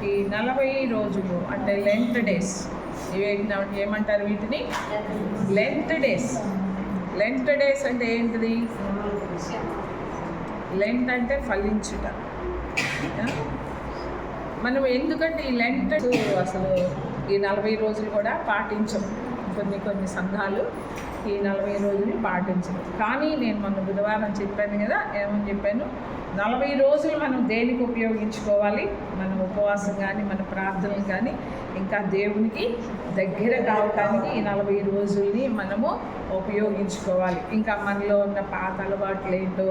ఈ 40 రోజులు అంటే లెంట్ డేస్, ఏమంటారు వీటిని? Lent days. లెంట్ డేస్ అంటే ఏంటిది? లెంట్ అంటే ఫలించుట. మనం ఎందుకంటే ఈ లెంట్ అసలు ఈ 40 రోజులు కూడా పాటించము. కొన్ని సంఘాలు ఈ 40 రోజులు పాటించరు. కానీ నేను మొన్న బుధవారం చెప్పాను కదా, ఏమని చెప్పాను? 40 రోజులు మనం దేనికి ఉపయోగించుకోవాలి? మన ఉపవాసం కానీ, మన ప్రార్థనలు కానీ, ఇంకా దేవునికి దగ్గర కావటానికి ఈ 40 రోజుల్ని మనము ఉపయోగించుకోవాలి. ఇంకా మనలో ఉన్న పాత అలవాట్లు ఏంటో,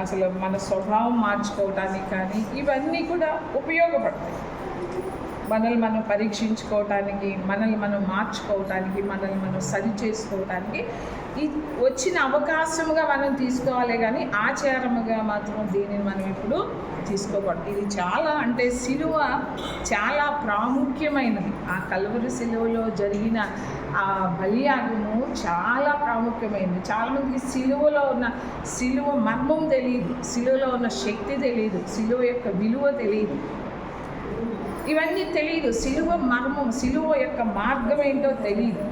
అసలు మన స్వభావం మార్చుకోవటానికి కానీ ఇవన్నీ కూడా ఉపయోగపడతాయి. మనల్ని మనం పరీక్షించుకోవటానికి, మనల్ని మనం మార్చుకోవటానికి, మనల్ని మనం సరి చేసుకోవటానికి ఈ వచ్చిన అవకాశముగా మనం తీసుకోవాలి. కానీ ఆచారముగా మాత్రం దీనిని మనం ఇప్పుడు తీసుకోకూడదు. ఇది చాలా అంటే సిలువ చాలా ప్రాముఖ్యమైనది. ఆ కల్వరి సిలువలో జరిగిన ఆ బలియాగము చాలా ప్రాముఖ్యమైనది. చాలామందికి సిలువ మర్మం తెలియదు, సిలువలో ఉన్న శక్తి తెలియదు, సిలువ యొక్క విలువ తెలియదు, ఇవన్నీ తెలియదు. సిలువ మర్మం, సిలువ యొక్క మార్గం ఏంటో తెలియదు.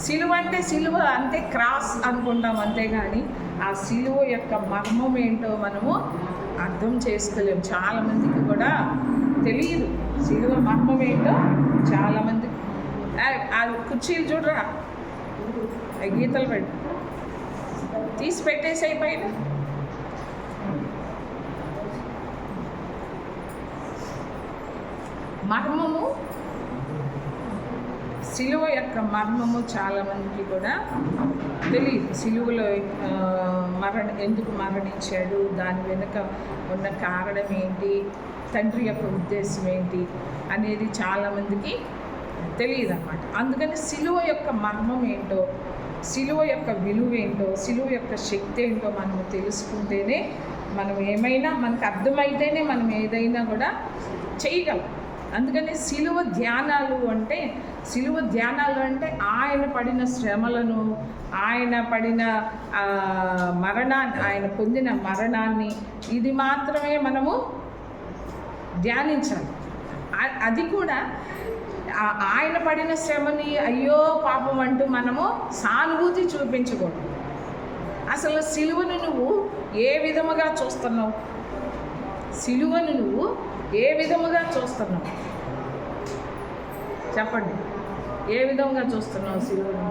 సిలువ అంటే సిలువ అంతే, క్రాస్ అనుకుంటాం అంతేగాని ఆ సిలువ యొక్క మర్మం ఏంటో మనము అర్థం చేసుకోలేము. చాలామందికి కూడా తెలియదు సిలువ మర్మం ఏంటో. చాలామంది ఆ కుర్చీలు చూడరా, గీతలు తీసి పెట్టేసి అయిపోయినా మర్మము, సిలువ యొక్క మర్మము చాలామందికి కూడా తెలియదు. సిలువలో ఎందుకు మరణించాడు, దాని వెనుక ఉన్న కారణం ఏంటి, తండ్రి యొక్క ఉద్దేశం ఏంటి అనేది చాలామందికి తెలియదు అన్నమాట. అందుకని సిలువ యొక్క మర్మం ఏంటో, సిలువ యొక్క విలువ ఏంటో, సిలువ యొక్క శక్తి ఏంటో మనం తెలుసుకుంటేనే, మనం ఏమైనా మనకు అర్థమైతేనే మనం ఏదైనా కూడా చేయగలం. అందుకని సిలువ ధ్యానాలు అంటే ఆయన పడిన శ్రమలను, ఆయన పడిన మరణాన్ని, ఆయన పొందిన మరణాన్ని, ఇది మాత్రమే మనము ధ్యానించాలి. అది కూడా ఆయన పడిన శ్రమని అయ్యో పాపం అంటూ మనము సానుభూతి చూపించకూడదు. అసలు సిలువను నువ్వు ఏ విధముగా చూస్తున్నావు? సిలువను నువ్వు ఏ విధముగా చూస్తున్నావు? చెప్పండి, ఏ విధంగా చూస్తున్నావు సిలువను?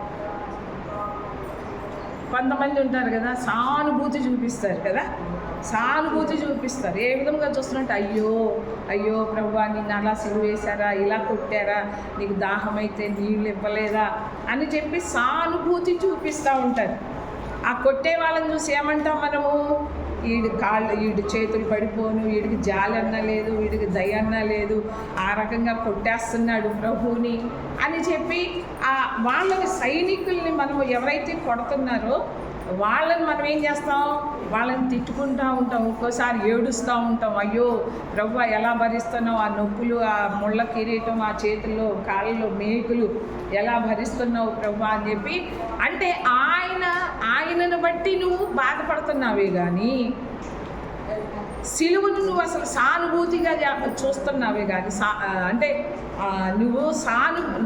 కొంతమంది ఉంటారు కదా, సానుభూతి చూపిస్తారు కదా, సానుభూతి చూపిస్తారు. ఏ విధంగా చూస్తున్నట్టు, అయ్యో ప్రభువా, నిన్ను అలా సిలువ వేశారా, ఇలా కొట్టారా, నీకు దాహం అయితే నీళ్ళు ఇవ్వలేదా అని చెప్పి సానుభూతి చూపిస్తూ ఉంటారు. ఆ కొట్టే వాళ్ళని చూసి ఏమంటాం మనము? వీడి చేతులు పడిపోను, వీడికి జాలి అన్నా లేదు, వీడికి దయ అన్నా లేదు, ఆ రకంగా కొట్టేస్తున్నాడు ప్రభువుని అని చెప్పి వాళ్ళని, సైనికుల్ని మనము ఎవరైతే కొడుతున్నారో వాళ్ళని మనం ఏం చేస్తాం? వాళ్ళని తిట్టుకుంటూ ఉంటాం, ఒక్కోసారి ఏడుస్తూ ఉంటాం. అయ్యో ప్రభువా, ఎలా భరిస్తున్నావు ఆ నొప్పులు, ఆ ముళ్ళ కిరీటం, ఆ చేతుల్లో కాళ్ళలో మేకులు ఎలా భరిస్తున్నావు ప్రభువా అని చెప్పి. అంటే ఆయనను బట్టి నువ్వు బాధపడుతున్నావే కానీ సిలువను నువ్వు అసలు సానుభూతిగా చూస్తున్నావే కానీ అంటే నువ్వు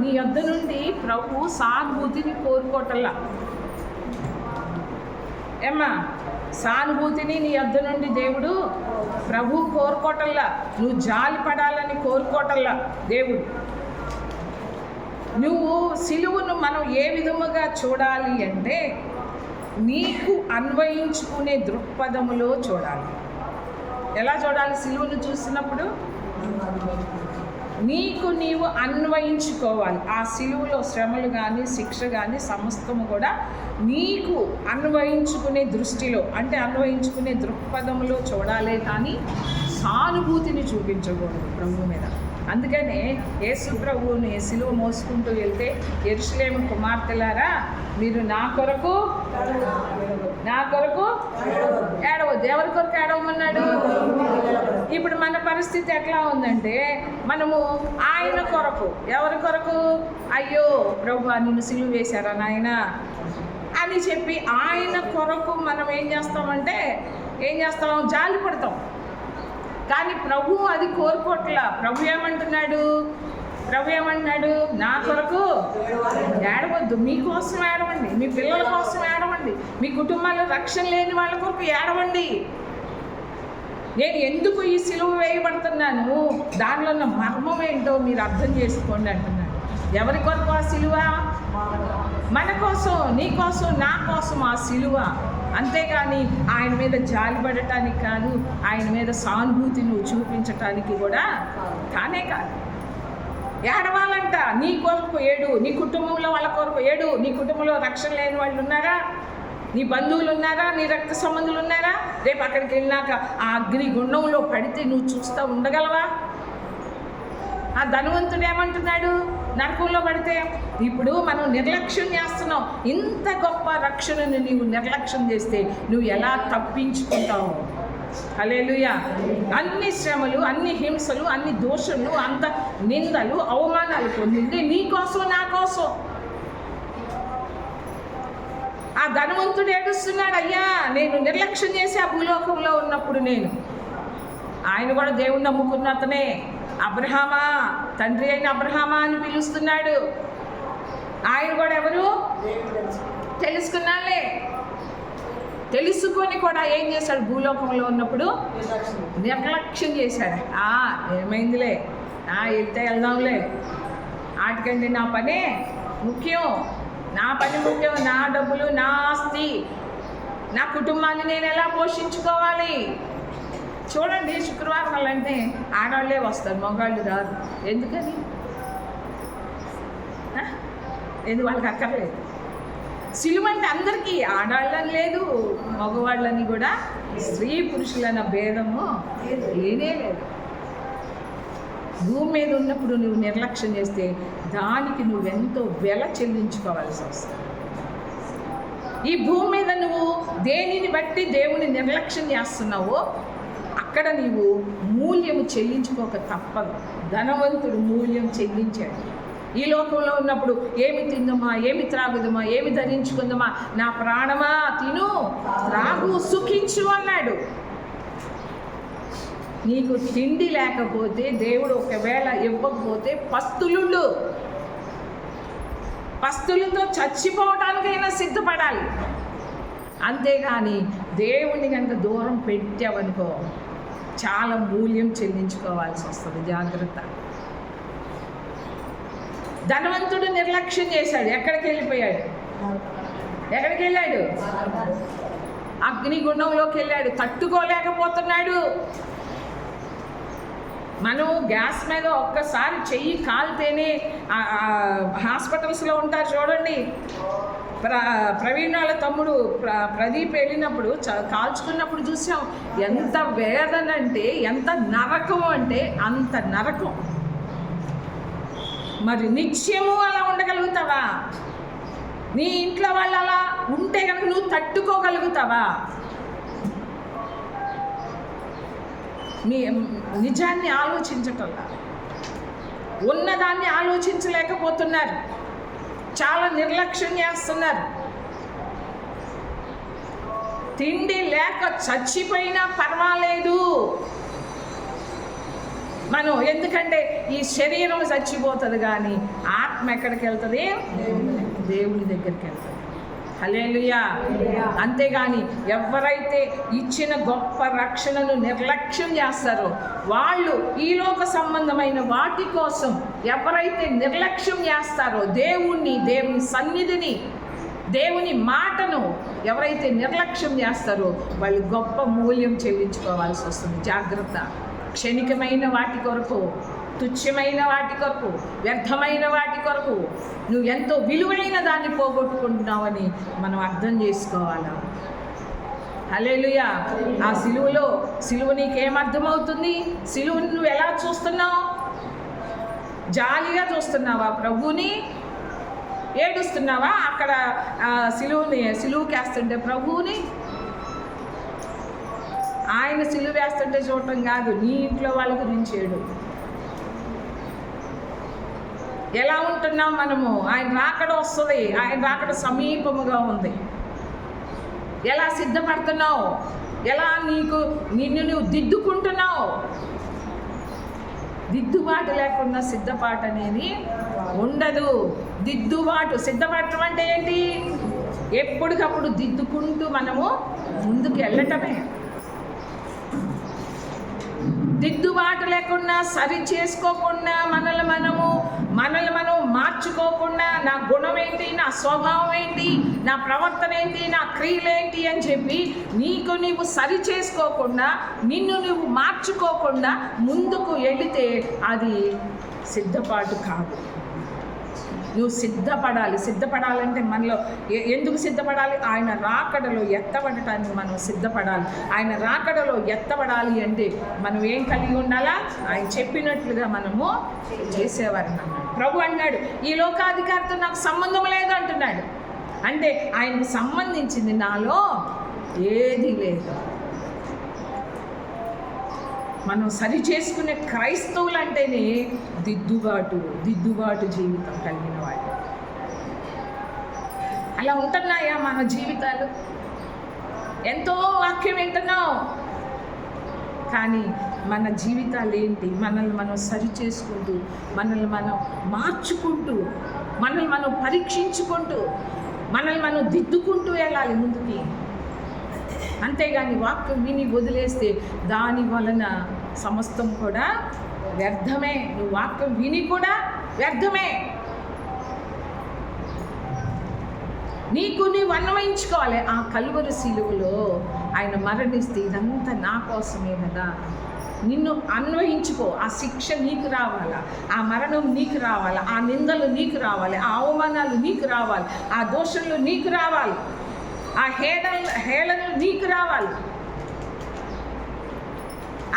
నీ వద్ద నుండి ప్రభు సానుభూతిని కోరుకోవటంలా. ఏమ్మా, సానుభూతిని నీ వద్ద నుండి దేవుడు ప్రభు కోరుకోవటంలా, నువ్వు జాలి పడాలని కోరుకోవటంలా దేవుడు. నువ్వు సిలువను మనం ఏ విధముగా చూడాలి అంటే నీకు అన్వయించుకునే దృక్పథములో చూడాలి. ఎలా చూడాలి? సిలువను చూసినప్పుడు నీవు అన్వయించుకోవాలి. ఆ సిలువలో శ్రమలు కానీ, శిక్ష కానీ సమస్తము కూడా నీకు అన్వయించుకునే దృష్టిలో, అంటే అన్వయించుకునే దృక్పథంలో చూడాలే కానీ సానుభూతిని చూపించకూడదు ప్రభు మీద. అందుకనే యేసు ప్రభువుని సిలువ మోసుకుంటూ వెళ్తే, యెరూషలేము కుమార్తెలారా, మీరు నా కొరకు ఏడవద్దు. ఎవరి కొరకు ఏడవమన్నాడు? ఇప్పుడు మన పరిస్థితి ఎట్లా ఉందంటే, మనము ఆయన కొరకు, ఎవరి కొరకు? అయ్యో ప్రభువా, నిన్ను సిలువ వేశారా నాయన అని చెప్పి ఆయన కొరకు మనం ఏం చేస్తాం? జాలి పడతాం. కానీ ప్రభు అది కోరుకోవట్లా. ప్రభు ఏమంటున్నాడు, నా కొరకు ఏడవద్దు, మీకోసం ఏడవండి, మీ పిల్లల కోసం ఏడవండి, మీ కుటుంబాల్లో రక్షణ లేని వాళ్ళ కొరకు ఏడవండి. నేను ఎందుకు ఈ సిలువ వేయబడుతున్నాను, దానిలో ఉన్న మర్మం ఏంటో మీరు అర్థం చేసుకోండి అంటున్నాడు. ఎవరి కొరకు ఆ సిలువ? మన కోసం, నీ కోసం, నా కోసం ఆ సిలువ. అంతేగాని ఆయన మీద జాలిపడటానికి కాదు, ఆయన మీద సానుభూతి నువ్వు చూపించటానికి కూడా కానే కాదు. ఏడవాలంట. నీ కొరకు ఏడు, నీ కుటుంబంలో వాళ్ళ కొరకు ఏడు. నీ కుటుంబంలో రక్షణ లేని వాళ్ళు ఉన్నారా? నీ బంధువులు ఉన్నారా? నీ రక్త సంబంధులు ఉన్నారా? రేపు అక్కడికి వెళ్ళినాక ఆ అగ్ని గుండంలో పడితే నువ్వు చూస్తూ ఉండగలవా? ఆ ధనవంతుడు ఏమంటున్నాడు, నరకంలో పడితే. ఇప్పుడు మనం నిర్లక్ష్యం చేస్తున్నాం. ఇంత గొప్ప రక్షణను నీవు నిర్లక్ష్యం చేస్తే నువ్వు ఎలా తప్పించుకుంటావు? హల్లెలూయా. అన్ని శ్రమలు, అన్ని హింసలు, అన్ని దోషులు, అంత నిందలు, అవమానాలు పొందింది నీ కోసం, నా కోసం. ఆ ధనవంతుడు ఏడుస్తున్నాడు, అయ్యా నేను నిర్లక్ష్యం చేసి ఆ భూలోకంలో ఉన్నప్పుడు ఆయన కూడా దేవుణ్ణి నమ్ముకున్న అతనే. అబ్రహామా, తండ్రి అయిన అబ్రహామా అని పిలుస్తున్నాడు. ఆయన కూడా ఎవరు తెలుసుకున్నాలే. తెలుసుకొని కూడా ఏం చేశాడు? భూలోకంలో ఉన్నప్పుడు నిర్లక్ష్యం చేశాడు. ఏమైందిలే, వెళ్తే వెళ్దాంలే, వాటికంటే నా పనే ముఖ్యం, నా పని ముఖ్యం, నా డబ్బులు, నా ఆస్తి, నా కుటుంబాన్ని నేను ఎలా పోషించుకోవాలి. చూడండి, శుక్రవారం వాళ్ళంటే ఆడవాళ్ళే వస్తారు, మగవాళ్ళు రాదు. ఎందుకని? వాళ్ళకి అక్కర్లేదు. సిలువ అంటే అందరికీ, ఆడవాళ్ళని లేదు, మగవాళ్ళని కూడా, స్త్రీ పురుషులన్న భేదము లేనే లేదు. భూమి మీద ఉన్నప్పుడు నువ్వు నిర్లక్ష్యం చేస్తే దానికి నువ్వెంతో వెల చెల్లించుకోవాల్సి వస్తుంది. ఈ భూమి మీద నువ్వు దేనిని బట్టి దేవుని నిర్లక్ష్యం చేస్తున్నావో అక్కడ నీవు మూల్యము చెల్లించుకోక తప్పదు. ధనవంతుడు మూల్యం చెల్లించాడు. ఈ లోకంలో ఉన్నప్పుడు ఏమి తిందమా, ఏమి త్రాగుదమా, ఏమి ధరించుకుందామా, నా ప్రాణమా తిను త్రాగు సుఖించు అన్నాడు. నీకు తిండి లేకపోతే, దేవుడు ఒకవేళ ఇవ్వకపోతే పస్తులుండు. పస్తులతో చచ్చిపోవడానికైనా సిద్ధపడాలి. అంతేగాని దేవుణ్ణి కనుక దూరం పెట్టావనుకో చాలా మూల్యం చెల్లించుకోవాల్సి వస్తుంది. జాగ్రత్త. ధనవంతుడు నిర్లక్ష్యం చేశాడు. ఎక్కడికి వెళ్ళాడు? అగ్నిగుండంలోకి వెళ్ళాడు. తట్టుకోలేకపోతున్నాడు. మనం గ్యాస్ మీద ఒక్కసారి చెయ్యి కాలితేనే హాస్పిటల్స్లో ఉంటారు చూడండి. ప్రవీణ్ వాళ్ళ తమ్ముడు ప్రదీప్ వెళ్ళినప్పుడు కాల్చుకున్నప్పుడు చూసాం. ఎంత వేదన అంటే, ఎంత నరకం అంటే అంత నరకం. మరి నిత్యము అలా ఉండగలుగుతావా? నీ ఇంట్లో వాళ్ళు అలా ఉంటే కనుక నువ్వు తట్టుకోగలుగుతావా? నిజాన్ని ఆలోచించటం, ఉన్నదాన్ని ఆలోచించలేకపోతున్నారు. చాలా నిర్లక్ష్యం చేస్తున్నారు. తిండి లేక చచ్చిపోయినా పర్వాలేదు మనం, ఎందుకంటే ఈ శరీరం చచ్చిపోతుంది కానీ ఆత్మ ఎక్కడికి వెళ్తుంది? దేవుని దగ్గరికి వెళ్తుంది. హల్లెలూయా. అంతేగాని ఎవరైతే ఇచ్చిన గొప్ప రక్షణను నిర్లక్ష్యం చేస్తారో వాళ్ళు ఈ లోక సంబంధమైన వాటి కోసం ఎవరైతే నిర్లక్ష్యం చేస్తారో దేవుణ్ణి, దేవుని సన్నిధిని, దేవుని మాటను ఎవరైతే నిర్లక్ష్యం చేస్తారో వాళ్ళు గొప్ప మూల్యం చెల్లించుకోవాల్సి వస్తుంది. జాగ్రత్త. క్షణికమైన వాటి కొరకు, తుచ్చమైన వాటి కొరకు, వ్యర్థమైన వాటి కొరకు నువ్వు ఎంతో విలువైన దాన్ని పోగొట్టుకుంటున్నావని మనం అర్థం చేసుకోవాలి. హల్లెలూయా. ఆ సిలువ నీకేమర్థమవుతుంది? సిలువని నువ్వు ఎలా చూస్తున్నావు? జాలిగా చూస్తున్నావా? ప్రభువుని ఏడుస్తున్నావా? అక్కడ సిలువకేస్తుంటే ప్రభువుని, ఆయన సిలువ వేస్తుంటే చూడటం కాదు, నీ ఇంట్లో వాళ్ళ గురించి ఏడు. ఎలా ఉంటున్నాం మనము? ఆయన రాకడ వస్తుంది, ఆయన రాకడ సమీపముగా ఉంది. ఎలా సిద్ధపడుతున్నావు? ఎలా నిన్ను నువ్వు దిద్దుకుంటున్నావు? దిద్దుబాటు లేకుండా సిద్ధపాటు అనేది ఉండదు. సిద్ధపడటం అంటే ఏంటి? ఎప్పటికప్పుడు దిద్దుకుంటూ మనము ముందుకు వెళ్ళటమే. దిద్దుబాటు లేకుండా, సరి చేసుకోకుండా, మనల్ని మనం మార్చుకోకుండా, నా గుణం ఏంటి, నా స్వభావం ఏంటి, నా ప్రవర్తన ఏంటి, నా క్రియలేంటి అని చెప్పి నీవు సరి చేసుకోకుండా, నిన్ను నువ్వు మార్చుకోకుండా ముందుకు వెళితే అది సిద్ధపాటు కాదు. నువ్వు సిద్ధపడాలంటే మనలో ఎందుకు సిద్ధపడాలి? ఆయన రాకడలో ఎత్తబడటానికి మనం సిద్ధపడాలి. ఆయన రాకడలో ఎత్తబడాలి అంటే మనం ఏం కలిగి ఉండాలా? ఆయన చెప్పినట్లుగా మనము చేసేవారిని అన్నాడు. ప్రభు అన్నాడు, ఈ లోకాధికారితో నాకు సంబంధం లేదు అంటున్నాడు. అంటే ఆయనకు సంబంధించింది నాలో ఏది లేదు. మనం సరి చేసుకునే క్రైస్తవులు అంటేనే దిద్దుబాటు జీవితం కలిగిన వాళ్ళు. అలా ఉంటున్నాయా మన జీవితాలు? ఎంతో వాక్యం వింటున్నాం, కానీ మన జీవితాలు ఏంటి? మనల్ని మనం సరి చేసుకుంటూ, మనల్ని మనం మార్చుకుంటూ, మనల్ని మనం పరీక్షించుకుంటూ, మనల్ని మనం దిద్దుకుంటూ వెళ్ళాలి ముందుకి. అంతేగాని వాక్యం విని వదిలేస్తే దాని వలన సమస్తం కూడా వ్యర్థమే. నువ్వు వాక్యం విని కూడా వ్యర్థమే. నీకు నీవు అన్వయించుకోవాలి. ఆ కలువరి శిలువలో ఆయన మరణిస్తే ఇదంతా నా కోసమే కదా. నిన్ను అన్వయించుకో. ఆ శిక్ష నీకు రావాలా, ఆ మరణం నీకు రావాలా, ఆ నిందలు నీకు రావాలి, ఆ అవమానాలు నీకు రావాలి, ఆ దోషంలు నీకు రావాలి, ఆ హేళనలు నీకు రావాలి,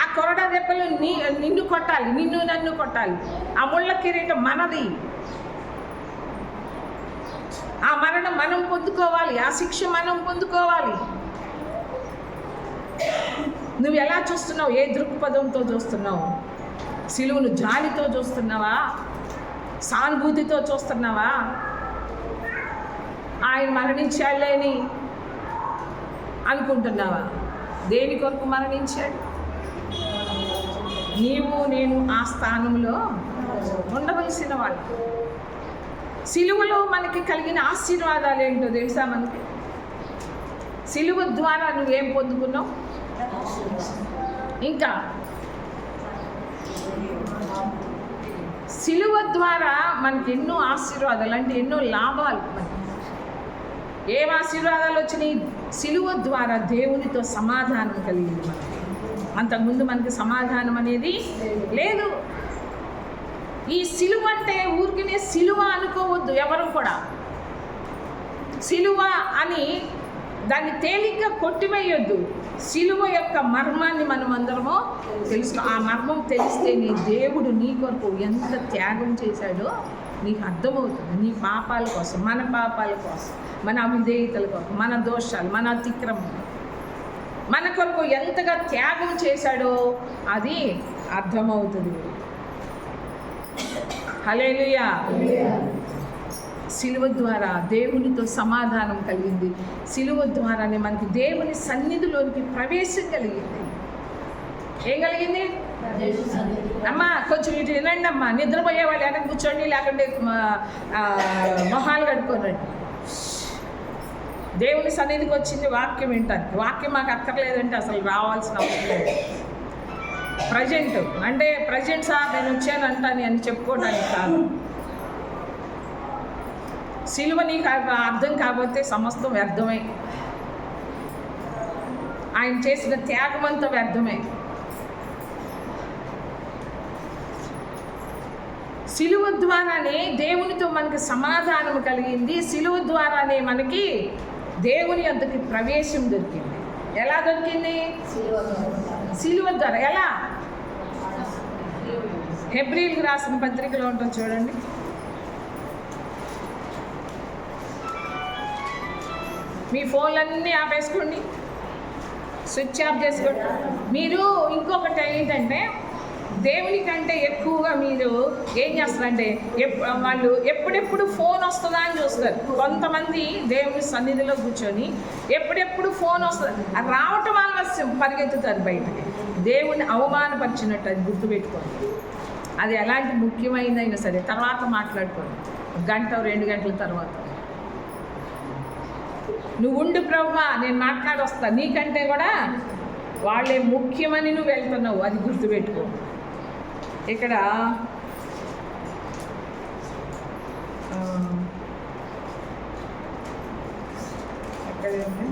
ఆ కొరడా దెబ్బలు నిన్ను కొట్టాలి, నన్ను కొట్టాలి. ఆ ముళ్ళ కిరీటం మనది. ఆ మరణం మనం పొందుకోవాలి, ఆ శిక్ష మనం పొందుకోవాలి. నువ్వు ఎలా చూస్తున్నావు? ఏ దృక్పథంతో చూస్తున్నావు? సిలువను జాలితో చూస్తున్నావా? సానుభూతితో చూస్తున్నావా? ఆయన మరణించాడని అనుకుంటున్నావా? దేని కొరకు మరణించాడు? నీవు నేను ఆ స్థానంలో ఉండవలసిన వాళ్ళు. సిలువలో మనకి కలిగిన ఆశీర్వాదాలు ఏంటో తెలుసా? మనకి సిలువ ద్వారా నువ్వేం పొందుకున్నావు? ఇంకా సిలువ ద్వారా మనకి ఎన్నో ఆశీర్వాదాలు, అంటే ఎన్నో లాభాలు. ఏం ఆశీర్వాదాలు వచ్చినాయి? సిలువ ద్వారా దేవునితో సమాధానం కలిగింది మనకి. అంతకుముందు మనకి సమాధానం అనేది లేదు. ఈ సిలువ అంటే ఊరికినే సిలువ అనుకోవద్దు ఎవరు కూడా. సిలువ అని దాన్ని తేలిగ్గా కొట్టివేయొద్దు. సిలువ యొక్క మర్మాన్ని మనం అందరము తెలుసుకో. ఆ మర్మం తెలిస్తే నీ దేవుడు నీ కొరకు ఎంత త్యాగం చేశాడో నీకు అర్థమవుతుంది. నీ పాపాల కోసం, మన పాపాల కోసం, మన అవిధేయతల కోసం, మన దోషాలు, మన అతిక్రమం, మన కొరకు ఎంతగా త్యాగం చేశాడో అది అర్థమవుతుంది. హల్లెలూయా. సిలువ ద్వారా దేవునితో సమాధానం కలిగింది. సిలువ ద్వారానే మనకి దేవుని సన్నిధిలోనికి ప్రవేశం కలిగింది. ఏం కలిగింది అమ్మా? కొంచెం ఇటు వినండి అమ్మా. నిద్రపోయే వాళ్ళు వెనక కూర్చోండి, లేకుంటే మొహాలు కట్టుకోనండి. దేవుని సన్నిధికి వచ్చింది వాక్యం వింటానికి. వాక్యం మాకు అక్కర్లేదంటే అసలు రావాల్సిన అవసరం లేదు. ప్రజెంట్ సార్ నేను వచ్చాను అంటాను అని చెప్పుకోవడానికి కాదు. సిలువ నీకు అర్థం కాకపోతే సమస్తం వ్యర్థమే. ఆయన చేసిన త్యాగమంతా వ్యర్థమే. సిలువ ద్వారానే దేవునితో మనకి సమాధానం కలిగింది. సిలువ ద్వారానే మనకి దేవుని యొద్దకి ప్రవేశం దొరికింది. ఎలా దొరికింది? సిలువ ద్వారా. ఎలా? హెబ్రీయులకు రాసిన పత్రికలో ఉంటుంది చూడండి. మీ ఫోన్లన్నీ ఆపేసుకోండి, స్విచ్ ఆఫ్ చేసుకోండి. మీరు ఇంకొకటి ఏంటంటే, దేవుని కంటే ఎక్కువగా మీరు ఏం చేస్తారంటే వాళ్ళు ఎప్పుడెప్పుడు ఫోన్ వస్తుందా అని చూస్తారు. కొంతమంది దేవుని సన్నిధిలో కూర్చొని ఎప్పుడెప్పుడు ఫోన్ వస్తుంది రావటం ఆలస్యం పరిగెత్తుతారు బయటకి. దేవుణ్ణి అవమానపరిచినట్టు, అది గుర్తుపెట్టుకోండి. అది ఎలాంటి ముఖ్యమైనదైనా సరే తర్వాత మాట్లాడుకోండి, 1 గంట 2 గంటల తర్వాత. నువ్వు ఉండు ప్రభువా, నేను మాట్లాడొస్తా, నీకంటే కూడా వాళ్ళే ముఖ్యమని నువ్వు వెళ్తున్నావు, అది గుర్తుపెట్టుకో. ఇక్కడ ఎక్కడేంటి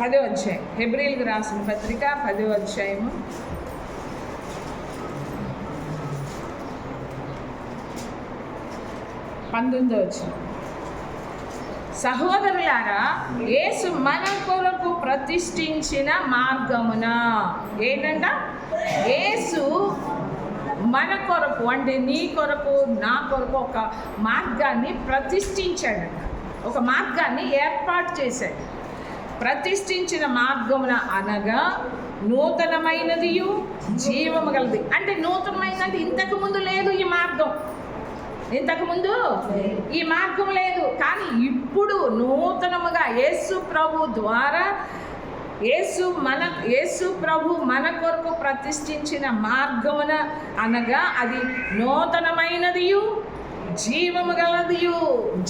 10వ అధ్యాయం, హెబ్రీయులకు రాసిన పత్రిక 10వ అధ్యాయము 19వ వచనం. సహోదరులారా, యేసు మన కొరకు ప్రతిష్ఠించిన మార్గమున, ఏంటంట? యేసు మన కొరకు, అంటే నీ కొరకు నా కొరకు ఒక మార్గాన్ని ప్రతిష్ఠించాడంట, ఒక మార్గాన్ని ఏర్పాటు చేశాడు. ప్రతిష్ఠించిన మార్గమున అనగా నూతనమైనదియు జీవము గలది. అంటే నూతనమైనది, ఇంతకుముందు లేదు ఈ మార్గం, ఇంతకుముందు ఈ మార్గం లేదు. కానీ ఇప్పుడు నూతనముగా యేసు ప్రభు ద్వారా, యేసు ప్రభు మన కొరకు ప్రతిష్ఠించిన మార్గమున అనగా అది నూతనమైనదియు జీవము గలదియు,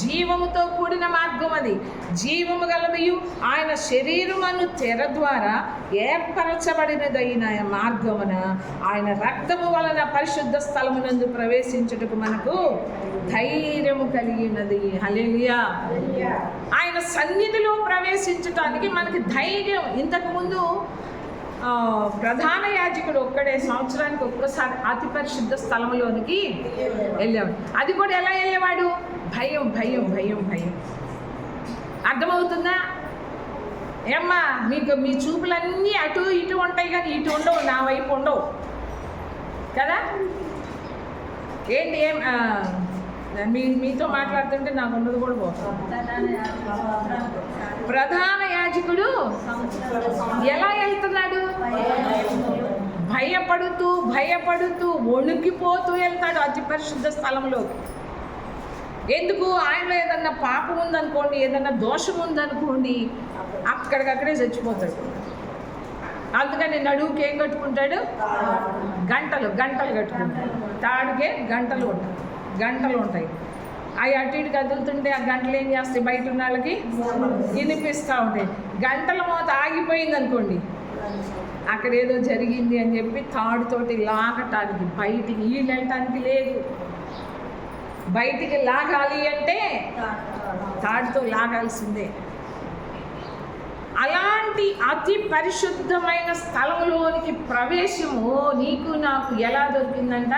జీవముతో కూడిన మార్గం, అది జీవము గలదియు, ఆయన శరీరమును తెర ద్వారా ఏర్పరచబడినదైన మార్గమున ఆయన రక్తము వలన పరిశుద్ధ స్థలమునందు ప్రవేశించుటకు మనకు ధైర్యము కలిగినది. హల్లెలూయా. ఆయన సన్నిధిలో ప్రవేశించటానికి మనకి ధైర్యం. ఇంతకుముందు ప్రధాన యాజకుడు ఒక్కడే సంవత్సరానికి ఒక్కసారి అతి పరిశుద్ధ స్థలంలోనికి వెళ్ళేవాడు. అది కూడా ఎలా వెళ్ళేవాడు? భయం భయం భయం భయం. అర్థమవుతుందా? ఏమ్మా, మీ చూపులన్నీ అటు ఇటు ఉంటాయి కానీ ఇటు ఉండవు, నా వైపు ఉండవు కదా. ఏంటి మీతో మాట్లాడుతుంటే నాకు ఉన్నది కూడా పోతుంది. ప్రధాన యాజకుడు ఎలా వెళ్తున్నాడు? భయపడుతూ భయపడుతూ వణుకిపోతూ వెళ్తాడు అతి పరిశుద్ధ స్థలంలోకి. ఎందుకు? ఆయనలో ఏదన్నా పాపం ఉందనుకోండి, ఏదన్నా దోషం ఉందనుకోండి, అక్కడికక్కడే చచ్చిపోతాడు. అందుకని నడువుకి ఏం కట్టుకుంటాడు? గంటలు కట్టుకుంటాడు. తాడుకే గంటలు ఉంటాయి. అవి అటు ఇటు కదులుతుంటే ఆ గంటలు ఏం చేస్తాయి? బయట ఉన్న వాళ్ళకి వినిపిస్తూ ఉంటాయి. గంటల మోత ఆగిపోయింది అనుకోండి, అక్కడ ఏదో జరిగింది అని చెప్పి తాడుతోటి లాగటానికి, బయటికి నీళ్ళు వెళ్ళటానికి లేదు. బయటికి లాగాలి అంటే తాడుతో లాగాల్సిందే. అలాంటి అతి పరిశుద్ధమైన స్థలంలోనికి ప్రవేశము నీకు నాకు ఎలా దొరికిందంట?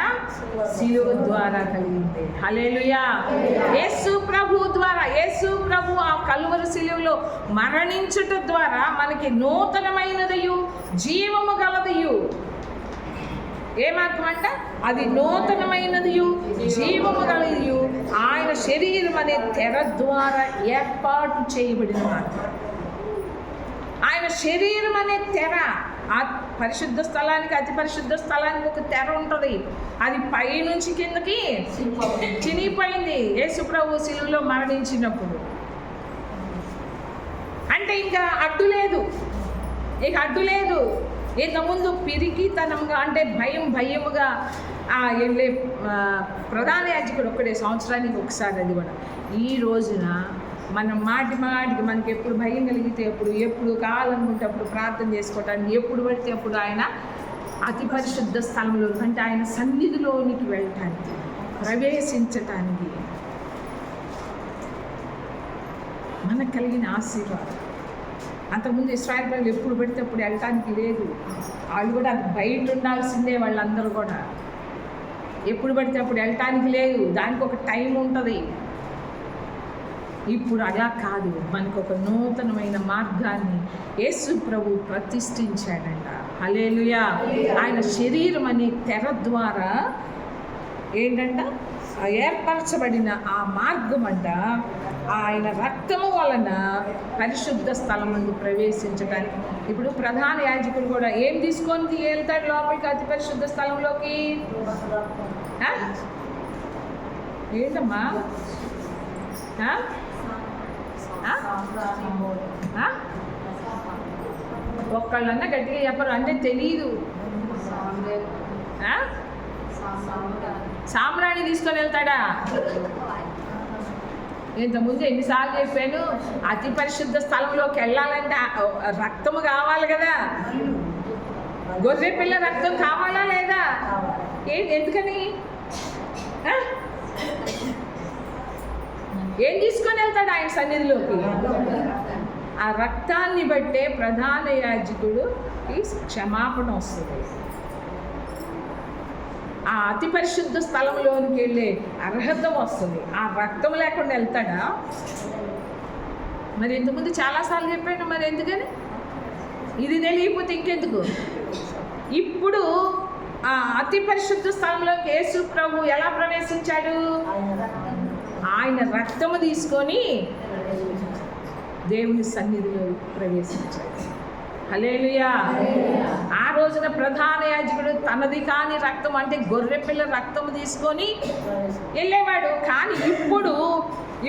శిలువ ద్వారా కలిగింది. హల్లెలూయా. యేసు ప్రభు ద్వారా, యేసు ప్రభు ఆ కల్వరి శిలువలో మరణించుట ద్వారా మనకి నూతనమైనదియు జీవము గలదియు. ఏ మార్గం అంట? అది నూతనమైనదియు జీవము గలదియు, ఆయన శరీరం అనే తెర ద్వారా ఏర్పాటు చేయబడిన మార్గం. ఆయన శరీరం అనే తెర, ఆ పరిశుద్ధ స్థలానికి అతి పరిశుద్ధ స్థలానికి ఒక తెర ఉంటుంది. అది పైనుంచి కిందకి చినిగిపోయింది యేసు ప్రభు శిలువలో మరణించినప్పుడు. అంటే ఇంకా అడ్డు లేదు. ఇంతకుముందు పిరికితనంగా, అంటే భయముగా వెళ్ళే ప్రధాన యాజకుడు ఒక్కడే సంవత్సరానికి ఒకసారి. అది కూడా ఈ రోజున మనం మాటికి మనకి ఎప్పుడు భయం కలిగితే ఎప్పుడు కావాలనుకుంటే అప్పుడు ప్రార్థన చేసుకోవటానికి, ఎప్పుడు పడితే అప్పుడు ఆయన అతి పరిశుద్ధ స్థలంలో, అంటే ఆయన సన్నిధిలోనికి వెళ్ళటానికి, ప్రవేశించటానికి మనకు కలిగిన ఆశీర్వాదం. అంతకుముందు ఇశ్రాయేలు ప్రజలు ఎప్పుడు పడితే అప్పుడు వెళ్ళటానికి లేదు. వాళ్ళు కూడా బయట ఉండాల్సిందే. వాళ్ళందరూ కూడా ఎప్పుడు పడితే అప్పుడు వెళ్ళటానికి లేదు, దానికి ఒక టైం ఉంటుంది. ఇప్పుడు అలా కాదు, మనకు ఒక నూతనమైన మార్గాన్ని యేసు ప్రభు ప్రతిష్ఠించాడంట. హల్లెలూయా. ఆయన శరీరం అనే తెర ద్వారా ఏంటంట? ఏర్పరచబడిన ఆ మార్గం అంట ఆయన రక్తము వలన పరిశుద్ధ స్థలమందు ప్రవేశించడానికి. ఇప్పుడు ప్రధాన యాజకుడు కూడా ఏం తీసుకొని వెళ్తాడు లోపలికి అతి పరిశుద్ధ స్థలంలోకి? ఏంటమ్మా? ఒక్కళ్ళన్నా గట్టిగా చెప్పరు, అంటే తెలియదు. సామ్రాణి తీసుకొని వెళ్తాడా? ఇంతకుముందు ఎన్నిసార్లు చెప్పాను, అతి పరిశుద్ధ స్థలంలోకి వెళ్ళాలంటే రక్తము కావాలి కదా, గొర్రె పిల్ల రక్తం కావాలా లేదా? ఎందుకని? ఏం తీసుకొని వెళ్తాడు ఆయన సన్నిధిలోకి? ఆ రక్తాన్ని బట్టే ప్రధాన యాజకుడికి క్షమాపణ వస్తుంది. ఆ అతి పరిశుద్ధ స్థలంలోనికి వెళ్ళే అర్హత వస్తుంది. ఆ రక్తం లేకుండా వెళ్తాడా? మరి ఇంతకుముందు చాలాసార్లు చెప్పాను, మరి ఎందుకని? ఇది తెలియకపోతే ఇంకెందుకు? ఇప్పుడు ఆ అతి పరిశుద్ధ స్థలంలోకి యేసు ప్రభు ఎలా ప్రవేశించాడు? ఆయన రక్తము తీసుకొని దేవుని సన్నిధిలో ప్రవేశించాడు. హల్లెలూయా. ఆ రోజున ప్రధాన యాజకుడు తనది కాని రక్తం, అంటే గొర్రె పిల్ల రక్తం తీసుకొని వెళ్ళేవాడు. కానీ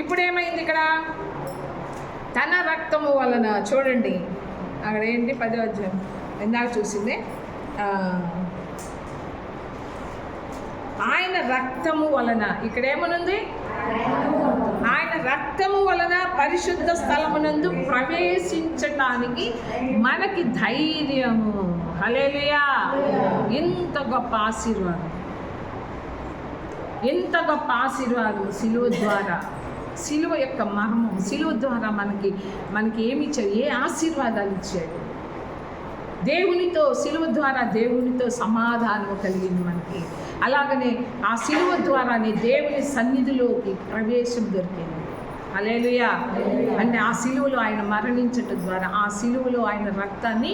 ఇప్పుడు ఏమైంది ఇక్కడ? తన రక్తము వలన, చూడండి అక్కడ ఏంటి 10వ అధ్యాయం ఇందాక చూసింది, ఆయన రక్తము వలన, ఇక్కడ ఏమనుంది? ఆయన రక్తము వలన పరిశుద్ధ స్థలమునందు ప్రవేశించటానికి మనకి ధైర్యము. హల్లెలూయా. ఇంత గొప్ప ఆశీర్వాదం, ఎంత గొప్ప ఆశీర్వాదం సిలువ ద్వారా. సిలువ యొక్క మర్మం, సిలువ ద్వారా మనకి ఏమి ఇచ్చాడు? ఏ ఆశీర్వాదాలు ఇచ్చాడు? దేవునితో, సిలువ ద్వారా దేవునితో సమాధానం కలిగింది మనకి. అలాగనే ఆ సిలువ ద్వారానే దేవుని సన్నిధిలోకి ప్రవేశం దొరికింది. హల్లెలూయా. అంటే ఆ సిలువలో ఆయన మరణించటం ద్వారా, ఆ సిలువలో ఆయన రక్తాన్ని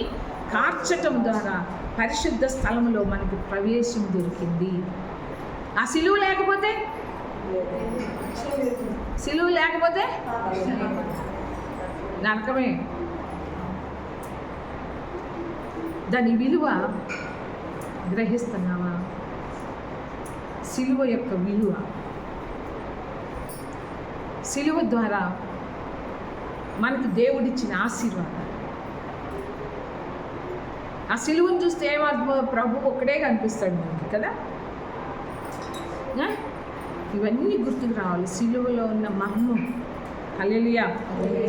కార్చటం ద్వారా పరిశుద్ధ స్థలంలో మనకి ప్రవేశం దొరికింది. ఆ సిలువ లేకపోతే నరకమే. దాని విలువ గ్రహిస్తున్నావా? సిలువ యొక్క విలువ. సిలువ ద్వారా మనకి దేవుడిచ్చిన ఆశీర్వాదాలు. ఆ సిలువను చూస్తే ప్రభు ఒక్కడే కనిపిస్తాడు మనకి కదా. ఇవన్నీ గుర్తుకు రావాలి, సిలువలో ఉన్న మర్మం. హల్లెలూయా.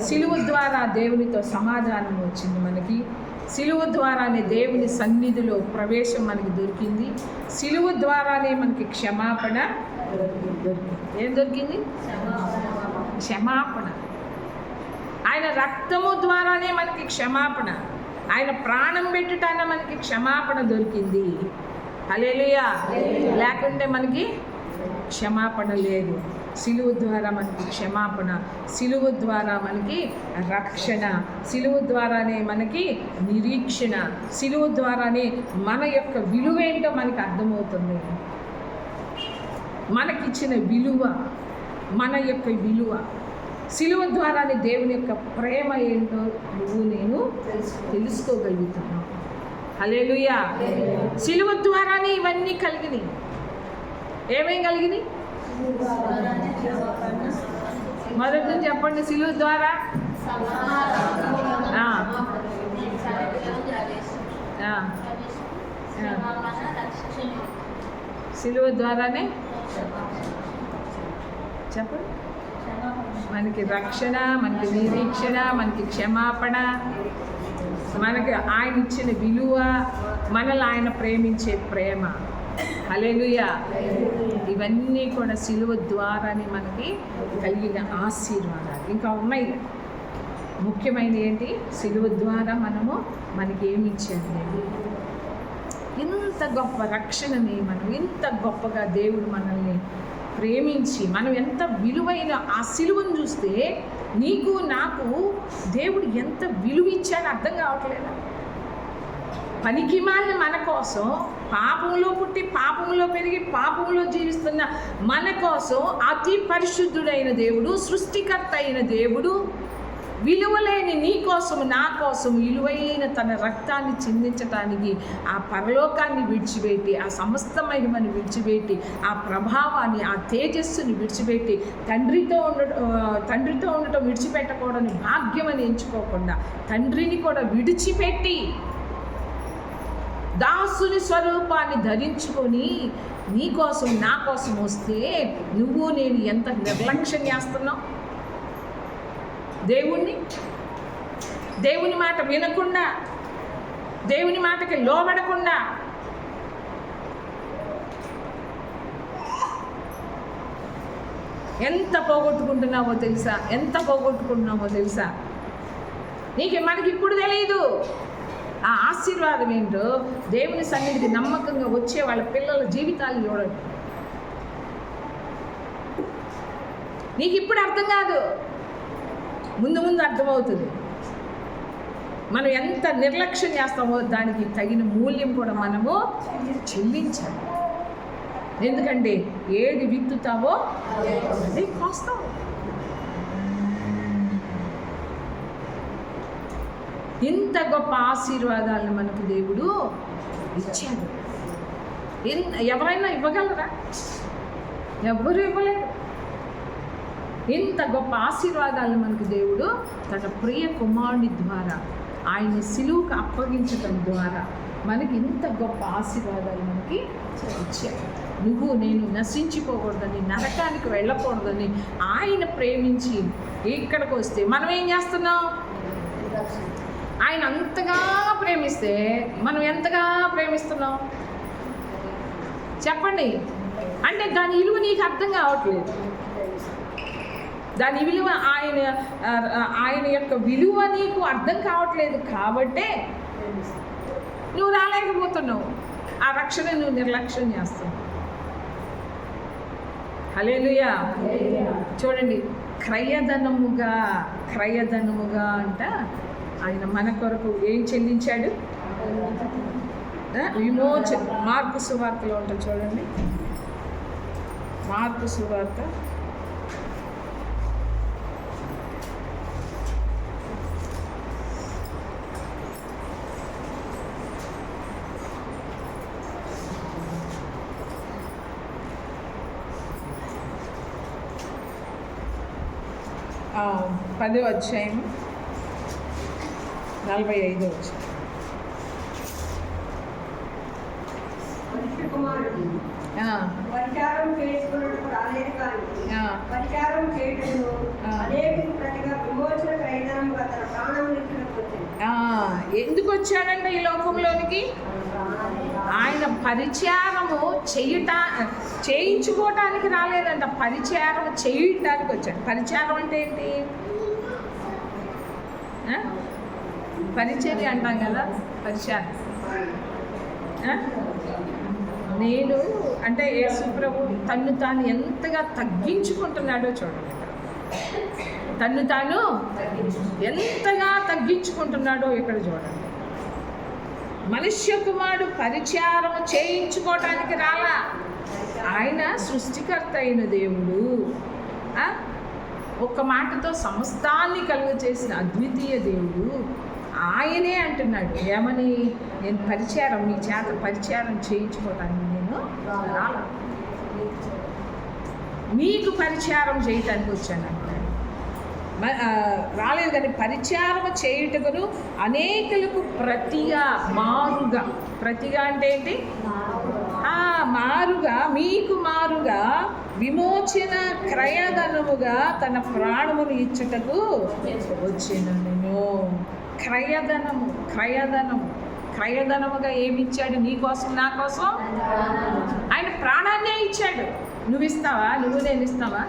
సిలువ ద్వారా దేవునితో సమాధానం వచ్చింది మనకి. సిలువ ద్వారానే దేవుని సన్నిధిలో ప్రవేశం మనకి దొరికింది. సిలువ ద్వారానే మనకి క్షమాపణ దొరికింది. ఏం దొరికింది? క్షమాపణ. ఆయన రక్తము ద్వారానే మనకి క్షమాపణ. ఆయన ప్రాణం పెట్టుటాన మనకి క్షమాపణ దొరికింది. హల్లెలూయా. లేకుంటే మనకి క్షమాపణ లేదు. సిలువ ద్వారా మనకి క్షమాపణ, సిలువ ద్వారా మనకి రక్షణ, సిలువ ద్వారానే మనకి నిరీక్షణ, సిలువ ద్వారానే మన యొక్క విలువ ఏంటో మనకి అర్థమవుతుంది. మనకిచ్చిన విలువ, మన యొక్క విలువ, సిలువ ద్వారానే దేవుని యొక్క ప్రేమ ఏంటో నువ్వు నేను తెలుసుకోగలుగుతున్నావు. హల్లెలూయా. సిలువ ద్వారానే ఇవన్నీ కలిగినాయి. ఏమేం కలిగినాయి? మొదటి నుంచి చెప్పండి. సిలువ ద్వారా సిలువ ద్వారానే చెప్పండి. మనకి రక్షణ, మనకి నిరీక్షణ, మనకి క్షమాపణ, మనకి ఆయన ఇచ్చిన విలువ, మనల్ని ఆయన ప్రేమించే ప్రేమ. హల్లెలూయా. ఇవన్నీ కూడా సిలువ ద్వారానే మనకి కలిగిన ఆశీర్వాదాలు. ఇంకా ఉన్నాయి. ముఖ్యమైన ఏంటి? సిలువ ద్వారా మనకి ఏమి ఇచ్చాడు? ఇంత గొప్ప రక్షణని ఇంత గొప్పగా దేవుడు మనల్ని ప్రేమించి, మనం ఎంత విలువైన ఆ సిలువను చూస్తే నీకు నాకు దేవుడు ఎంత విలువ ఇచ్చాడో అర్థం కావట్లేదా? పనికిమాలిన మన కోసం, పాపంలో పుట్టి పాపంలో పెరిగి పాపంలో జీవిస్తున్న మన కోసం అతి పరిశుద్ధుడైన దేవుడు, సృష్టికర్త అయిన దేవుడు విలువలేని నీ కోసం నా కోసం విలువైన తన రక్తాన్ని చిందించటానికి ఆ పరలోకాన్ని విడిచిపెట్టి, ఆ సమస్త మహిమని విడిచిపెట్టి, ఆ ప్రభావాన్ని, ఆ తేజస్సుని విడిచిపెట్టి, తండ్రితో ఉండటం విడిచిపెట్టకూడని భాగ్యం అని ఎంచుకోకుండా తండ్రిని కూడా విడిచిపెట్టి దాసుని స్వరూపాన్ని ధరించుకొని నీ కోసం నా కోసం వస్తే నువ్వు నేను ఎంత నిర్లక్ష్యం చేస్తున్నావు. దేవుని మాట వినకుండా, దేవుని మాటకి లోబడకుండా ఎంత పోగొట్టుకుంటున్నావో తెలుసా. మనకి ఇప్పుడు తెలియదు ఆ ఆశీర్వాదం ఏంటో. దేవుని సన్నిధికి నమ్మకంగా వచ్చే వాళ్ళ పిల్లల జీవితాలు చూడండి. నీకు ఇప్పుడు అర్థం కాదు, ముందు అర్థమవుతుంది. మనం ఎంత నిర్లక్ష్యం చేస్తామో దానికి తగిన మూల్యం కూడా మనము చెల్లించాలి. ఎందుకంటే ఏది విత్తుతావో అదే కోస్తావు. ఇంత గొప్ప ఆశీర్వాదాలను మనకు దేవుడు ఇచ్చాడు. ఎవరైనా ఇవ్వగలరా? ఎవ్వరూ ఇవ్వలేరు. ఇంత గొప్ప ఆశీర్వాదాలను మనకు దేవుడు తన ప్రియ కుమారుని ద్వారా, ఆయన సిలువకు అప్పగించడం ద్వారా మనకి ఇంత గొప్ప ఆశీర్వాదాలు మనకి ఇచ్చాడు. నువ్వు నేను నశించిపోకూడదని, నరకానికి వెళ్ళకూడదని ఆయన ప్రేమించి ఇక్కడికి వస్తే మనం ఏం చేస్తున్నాం? ఆయన అంతగా ప్రేమిస్తే మనం ఎంతగా ప్రేమిస్తున్నాం చెప్పండి. అంటే దాని విలువ నీకు అర్థం కావట్లేదు. దాని విలువ ఆయన యొక్క విలువ నీకు అర్థం కావట్లేదు కాబట్టే నువ్వు రాలేకపోతున్నావు. ఆ రక్షణ నువ్వు నిర్లక్ష్యం చేస్తున్నావు. హల్లెలూయా. చూడండి, క్రయధనముగా అంట ఆయన మన కొరకు ఏం చెల్లించాడు? మార్కు సువార్తలో ఉంటుంది చూడండి. మార్కు సువార్త 10వ అధ్యాయం 45వ వచనం. ఎందుకు వచ్చాడంటే ఈ లోకంలోనికి? ఆయన పరిచారము చేయించుకోవటానికి రాలేదంట, పరిచారం చేయటానికి వచ్చాడు. పరిచారం అంటే ఏంటి? పరిచర్య అంటాం కదా, పరిచారం. నేను అంటే యేసు ప్రభు తన్ను తాను ఎంతగా తగ్గించుకుంటున్నాడో చూడండి. తన్ను తాను ఎంతగా తగ్గించుకుంటున్నాడో ఇక్కడ చూడండి. మనుష్య కుమారుడు పరిచారం చేయించుకోవటానికి రాలా. ఆయన సృష్టికర్త అయిన దేవుడు, ఒక్క మాటతో సమస్తాన్ని కలుగ చేసిన అద్వితీయ దేవుడు. ఆయనే అంటున్నాడు ఏమని? నేను మీ చేత పరిచారం చేయించుకోవటానికి నేను రాలా, మీకు పరిచారం చేయటానికి వచ్చాను అంటాడు. రాలేదు కానీ పరిచారం చేయుటకును అనేకులకు ప్రతిగా అంటే ఏంటి? మీకు మారుగా విమోచన క్రయధనముగా తన ప్రాణమును ఇచ్చుటకు వచ్చాను నేను. క్రయధనముగా ఏమిచ్చాడు? నీ కోసం నా కోసం ఆయన ప్రాణాన్నే ఇచ్చాడు. నువ్వు ఇస్తావా? నేను ఇస్తావా?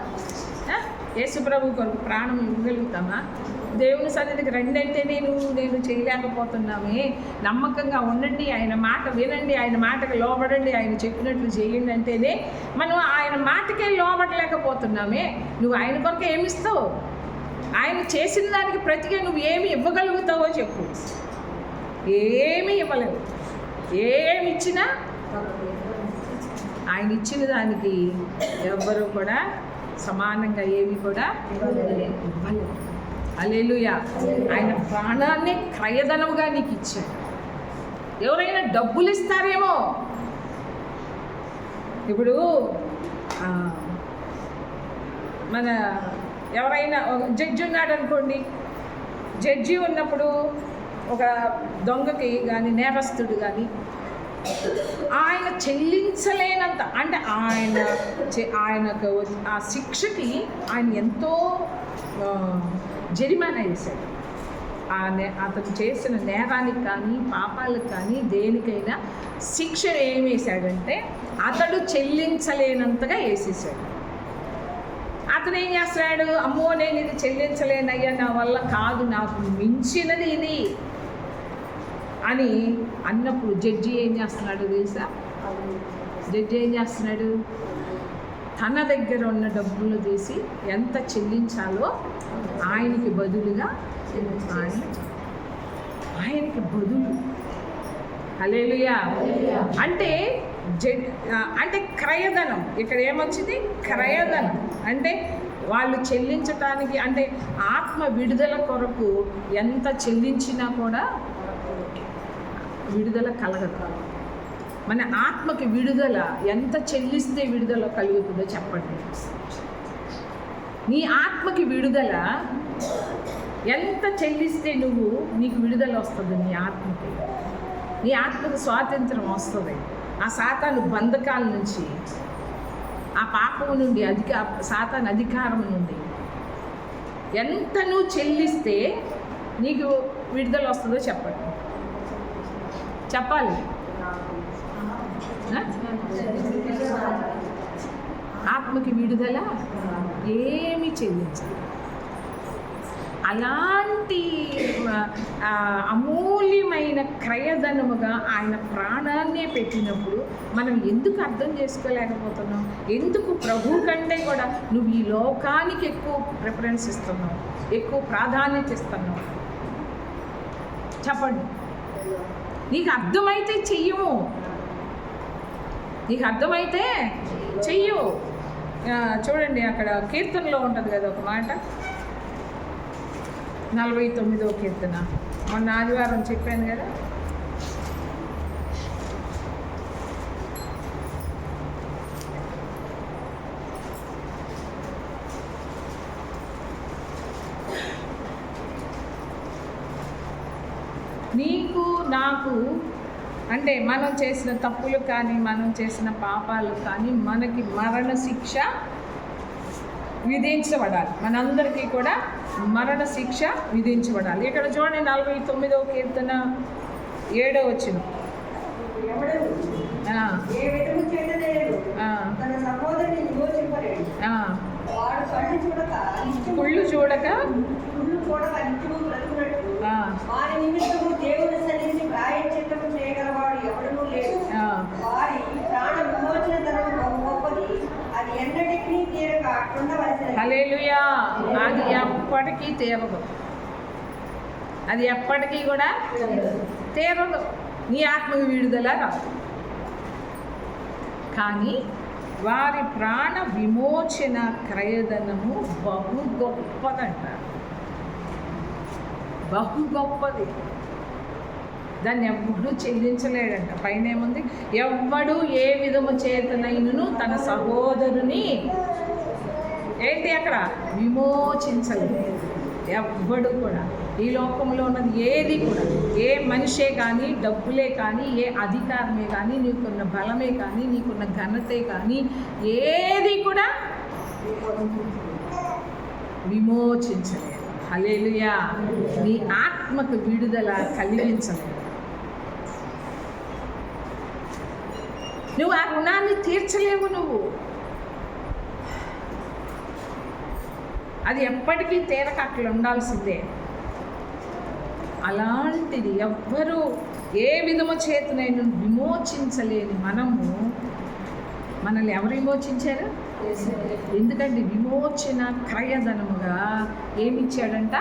యేసు ప్రభు కొరకు ప్రాణం ఇవ్వగలుగుతామా? దేవుని సన్నిధికి రండి అంటే నేను చేయలేకపోతున్నామే. నమ్మకంగా ఉండండి, ఆయన మాట వినండి, ఆయన మాటకు లోబడండి, ఆయన చెప్పినట్లు చేయండి అంటేనే మనం ఆయన మాటకే లోబడలేకపోతున్నామే. నువ్వు ఆయన కొరకు ఏమిస్తావు? ఆయన చేసిన దానికి ప్రతిగా నువ్వు ఏమి ఇవ్వగలుగుతావో చెప్పు. ఏమీ ఇవ్వలేవు. ఏమి ఇచ్చినా ఆయన ఇచ్చిన దానికి ఎవ్వరూ కూడా సమానంగా ఏమి కూడా ఇవ్వలేవు. హల్లెలూయా. ఆయన ప్రాణాన్ని క్రయధనముగా నీకు ఇచ్చాడు. ఎవరైనా డబ్బులు ఇస్తారేమో. ఇప్పుడు మన ఎవరైనా జడ్జి ఉన్నాడు అనుకోండి, జడ్జి ఉన్నప్పుడు ఒక దొంగకి కానీ నేరస్తుడు కానీ ఆయన చెల్లించలేనంత, అంటే ఆయనకు ఆ శిక్షకి ఆయన ఎంతో జరిమానా వేశాడు. అతను చేసిన నేరానికి కానీ పాపాలకు కానీ దేనికైనా శిక్ష ఏమి వేశాడంటే అతడు చెల్లించలేనంతగా వేసేసాడు. అతను ఏం చేస్తున్నాడు, అమ్మో నేను ఇది చెల్లించలేనయ్యా, నా వల్ల కాదు, నాకు మించినది ఇది అని అన్నప్పుడు జడ్జి ఏం చేస్తున్నాడు తెలుసా? జడ్జి ఏం చేస్తున్నాడు, తన దగ్గర ఉన్న డబ్బులు తీసి ఎంత చెల్లించాలో ఆయనకి బదులుగా ఆయనకి బదులు. హల్లెలూయా. అంటే అంటే క్రయధనం. ఇక్కడ ఏమొచ్చింది? క్రయధనం. అంటే వాళ్ళు చెల్లించటానికి, అంటే ఆత్మ విడుదల కొరకు ఎంత చెల్లించినా కూడా విడుదల కలగదు. మన ఆత్మకి విడుదల ఎంత చెల్లిస్తే విడుదల కలుగుతుందో చెప్పండి. నీ ఆత్మకి విడుదల ఎంత చెల్లిస్తే నీకు విడుదల వస్తుంది. నీ ఆత్మకు స్వాతంత్రం వస్తుంది. ఆ సాతాను బంధకాల నుంచి, ఆ పాపం నుండి, సాతాను అధికారం నుండి ఎంత నువ్వు చెల్లిస్తే నీకు విడుదల వస్తుందో చెప్పాలి. ఆత్మకి విడుదల ఏమి చెల్లించాలి. అలాంటి అమూల్యమైన క్రయధనముగా ఆయన ప్రాణాన్నే పెట్టినప్పుడు మనం ఎందుకు అర్థం చేసుకోలేకపోతున్నాం? ఎందుకు ప్రభు కంటే కూడా నువ్వు ఈ లోకానికి ఎక్కువ ప్రిఫరెన్స్ ఇస్తున్నావు, ఎక్కువ ప్రాధాన్యత ఇస్తున్నావు? చెప్పండి. నీకు అర్థమైతే చెయ్యము, నీకు అర్థమైతే చెయ్యు. చూడండి, అక్కడ కీర్తనలో ఉంటుంది కదా ఒక మాట, 49వ కీర్తన. మొన్న ఆదివారం చెప్పాను కదా, నీకు నాకు, అంటే మనం చేసిన తప్పులు కానీ మనం చేసిన పాపాలు కానీ మనకి మరణ శిక్ష విధించబడాలి. మనందరికీ కూడా మరణ శిక్ష విధించబడాలి. ఇక్కడ చూడండి, 49వ కీర్తన 7వ వచనం. కుళ్ళు చూడక హల్లెలూయా. అది ఎప్పటికీ తీరదు, అది ఎప్పటికీ కూడా తీరదు. నీ ఆత్మకు విడుదల రాదు. కానీ వారి ప్రాణ విమోచన క్రయధనము బహు గొప్పదంటారు. బహు గొప్పది. దాన్ని ఎవ్వడూ చెల్లించలేడంట. పైన ఏముంది? ఎవ్వడు ఏ విధము చేతనైనను తన సహోదరుని ఏంటి అక్కడ విమోచించలేదు. ఎవ్వడు కూడా ఈ లోకంలో ఉన్నది ఏది కూడా, ఏ మనిషే కానీ, డబ్బులే కానీ, ఏ అధికారమే కానీ, నీకున్న బలమే కానీ, నీకున్న ఘనతే కానీ, ఏది కూడా విమోచించలేదు. హల్లెలూయా. నీ ఆత్మకు విడుదల కలిగించలేదు. నువ్వు ఆ రుణాన్ని తీర్చలేవు. నువ్వు అది ఎప్పటికీ తీరక అట్లా ఉండాల్సిందే. అలాంటిది ఎవ్వరూ ఏ విధము చేతనైనా విమోచించలేని మనల్ని ఎవరు విమోచించారు? ఎందుకంటే విమోచన క్రయధనముగా ఏమిచ్చాడంట?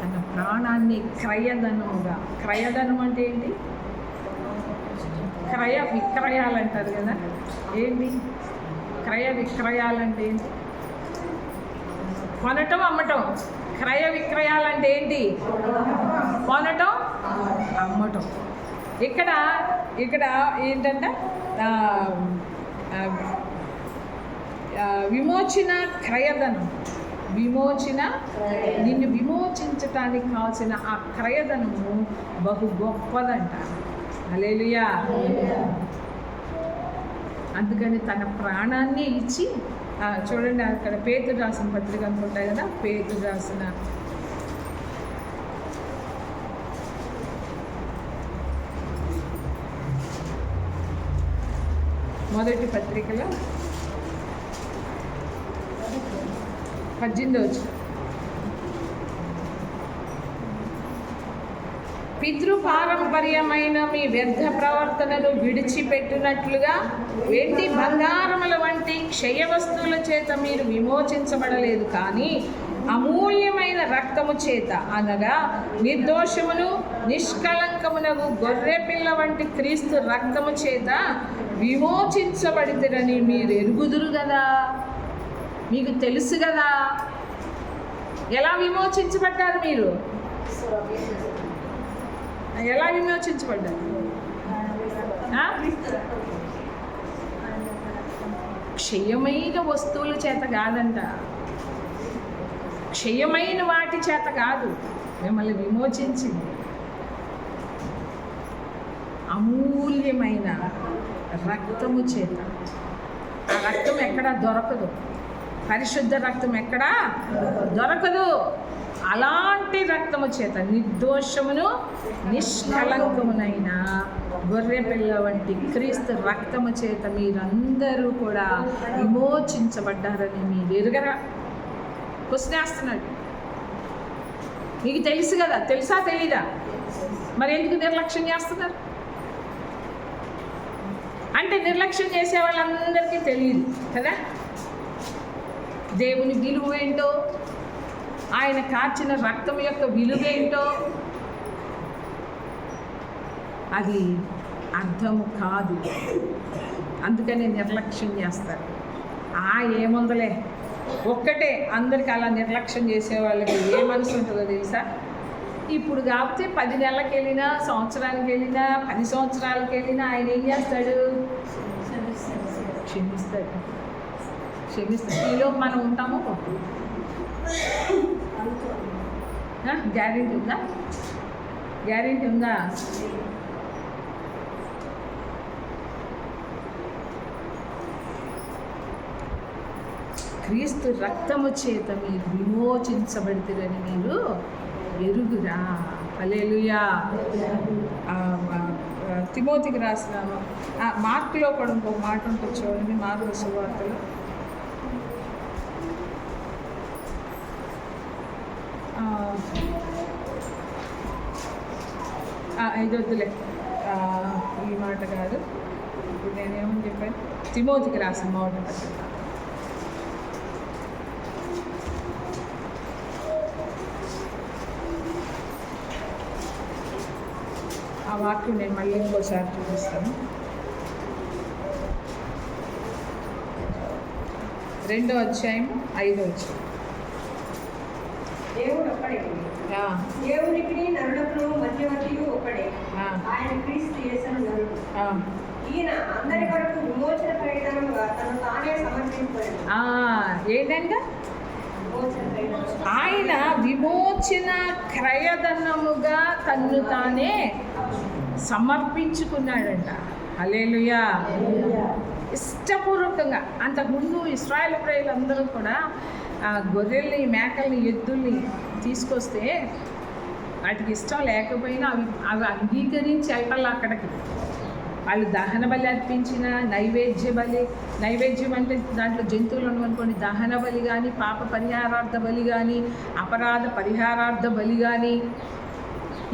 తన ప్రాణాన్ని క్రయధనముగా. క్రయధనం అంటే ఏంటి? క్రయ విక్రయాలు అంటారు కదా. ఏంటి క్రయ విక్రయాలంటే ఏంటి? కొనటం అమ్మటం. క్రయ విక్రయాలంటే ఏంటి? కొనటం అమ్మటం. ఇక్కడ ఏంటంటే విమోచన, క్రయధనం. నిన్ను విమోచించటానికి కావాల్సిన ఆ క్రయధనము బహు గొప్పదంట. హల్లెలూయా. అందుకని తన ప్రాణాన్ని ఇచ్చి, చూడండి అక్కడ పేతురు రాసిన పత్రిక అనుకుంటాయి కదా, పేతురు రాసిన మొదటి పత్రికలో 18 పితృపారంపర్యమైన మీ వ్యర్థ ప్రవర్తనను విడిచిపెట్టినట్లుగా వెండి బంగారముల వంటి క్షయ వస్తువుల చేత మీరు విమోచించబడలేదు, కానీ అమూల్యమైన రక్తము చేత, అనగా నిర్దోషమును నిష్కళంకమునకు గొర్రె పిల్ల వంటి క్రీస్తు రక్తము చేత విమోచించబడితేరని మీరు ఎరుగుదురు కదా. మీకు తెలుసు కదా ఎలా విమోచించబడ్డారు. మీరు ఎలా విమోచించబడ్డారు? క్షయమైన వస్తువుల చేత కాదంట, క్షయమైన వాటి చేత కాదు మిమ్మల్ని విమోచించింది. అమూల్యమైన రక్తము చేత. ఆ రక్తం ఎక్కడా దొరకదు, పరిశుద్ధ రక్తం ఎక్కడా దొరకదు. అలాంటి రక్తము చేత, నిర్దోషమును నిష్కళంకమునైన గొర్రె పిల్ల వంటి క్రీస్తు రక్తము చేత మీరందరూ కూడా విమోచించబడ్డారని మీరు ఎరుగరా? క్వశ్చన్. మీకు తెలుసు కదా, తెలుసా తెలీదా? మరి ఎందుకు నిర్లక్ష్యం చేస్తున్నారు? అంటే నిర్లక్ష్యం చేసే వాళ్ళందరికీ తెలియదు కదా దేవుని విలువ ఏంటో, ఆయన కార్చిన రక్తం యొక్క విలువ ఏంటో అది అర్థము కాదు. అందుకని నిర్లక్ష్యం చేస్తారు. ఏముందలే, ఒక్కటే అందరికి అలా నిర్లక్ష్యం చేసే వాళ్ళకి ఏ మనసు ఉంటుందో తెలుసా? ఇప్పుడు కాకపోతే 10 నెలలకు వెళ్ళినా, సంవత్సరానికి వెళ్ళినా, 10 సంవత్సరాలకు వెళ్ళినా ఆయన ఏం చేస్తాడు? క్షమిస్తాడు. ఈలోపు మనం ఉంటాము. గ్యారెంటీ ఉందా? గ్యారెంటీ ఉందా? క్రీస్తు రక్తము చేత మీరు విమోచించబడితేరని మీరు ఎరుగురా. హల్లెలూయా. తిమోతికి రాసిన మార్కులో కూడా ఇంకొక మాట ఉంటుంది చూడండి, మార్కు సువార్తలో. ఇది వద్దులే, ఈ మాట కాదు. ఇప్పుడు నేనేమని చెప్పాను? తిమోతికి రాసిన మొదటి పత్రిక ఆ వాక్యం నేను మళ్ళీ ఇంకోసారి చూపిస్తాను. 2వ అధ్యాయం 5వ వచనం. దేవుడు ఒక్కడే, దేవునికి నరులకు మధ్యవర్తియు ఒక్కడే, ఆయన క్రీస్తు యేసును నరుడు. ఈయన అందరి వరకు విమోచన క్రయధనముగా తను తానే సమర్పించబడెను. ఏంటంటే ఆయన విమోచన క్రయధనముగా తన్ను తానే సమర్పించుకున్నాడంట. హల్లెలూయా. ఇష్టపూర్వకంగా. అంతకుముందు ఇశ్రాయేలు ప్రజలందరూ కూడా గొర్రెల్ని, మేకల్ని, ఎద్దుల్ని తీసుకొస్తే వాటికి ఇష్టం లేకపోయినా అవి అంగీకరించి వెళ్ళాలి అక్కడికి. వాళ్ళు దహన బలి అర్పించిన, నైవేద్యం అంటే దాంట్లో జంతువులు అనుకోండి, దహన బలి కానీ, పాప పరిహారార్థ బలి కానీ, అపరాధ పరిహారార్థ బలి కానీ,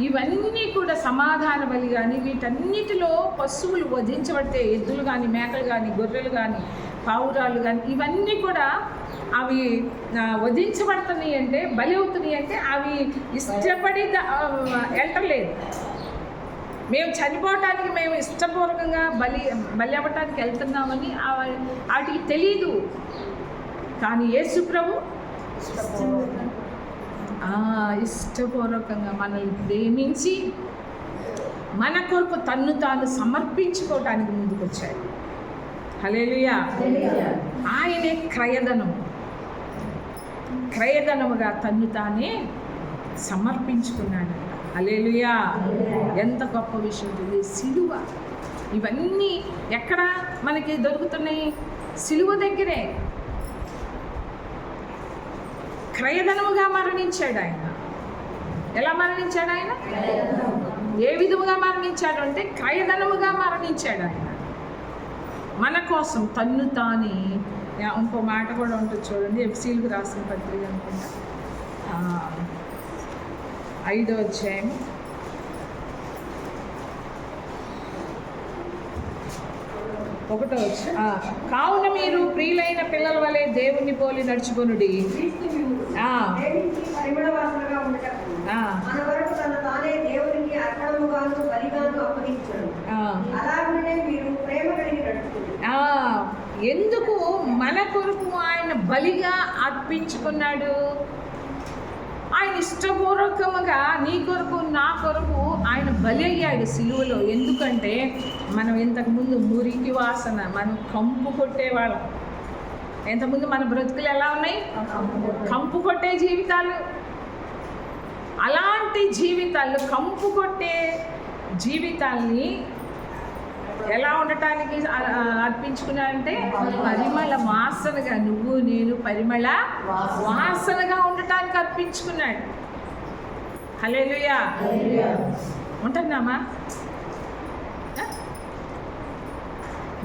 ఇవన్నీ కూడా సమాధాన బలి కానీ, వీటన్నిటిలో పశువులు వధించబడితే, ఎద్దులు కానీ, మేకలు కానీ, గొర్రెలు కానీ, పావురాలు కానీ, ఇవన్నీ కూడా అవి వధించబడుతున్నాయి అంటే, బలి అవుతున్నాయి అంటే అవి ఇష్టపడి వెళ్ళలేదు. మేము చనిపోవటానికి మేము ఇష్టపూర్వకంగా బలి అవ్వటానికి వెళ్తున్నామని వాటికి తెలీదు. కానీ యేసు ప్రభు ఇష్టపూర్వకంగా మనల్ని ప్రేమించి మన కొరకు తన్ను తాను సమర్పించుకోవటానికి ముందుకొచ్చాడు. హల్లెలూయా. ఆయనే క్రయధనముగా తన్ను తానే సమర్పించుకున్నాడంట. హల్లెలూయా. ఎంత గొప్ప విషయం ఇది. సిలువ ఇవన్నీ ఎక్కడ మనకి దొరుకుతున్నాయి? సిలువ దగ్గరే. క్రయధనముగా మరణించాడు ఆయన. ఎలా మరణించాడు ఆయన? ఏ విధముగా మరణించాడు అంటే క్రయధనముగా మరణించాడు ఆయన మన కోసం తన్ను తానే. ఇంకో మాట కూడా ఉంటుంది చూడండి, ఎఫ్సీలకు రాసిన పత్రిక అనుకుంటా 5వ అధ్యాయం 1వ వచనం. కావున మీరు ప్రియులైన పిల్లల వలె దేవుని పోలి నడుచుకొనుడి. ఎందుకు? మన కొరకు ఆయన బలిగా అర్పించుకున్నాడు. ఆయన ఇష్టపూర్వకముగా నీ కొరకు నా కొరకు ఆయన బలి అయ్యాడు సిలువలో. ఎందుకంటే మనం ఇంతకుముందు మురికి వాసన, మనం కంపు కొట్టేవాళ్ళం. ఇంతకుముందు మన బ్రతుకులు ఎలా ఉన్నాయి? కంపు కొట్టే జీవితాలు. అలాంటి జీవితాలు, కంపు కొట్టే జీవితాల్ని ఎలా ఉండటానికి అర్పించుకున్నాడంటే పరిమళ వాసనగా, నువ్వు నేను పరిమళ వాసనగా ఉండటానికి అర్పించుకున్నాడు. హల్లెలూయా. ఉంటున్నామా?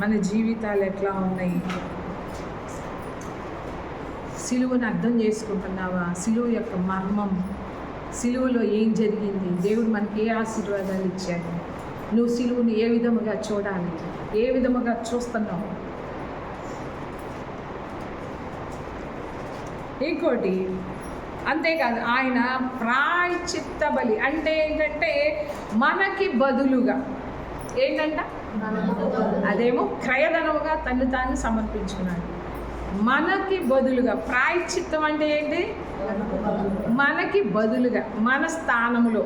మన జీవితాలు ఎట్లా ఉన్నాయి? సిలువను అర్థం చేసుకుంటున్నావా? సిలువ యొక్క మర్మం, సిలువలో ఏం జరిగింది, దేవుడు మనకి ఏ ఆశీర్వాదాలు ఇచ్చాడు, నువ్వు సిలువను ఏ విధముగా చూడాలి, ఏ విధముగా చూస్తున్నావు? ఇంకోటి అంతేకాదు, ఆయన ప్రాయశ్చిత్త బలి అంటే ఏంటంటే మనకి బదులుగా. ఏంటంట? అదేమో క్రయధనముగా తను తాను సమర్పించుకున్నాడు. మనకి బదులుగా. ప్రాయశ్చిత్తం అంటే ఏంటి? మనకి బదులుగా, మన స్థానంలో.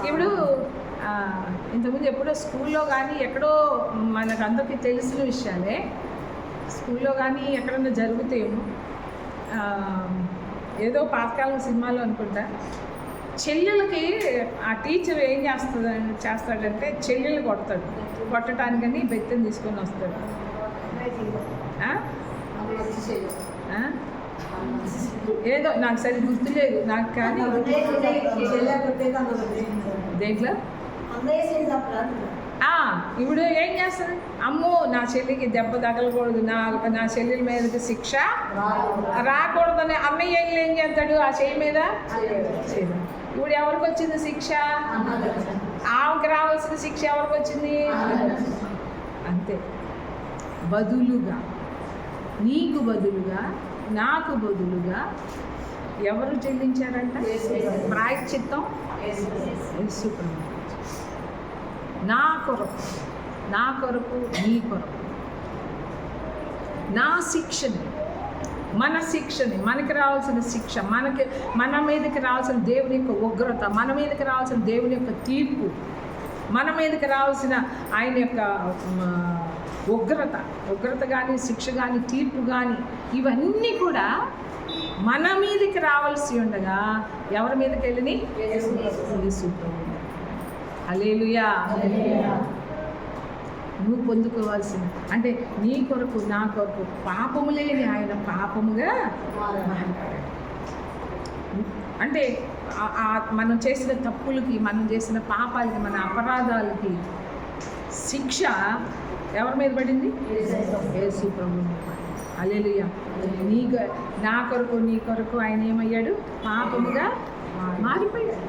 ఇప్పుడు ఇంతకుముందు ఎప్పుడో స్కూల్లో కానీ ఎక్కడో మనకు అందరికీ తెలిసిన విషయాలే, స్కూల్లో కానీ ఎక్కడన్నా జరుగుతాయేమో. ఏదో పాతకాలం సినిమాలో అనుకుంటా, చెల్లెలకి ఆ టీచర్ ఏం చేస్తాడంటే చెల్లెలు కొట్టడానికని బెత్తం తీసుకొని వస్తాడు. ఏదో నాకు సరి గుర్తులేదు నాకు, కానీ దేంట్లో ఇప్పుడు ఏం చేస్తుంది? అమ్మో నా చెల్లికి దెబ్బ తగలకూడదు, నా చెల్లెల మీదకి శిక్ష రాకూడదని అన్నయ్య ఏం చేస్తాడు? ఆ చెయ్యి మీద చేయదు. ఇప్పుడు ఎవరికి వచ్చింది శిక్ష? ఆమెకు రావాల్సిన శిక్ష ఎవరికి వచ్చింది? అంతే. బదులుగా, నీకు బదులుగా, నాకు బదులుగా ఎవరు చెల్లించారంట ప్రాయశ్చిత్తం? యేసు ప్రభువు. నా కొరకు నీ కొరకు, నా శిక్షని, మన శిక్షని, మనకి రావాల్సిన శిక్ష, మన మీదకి రావాల్సిన దేవుని యొక్క ఉగ్రత, మన మీదకి రావాల్సిన దేవుని యొక్క తీర్పు, మన మీదకి రావాల్సిన ఆయన యొక్క ఉగ్రత కానీ, శిక్ష కానీ, తీర్పు కానీ, ఇవన్నీ కూడా మన మీదకి రావాల్సి ఉండగా ఎవరి మీదకి వెళ్ళిని? యేసు ప్రభువు. హల్లెలూయా. నువ్వు పొందుకోవాల్సిన, అంటే నీ కొరకు నా కొరకు పాపము లేని ఆయన పాపముగా మారిపోయాడు. అంటే మనం చేసిన తప్పులకి, మనం చేసిన పాపాలకి, మన అపరాధాలకి శిక్ష ఎవరి మీద పడింది? యేసు ప్రభువు మీద పడింది. హల్లెలూయా. నా కొరకు నీ కొరకు ఆయన ఏమయ్యాడు? పాపముగా మారిపోయాడు.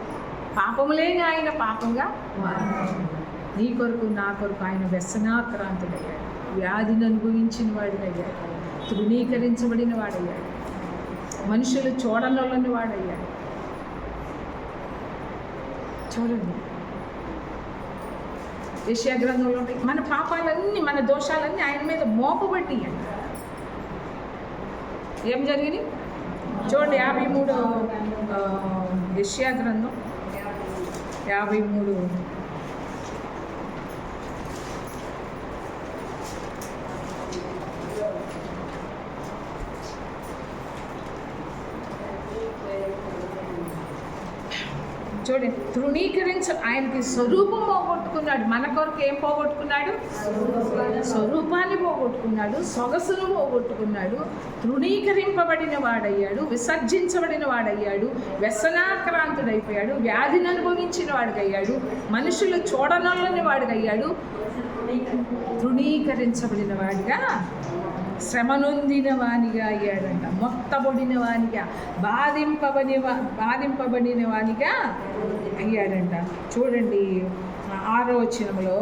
పాపము లేని ఆయన పాపంగా మారిపోయాడు. నీ కొరకు నా కొరకు ఆయన వ్యసనాక్రాంతుడయ్యాడు, వ్యాధిని అనుభవించిన వాడినయ్యాడు, తృణీకరించబడిన వాడయ్యాడు, మనుషులు చూడనొల్లని వాడయ్యాడు. చూడండి, యెషయా గ్రంథంలో మన పాపాలన్నీ, మన దోషాలన్నీ ఆయన మీద మోపబట్టి అంట. ఏం జరిగింది చూడండి. 53 యెషయా గ్రంథం 53. చూడండి, ఆయనకి స్వరూపం పోగొట్టుకున్నాడు. మన కొరకు ఏం పోగొట్టుకున్నాడు? స్వరూపాన్ని పోగొట్టుకున్నాడు, సొగసును పోగొట్టుకున్నాడు, తృణీకరింపబడిన వాడయ్యాడు, విసర్జించబడిన వాడయ్యాడు, వ్యసనాక్రాంతుడైపోయాడు, వ్యాధిని అనుభవించిన వాడికయ్యాడు, మనుషులు చూడనొల్లని వాడికయ్యాడు, తృణీకరించబడిన వాడిగా, శ్రమ నొందిన వానిగా అయ్యాడంట, మొత్తబడిన వానిగా, బాధింపబడిన వానిగా అయ్యాడంట. చూడండి 6వ వచనంలో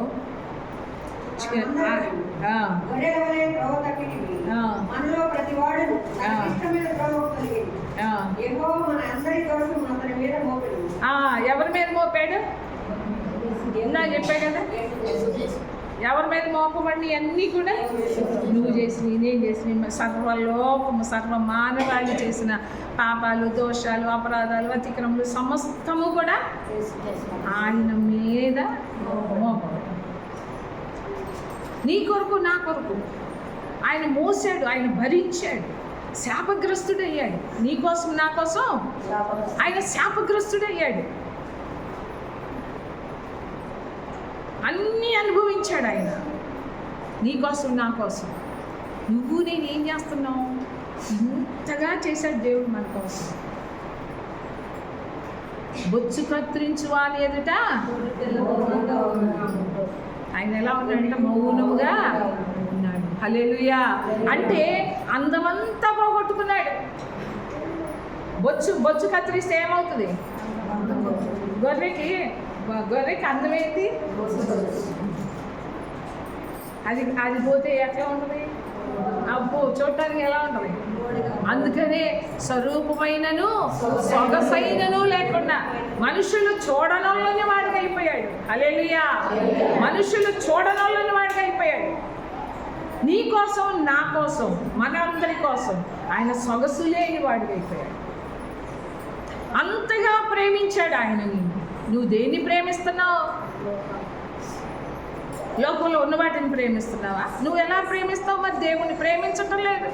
ఎవరి మీద మోపాడు? ఇలా చెప్పా కదా, ఎవరి మీద మోపబడి అన్నీ కూడా నువ్వు చేసిన, నేను చేసిన, సర్వలోకము సర్వ మానవాళి చేసిన పాపాలు, దోషాలు, అపరాధాలు, అతిక్రమలు సమస్తము కూడా ఆయన మీద మోపబడి, నీ కొరకు నా కొరకు ఆయన మోసాడు, ఆయన భరించాడు, శాపగ్రస్తుడయ్యాడు. నీ కోసం నా కోసం ఆయన శాపగ్రస్తుడయ్యాడు. అన్నీ అనుభవించాడు ఆయన నీ కోసం నా కోసం. నువ్వు నేను ఏం చేస్తున్నావు? ఇంతగా చేశాడు దేవుడు మన కోసం. బొచ్చు కత్తిరించు వాని ఎదుట ఆయన ఎలా ఉన్నాడంటే మౌనముగా ఉన్నాడు. హల్లెలూయా. అంటే అందమంతా పోగొట్టుకున్నాడు. బొచ్చు కత్తిరిస్తే ఏమవుతుంది? గొర్రెకి అందమేంటి? అది పోతే ఎట్లా ఉంటుంది? అబ్బో, చూడటానికి ఎలా ఉంటుంది? అందుకనే స్వరూపమైనను సొగసైనను లేకుండా మనుషులు చూడనోళ్ళని వాడికి అయిపోయాడు. హల్లెలూయా. మనుషులు చూడనోళ్ళని వాడికి అయిపోయాడు. నీ కోసం, నా కోసం, మనందరి కోసం ఆయన సొగసు లేని వాడికి అయిపోయాడు. అంతగా ప్రేమించాడు ఆయన నిన్ను. నువ్వు దేన్ని ప్రేమిస్తున్నావు? లోకంలో ఉన్న వాటిని ప్రేమిస్తున్నావా? నువ్వు ఎలా ప్రేమిస్తావు? మరి దేవుని ప్రేమించటం లేదు.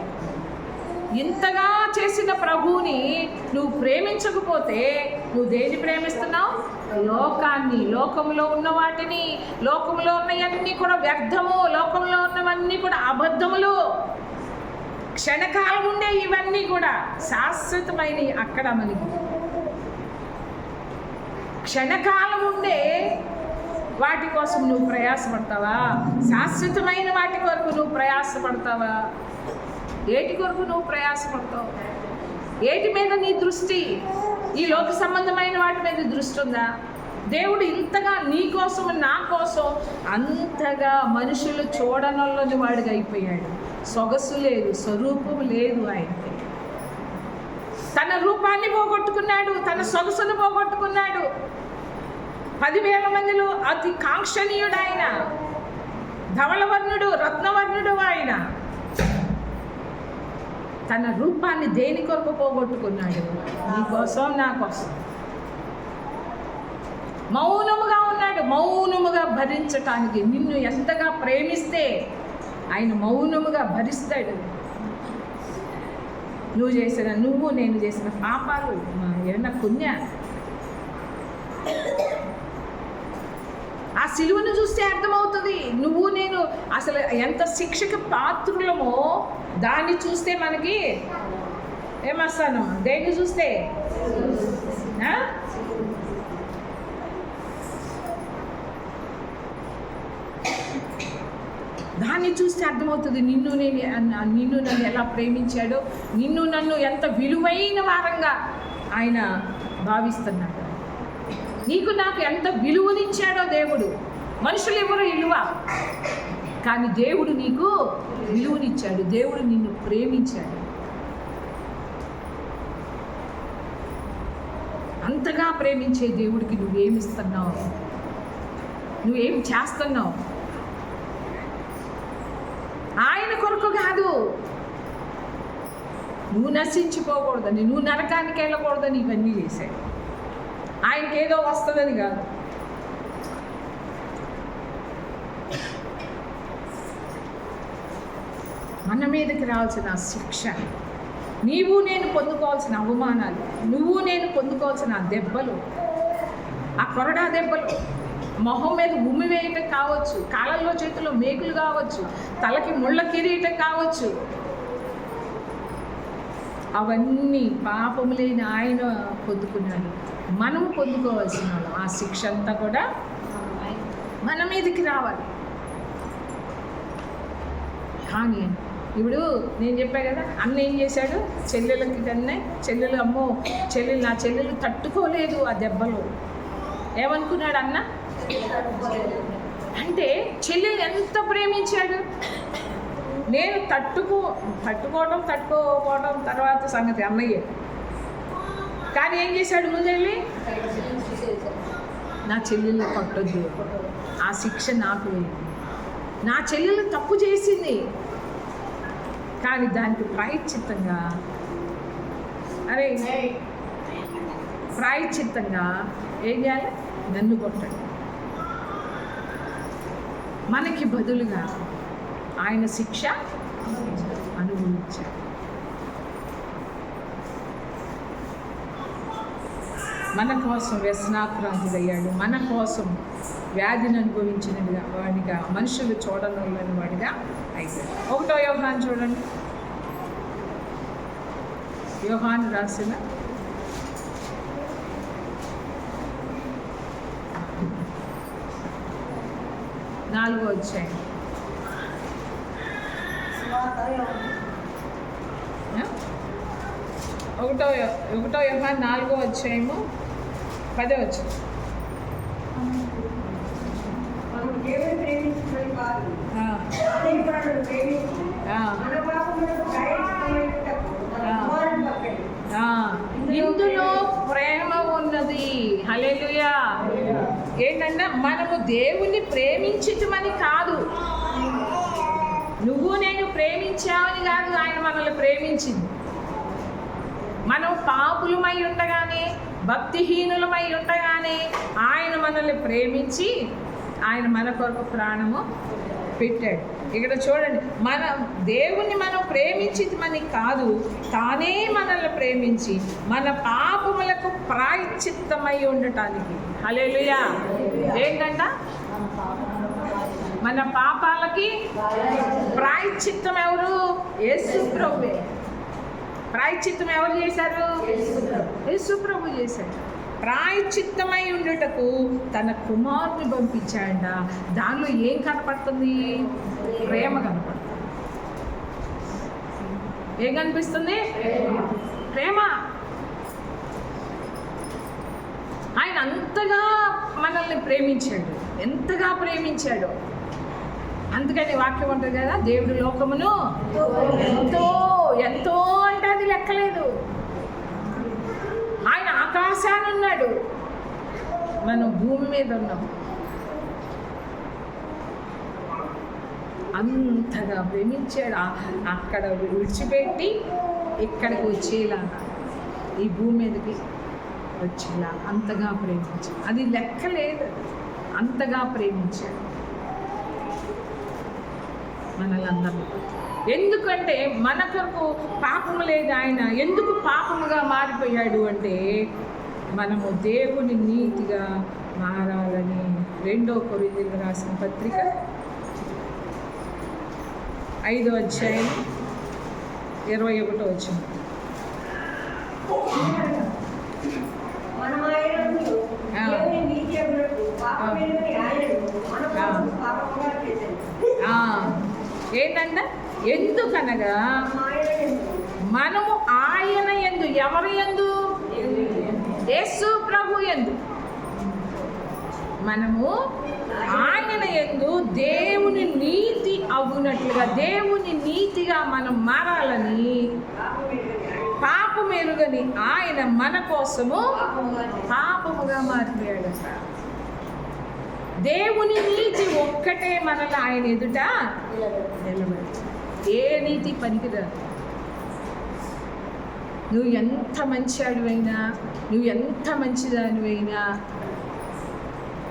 ఇంతగా చేసిన ప్రభువుని నువ్వు ప్రేమించకపోతే నువ్వు దేన్ని ప్రేమిస్తున్నావు? లోకాన్ని, లోకంలో ఉన్న వాటిని. లోకంలో ఉన్నవన్నీ కూడా వ్యర్థము, లోకంలో ఉన్నవన్నీ కూడా అబద్ధములు. క్షణకాలం ఉండే ఇవన్నీ కూడా శాశ్వతమైనవి అక్కడ మనకి. క్షణకాలం ఉండే వాటి కోసం నువ్వు ప్రయాసపడతావా? శాశ్వతమైన వాటి కొరకు నువ్వు ప్రయాసపడతావా? ఏటి కొరకు నువ్వు ప్రయాసపడతావు? ఏటి మీద నీ దృష్టి? ఈ లోక సంబంధమైన వాటి మీద దృష్టి ఉందా? దేవుడు ఇంతగా నీ కోసం, నా కోసం అంతగా మనుషులు చూడనొల్లని వాడిగా అయిపోయాడు. సొగసు లేదు, స్వరూపం లేదు ఆయనకి. తన రూపాన్ని పోగొట్టుకున్నాడు, తన సొగసును పోగొట్టుకున్నాడు. 10,000 మందిలో అతి కాంక్షణీయుడు ఆయన, ధవళవర్ణుడు, రత్నవర్ణుడు ఆయన. తన రూపాన్ని దేని కొరకు పోగొట్టుకున్నాడు? నీ కోసం, నా కోసం. మౌనముగా ఉన్నాడు, మౌనముగా భరించటానికి. నిన్ను ఎంతగా ప్రేమిస్తే ఆయన మౌనముగా భరిస్తాడు. నువ్వు నేను చేసిన పాపాలు ఏమన్నా పుణ్య? ఆ సిలువను చూస్తే అర్థమవుతుంది నువ్వు నేను అసలు ఎంత శిక్షకు పాత్రులమో. దాన్ని చూస్తే మనకి ఏమస్తాను? దేన్ని చూస్తే? దాన్ని చూస్తే అర్థమవుతుంది నిన్ను నన్ను ఎలా ప్రేమించాడో, నిన్ను నన్ను ఎంత విలువైన వారంగా ఆయన భావిస్తున్నాడు. నీకు నాకు ఎంత విలువనిచ్చాడో దేవుడు. మనుషులు ఎవరో విలువ, కానీ దేవుడు నీకు విలువనిచ్చాడు. దేవుడు నిన్ను ప్రేమించాడు. అంతగా ప్రేమించే దేవుడికి నువ్వేమిస్తున్నావు? నువ్వేం చేస్తున్నావు? ఆయన కొరకు కాదు, నువ్వు నశించిపోకూడదని, నువ్వు నరకానికి వెళ్ళకూడదని ఇవన్నీ చేశాడు. ఆయనకేదో వస్తుందని కాదు. మన మీదకి రావాల్సిన శిక్ష, నీవు నేను పొందుకోవాల్సిన అవమానాలు, నువ్వు నేను పొందుకోవాల్సిన ఆ దెబ్బలు, ఆ కొరడా దెబ్బలు, మొహం మీద ఉమ్మి వేయటం కావచ్చు, కాళ్ళల్లో చేతుల్లో మేకులు కావచ్చు, తలకి ముళ్ళ కిరీటం కావచ్చు, అవన్నీ పాపము లేని ఆయన పొందుకున్నాడు. మనం పొందుకోవాల్సిన ఆ శిక్ష అంతా కూడా మన మీదకి రావాలి. కానీ ఇప్పుడు నేను చెప్పా కదా, అన్న ఏం చేశాడు, చెల్లెలకి కన్నా చెల్లెలు, అమ్మో చెల్లెలు, నా చెల్లెలు తట్టుకోలేదు ఆ దెబ్బలు. ఏమనుకున్నాడు అన్న అంటే, చెల్లెలు ఎంత ప్రేమించాడు. నేను తట్టుకోవడం తర్వాత సంగతి అన్నయ్య. కానీ ఏం చేశాడు, ముందెళ్ళి నా చెల్లెలు కొట్టొద్దు, ఆ శిక్ష నాకు వేయండి. నా చెల్లెలు తప్పు చేసింది, కానీ దానికి ప్రాయశ్చిత్తంగా ఏం చేయాలి, నన్ను కొట్టండి. మనకి బదులుగా ఆయన శిక్ష అనుభవించాడు. మన కోసం వ్యసనాక్రాంతుడయ్యాడు, మన కోసం వ్యాధిని అనుభవించిన వాడిగా, మనుషులు చూడలేని వాడిగా అయిపోయాడు. 1వ యోహాను చూడండి, యోహాను రాసిన 4వ అధ్యాయం. 1వ యోహాను 4వ అధ్యాయము 10వ వచనం. దేవుని ప్రేమించుకుని కాదు, ఇతరులను ప్రేమించి మన పాపములకు ప్రాయశ్చిత్తమైనటకు తన కుమారుని పంపెను. ఇందులో ప్రేమ ఉన్నది. హల్లెలూయా. ఏంటంటే మనము దేవుణ్ణి ప్రేమించటమని కాదు, నువ్వు నేను ప్రేమించావని కాదు, ఆయన మనల్ని ప్రేమించింది. మనం పాపులమై ఉండగానే, భక్తిహీనులమై ఉండగానే ఆయన మనల్ని ప్రేమించి ఆయన మన కొరకు ప్రాణము పెట్టాడు. ఇక్కడ చూడండి, మన దేవుణ్ణి మనం ప్రేమించమని కాదు, తానే మనల్ని ప్రేమించి మన పాపములకు ప్రాయశ్చిత్తమై ఉండటానికి. హల్లెలూయా. ఏంటంట, మన పాపాలకి ప్రాయశ్చిత్తం ఎవరు? యేసు ప్రభువే. ప్రాయశ్చిత్తం ఎవరు చేశారు? యేసు ప్రభు చేశాడు. ప్రాయశ్చిత్తమై ఉండుటకు తన కుమారుని పంపించాడ. దానిలో ఏం కనపడుతుంది? ప్రేమ కనపడుతుంది. ఏం కనిపిస్తుంది? ప్రేమ. ఆయన అంతగా మనల్ని ప్రేమించాడు, ఎంతగా ప్రేమించాడు. అందుకని వాక్యం ఉంటుంది కదా, దేవుడు లోకమును ఎంతో ఎంతో అంటే అది లెక్కలేదు. ఆయన ఆకాశాన్ని ఉన్నాడు, మనం భూమి మీద ఉన్నాం. అంతగా ప్రేమించాడు. అక్కడ విడిచిపెట్టి ఇక్కడికి వచ్చేలా, ఈ భూమి మీదకి వచ్చేలా అంతగా ప్రేమించాడు. అది లెక్కలేదు, అంతగా ప్రేమించాడు మనల్ని అందరినీ. ఎందుకంటే మన కొరకు పాపము లేదు. ఆయన ఎందుకు పాపముగా మారిపోయాడు అంటే, మనము దేవుని నీతిగా మారాలని. 2వ కొరింథీయులకు రాసిన పత్రిక 5వ అధ్యాయం 21వ వచనం. ఏంటంట, ఎందుకనగా మనము ఆయన యందు, ఎవరి యందు? యేసు ప్రభు యందు. మనము ఆయన యందు దేవుని నీతి అగునట్లుగా, దేవుని నీతిగా మనం మారాలని పాపమెరుగని ఆయన మన కోసము పాపముగా మారిపోయాడట. దేవుని నీతి ఒక్కటే మనల్ని ఆయన ఎదుట నిలబడి, ఏ నీతి పనికిరాదు. నువ్వు ఎంత మంచివాడివైనా, నువ్వు ఎంత మంచిదానివైనా,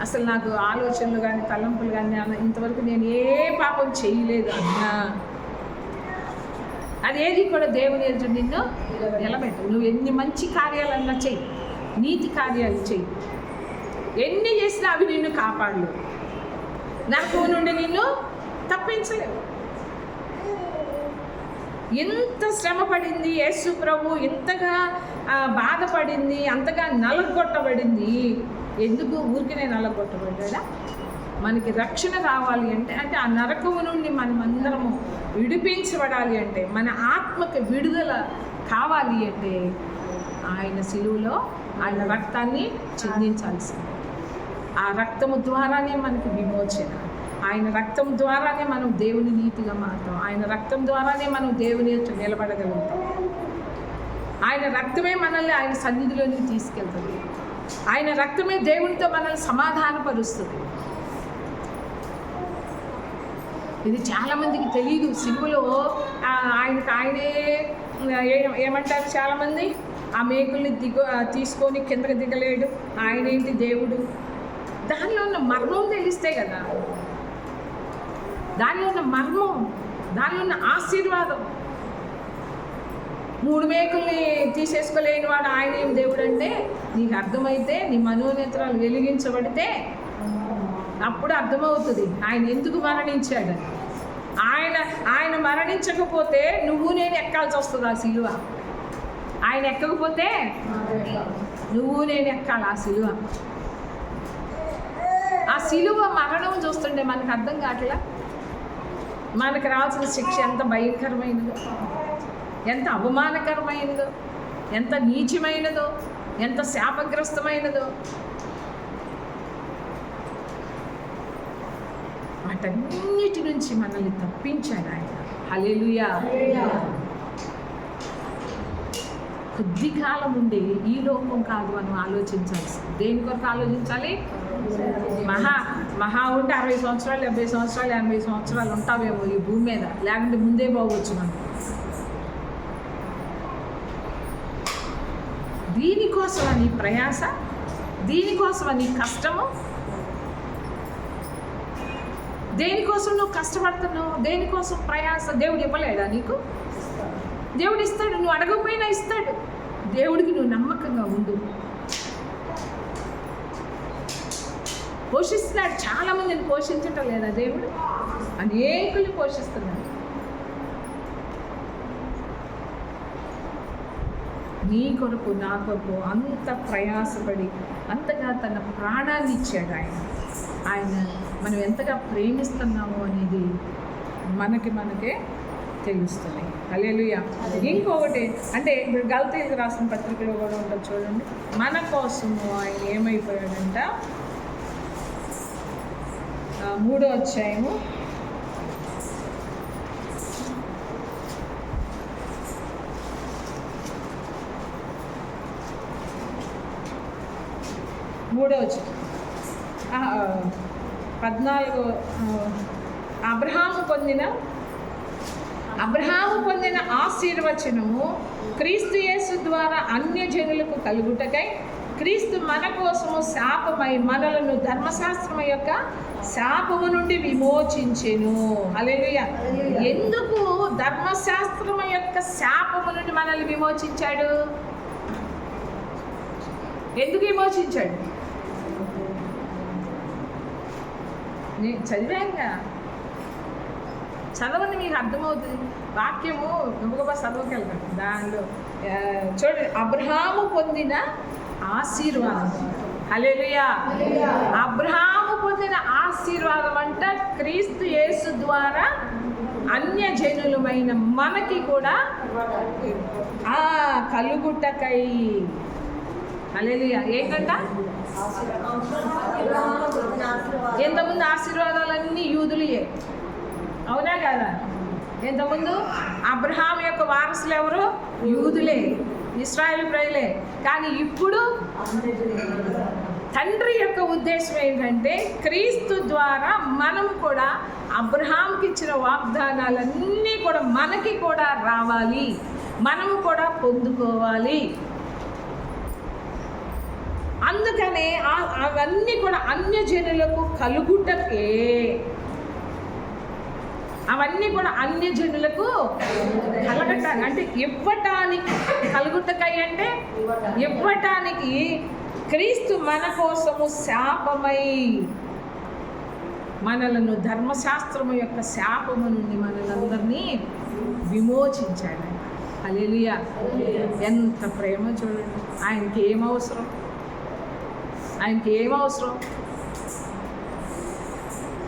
అసలు నాకు ఆలోచనలు కానీ తలంపులు కానీ ఇంతవరకు నేను ఏ పాపం చేయలేదు అన్నా, అదేది కూడా దేవుని ఎదుట నిన్ను నిలబెట్టు. నువ్వు ఎన్ని మంచి కార్యాలన్నా చెయ్యి, నీతి కార్యాలు చెయ్యి, ఎన్ని చేసినా అవి నిన్ను కాపాడలేవు, నరకం నుండి నిన్ను తప్పించలేవు. ఎంత శ్రమ పడింది యేసు ప్రభు, ఎంతగా బాధపడింది, అంతగా నలగొట్టబడింది. ఎందుకు ఊరికినే నలగొట్టబడ్డా? మనకి రక్షణ కావాలి అంటే, అంటే ఆ నరకము నుండి మనమందరము విడిపించబడాలి అంటే, మన ఆత్మకి విడుదల కావాలి అంటే ఆయన శిలువలో ఆయన రక్తాన్ని చిందించాల్సింది. ఆ రక్తము ద్వారానే మనకి విమోచన, ఆయన రక్తం ద్వారానే మనం దేవుని నీతిగా మారుతాం, ఆయన రక్తం ద్వారానే మనం దేవుని ఎదుట నిలబడగలుగుతాం. ఆయన రక్తమే మనల్ని ఆయన సన్నిధిలోనికి తీసుకెళ్తుంది, ఆయన రక్తమే దేవునితో మనల్ని సమాధానపరుస్తుంది. ఇది చాలామందికి తెలియదు. సిలువలో ఆయనే ఏమంటారు చాలామంది, ఆ మేకుల్ని తీసుకొని కిందకి దిగలేడు, ఆయన ఏంటి దేవుడు. దానిలో ఉన్న మర్మం తెలిస్తే కదా, దానిలో ఉన్న మర్మం, దానిలో ఉన్న ఆశీర్వాదం. 3 మేకుల్ని తీసేసుకోలేని వాడు ఆయన ఏం దేవుడు అంటే నీకు అర్థమైతే, నీ మనోనేత్రాలు వెలిగించబడితే అప్పుడు అర్థమవుతుంది ఆయన ఎందుకు మరణించాడు. ఆయన మరణించకపోతే నువ్వు నేను ఎక్కాల్సి వస్తుంది ఆ సిలువ. ఆయన ఎక్కకపోతే నువ్వు నేను ఎక్కాలి ఆ సిలువ. ఆ సిలువ మరణం చూస్తుంటే మనకు అర్థం కావట్లా, మనకు రావాల్సిన శిక్ష ఎంత భయంకరమైనదో, ఎంత అవమానకరమైనదో, ఎంత నీచమైనదో, ఎంత శాపగ్రస్తమైనదో. వాటన్నిటి నుంచి మనల్ని తప్పించాడు ఆయన. హల్లెలూయా. కొద్ది కాలం ఉండి ఈ లోకం కాదు మనం ఆలోచించాల్సింది. దేని కొరకు ఆలోచించాలి? మహా ఉంటే 60 సంవత్సరాలు, 70 సంవత్సరాలు, 80 సంవత్సరాలు ఉంటావేమో ఈ భూమి మీద, లేకుంటే ముందే పోవచ్చు మనం. దీనికోసమా నీ ప్రయాస, దీనికోసమా నీ కష్టము, దేనికోసం నువ్వు కష్టపడుతున్నావు, దేనికోసం ప్రయాస? దేవుడు ఇవ్వలేడా నీకు? దేవుడు ఇస్తాడు, నువ్వు అడగకపోయినా ఇస్తాడు. దేవుడికి నువ్వు నమ్మకంగా ఉండు. పోషిస్తున్నాడు, చాలామందిని పోషించటం లేదా దేవుడు? అనేకుల్ని పోషిస్తున్నాడు. నీ కొరకు నా కొరకు అంత ప్రయాసపడి అంతగా తన ప్రాణాన్ని ఇచ్చాడు ఆయన. మనం ఎంతగా ప్రేమిస్తున్నాము అనేది మనకే తెలుస్తుంది. హల్లెలూయా. ఇంకొకటి అంటే ఇప్పుడు గలతీయులకు రాసిన పత్రికలో కూడా ఉంటుంది చూడండి, మన కోసము ఆయన ఏమైపోయాడంట. 3వ అధ్యాయము 14 అబ్రహాము పొందిన ఆశీర్వచనము క్రీస్తు యేసు ద్వారా అన్యజనులకు కలుగుటకై క్రీస్తు మన కోసము శాపమై మనలను ధర్మశాస్త్రము యొక్క శాపము నుండి విమోచించెను. హల్లెలూయా. ఎందుకు ధర్మశాస్త్రము యొక్క శాపము నుండి మనల్ని విమోచించాడు? ఎందుకు విమోచించాడు? నేను చదివాంగా, చదవండి మీకు అర్థమవుతుంది. వాక్యము గబగబా చదవగలుగుతాం. దానిలో చూడండి, అబ్రహాము పొందిన ఆశీర్వాదం. హల్లెలూయా. అబ్రహాము పొందిన ఆశీర్వాదం అంట క్రీస్తు యేసు ద్వారా అన్యజనులమైన మనకి కూడా కలుగుటకై. హల్లెలూయా. ఏంటంట? ఎంతమంది ఆశీర్వాదాలన్నీ యూదులయే, అవునా కదా? ఎంతమంది అబ్రహాం యొక్క వారసులు ఎవరు? యూదులే, ఇశ్రాయేలు ప్రజలే. కానీ ఇప్పుడు తండ్రి యొక్క ఉద్దేశం ఏంటంటే క్రీస్తు ద్వారా మనం కూడా అబ్రహాంకి ఇచ్చిన వాగ్దానాలన్నీ కూడా మనకి కూడా రావాలి. మనము కూడా పొందుకోవాలి. అందుకనే అవన్నీ కూడా అన్యజనులకు కలుగుటకే, అవన్నీ కూడా అన్యజనులకు కలగటానికి, అంటే ఇవ్వటానికి, కలుగుటకై అంటే ఇవ్వటానికి క్రీస్తు మన కోసము శాపమై మనలను ధర్మశాస్త్రము యొక్క శాపము నుండి మనలందరినీ విమోచించాడు. హల్లెలూయా! ఎంత ప్రేమ చూడండి. ఆయనకి ఏమవసరం, ఆయనకి ఏమవసరం,